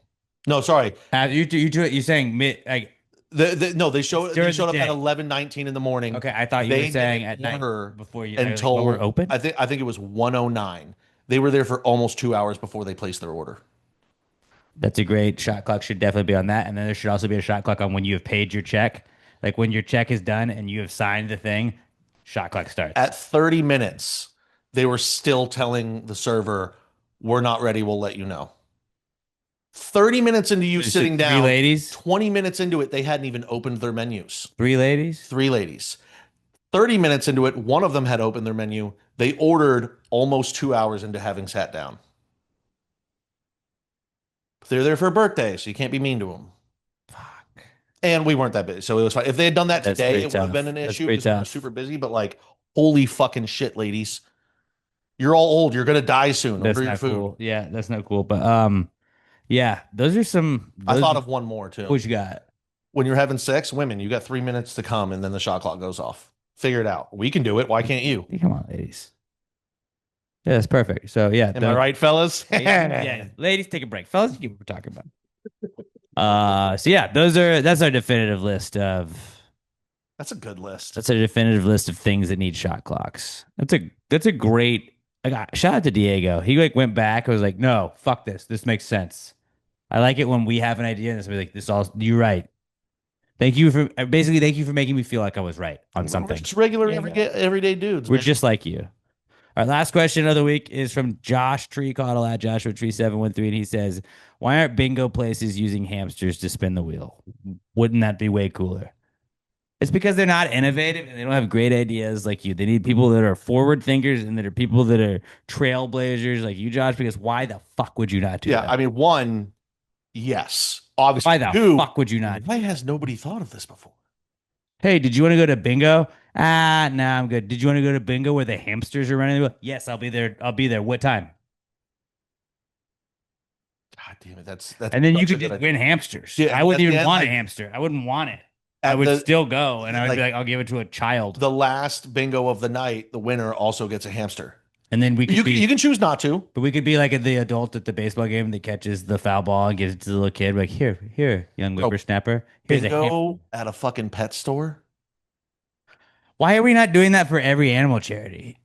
No, sorry. You're saying mid like No, they showed During up the at day. 11:19 in the morning. okay, I thought you They were saying didn't at night order before you until when we're open. I think it was 1:09. They were there for almost 2 hours before they placed their order. That's a great shot clock. Should definitely be on that. And then there should also be a shot clock on when you have paid your check. Like when your check is done and you have signed the thing, shot clock starts. At 30 minutes, they were still telling the server, "We're not ready. We'll let you know." 30 minutes into you Is it sitting 3 down, ladies? 20 minutes into it, they hadn't even opened their menus. 3 ladies? 3 ladies. 30 minutes into it, one of them had opened their menu. They ordered almost 2 hours into having sat down. They're there for a birthday, so you can't be mean to them. Fuck. And we weren't that busy, so it was fine. If they had done that That's today, pretty it would have tough. been an That's issue pretty because we were tough. super busy. But like, holy fucking shit, ladies, you're all old. You're gonna die soon. That's Order your not food. cool. Yeah, that's not cool. But yeah, those are some. I Those, thought of one more too. what you got. When you're having sex, women, you got 3 minutes to come, and then the shot clock goes off. Figure it out. We can do it. Why can't you? Come on, ladies. Yeah, that's perfect. So yeah, Am I right, fellas? yeah, ladies, take a break. Fellas, you get what we're talking about. So yeah, that's our definitive list of That's a good list. that's a definitive list of things that need shot clocks. That's a great shout out to Diego. He like went back and was like, no, fuck this. This makes sense. I like it when we have an idea and it's like this all you're right. Thank you for making me feel like I was right on We're something. just regular, Yeah. everyday dudes. We're man. just like you. Our last question of the week is from Josh Treecaudle at Joshua Tree 713, and he says, "Why aren't bingo places using hamsters to spin the wheel? Wouldn't that be way cooler?" It's because they're not innovative and they don't have great ideas like you. They need people that are forward thinkers and that are people that are trailblazers like you, Josh. Because why the fuck would you not do Yeah, that? I mean, one, yes, obviously. Why the Two, fuck would you not? why has nobody thought of this before? Hey, did you want to go to bingo? Ah, nah, I'm good. Did you want to go to bingo where the hamsters are running? Yes, I'll be there. I'll be there. What time? God damn it, that's And then you such a could good just idea. win hamsters. Yeah, I wouldn't at the even end, want like- a hamster. I wouldn't want it. I At would the- still go and I would like- be like, I'll give it to a child. The last bingo of the night, the winner also gets a hamster. And then we could You be, you can choose not to. but we could be like the adult at the baseball game that catches the foul ball and gives it to the little kid. Like, here, young whippersnapper. Here's a hamster. Bingo at a fucking pet store. Why are we not doing that for every animal charity?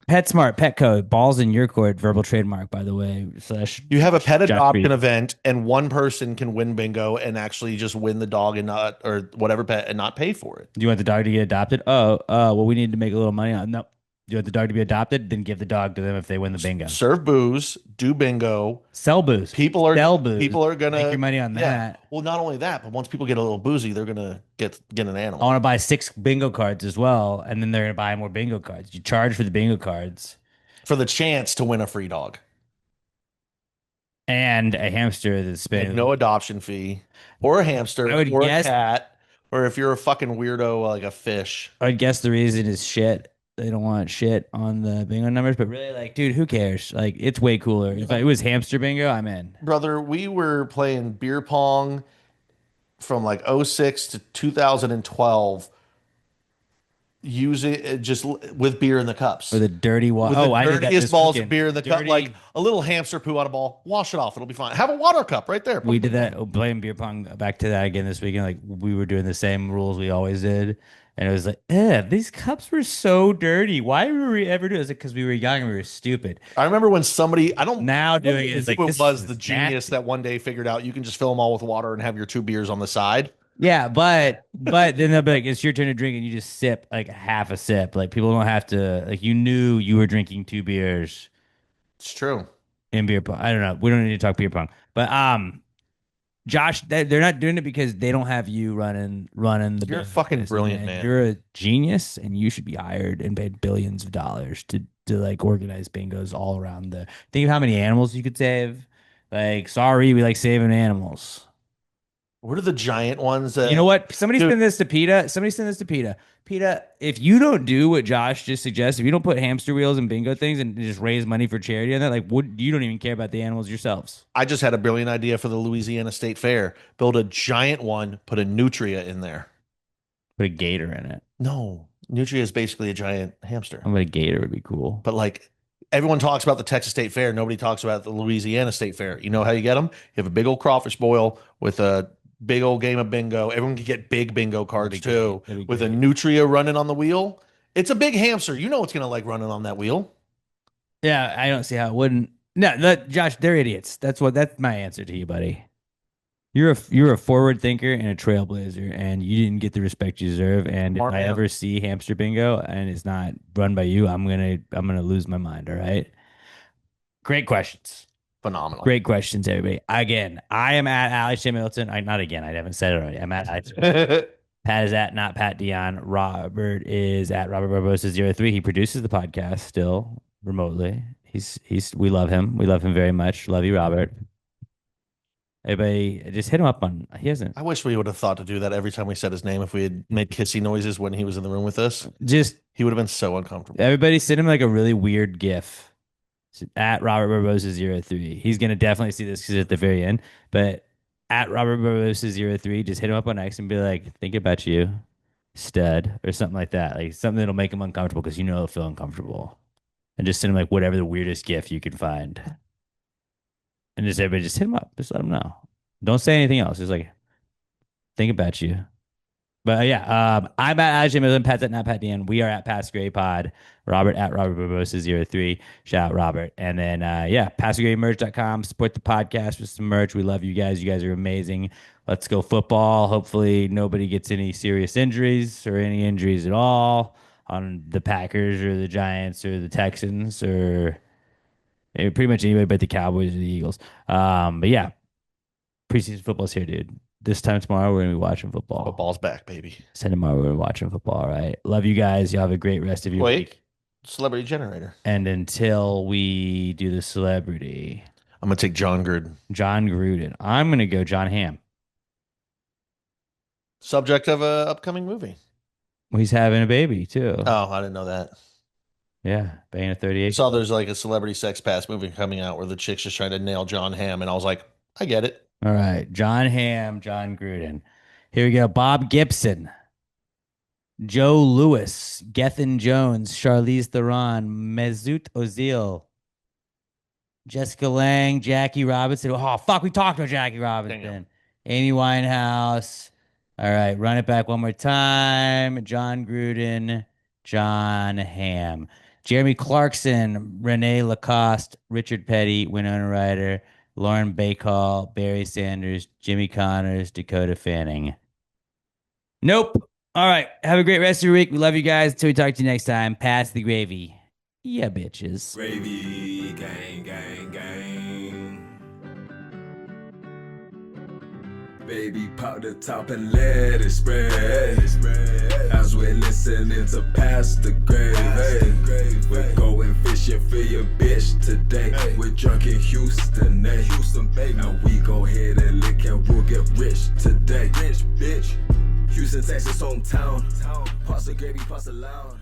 PetSmart, Petco, balls in your court, verbal trademark, by the way. / You have a pet Josh adoption Reed. event, and one person can win bingo and actually just win the dog and not or whatever pet and not pay for it. Do you want the dog to get adopted? Oh, well, we need to make a little money on. No, You want the dog to be adopted? Then give the dog to them if they win the bingo. Serve booze, do bingo. Sell booze. People are Sell booze. people are gonna Make your money on yeah. that. Well, not only that, but once people get a little boozy, they're gonna get an I animal want to buy 6 bingo cards as well, and then they're gonna buy more bingo cards. You charge for the bingo cards for the chance to win a free dog. and a hamster that's And spinning. no adoption fee, or a hamster, I would or guess- a cat, or if you're a fucking weirdo like a fish. I'd guess the reason is shit. They don't want shit on the bingo numbers, but really, like, dude, who cares? Like, it's way cooler. If it was hamster bingo, I'm in. Brother, we were playing beer pong from like '06 to 2012 using it just with beer in the cups. Or the dirty water. With Oh, the I did that dirtiest this balls weekend. of beer in the cup, Dirty- like a little hamster poo on a ball. Wash it off; it'll be fine. Have a water cup right there. We did that playing beer pong back to that again this weekend. Like we were doing the same rules we always did. And it was like, these cups were so dirty. Why were we ever doing this? Because we were young and we were stupid. I remember when somebody, I don't Now doing it is like, who it this was is the genius nasty. that one day figured out you can just fill them all with water and have your 2 beers on the side. Yeah, but then they'll be like, it's your turn to drink, and you just sip like half a sip. Like people don't have to like you knew you were drinking 2 beers It's true. in beer pong. I don't know. We don't need to talk beer pong. But Josh, they're not doing it because they don't have you running the You're business, fucking brilliant, man. You're a genius, and you should be hired and paid billions of dollars to like organize bingos all around the. Think of how many animals you could save. Like, sorry, we like saving animals. What are the giant ones that You know what? Somebody Dude. send this to PETA. Somebody send this to PETA. PETA, if you don't do what Josh just suggests, if you don't put hamster wheels and bingo things and just raise money for charity on that, like, you don't even care about the animals yourselves. I just had a brilliant idea for the Louisiana State Fair. Build a giant one, put a nutria in there. Put a gator in it. No, nutria is basically a giant hamster. I'm a gator would be cool. But like everyone talks about the Texas State Fair, nobody talks about the Louisiana State Fair. You know how you get them? You have a big old crawfish boil with a big old game of bingo. Everyone can get big bingo cards That'd be too, great. That'd be with a great. nutria running on the wheel. It's a big hamster. You know it's gonna like running on that wheel. Yeah, I don't see how it wouldn't. No, Josh, they're idiots. That's my answer to you, buddy. You're a forward thinker and a trailblazer, and you didn't get the respect you deserve. And if Smart I man. ever see hamster bingo and it's not run by you, I'm gonna lose my mind. All right. Great questions. Phenomenal. Great questions, everybody. Again, I am at Alex J. Milton. Not again. I haven't said it already. I'm at Alex. Pat is at not Pat Dion. Robert is at Robert Barbosa 03. He produces the podcast still remotely. We love him. We love him very much. Love you, Robert. Everybody, just hit him up on. He hasn't. I wish we would have thought to do that every time we said his name. If we had made kissy noises when he was in the room with us, Just he would have been so uncomfortable. everybody send him like a really weird GIF. At Robert Barbosa 03. He's gonna definitely see this because it's at the very end. But at Robert Barbosa 03, just hit him up on X and be like, think about you, stud, or something like that. Like something that'll make him uncomfortable because you know he'll feel uncomfortable. And just send him like whatever the weirdest GIF you can find. And just everybody just hit him up. Just let him know. Don't say anything else. Just like think about you. But yeah, I'm at Alex J. Milton, Pat's at not Pat Dan. We are at Pass Gray Pod. Robert at Robert Barbosa 03. Shout out Robert. And then PassGrayMerch.com. Support the podcast with some merch. We love you guys. You guys are amazing. Let's go football. Hopefully nobody gets any serious injuries or any injuries at all on the Packers or the Giants or the Texans or pretty much anybody but the Cowboys or the Eagles. But yeah, preseason football's here, dude. This time tomorrow, we're going to be watching football. Football's back, baby. Sunday tomorrow, we're watching football, all right? Love you guys. Y'all have a great rest of your Wait, week. celebrity generator. And until we do the celebrity, I'm gonna take John Gruden. John Gruden. I'm going to go John Hamm. Subject of a upcoming movie. He's having a baby, too. Oh, I didn't know that. Yeah, banging a I 38. saw there's like a celebrity sex pass movie coming out where the chick's just trying to nail John Hamm, and I was like, I get it. All right, John Hamm, John Gruden. Here we go. Bob Gibson, Joe Lewis, Gethin Jones, Charlize Theron, Mesut Ozil, Jessica Lange, Jackie Robinson. Oh, fuck, we talked about Jackie Robinson. Damn. Amy Winehouse. All right, run it back one more time. John Gruden, John Hamm, Jeremy Clarkson, Renee Lacoste, Richard Petty, Winona Ryder, Lauren Bacall, Barry Sanders, Jimmy Connors, Dakota Fanning. Nope. All right. Have a great rest of your week. We love you guys. Until we talk to you next time. Pass the gravy. Yeah, bitches. Gravy, gang, gang, gang. Baby, pop the top and let it spread. As we're listening to Past the Grave. We're going fishing for your bitch today. We're drunk in Houston, baby. And we go ahead and lick and we'll get rich today. Rich, bitch. Houston, Texas, hometown. Pass the gravy, pass it loud.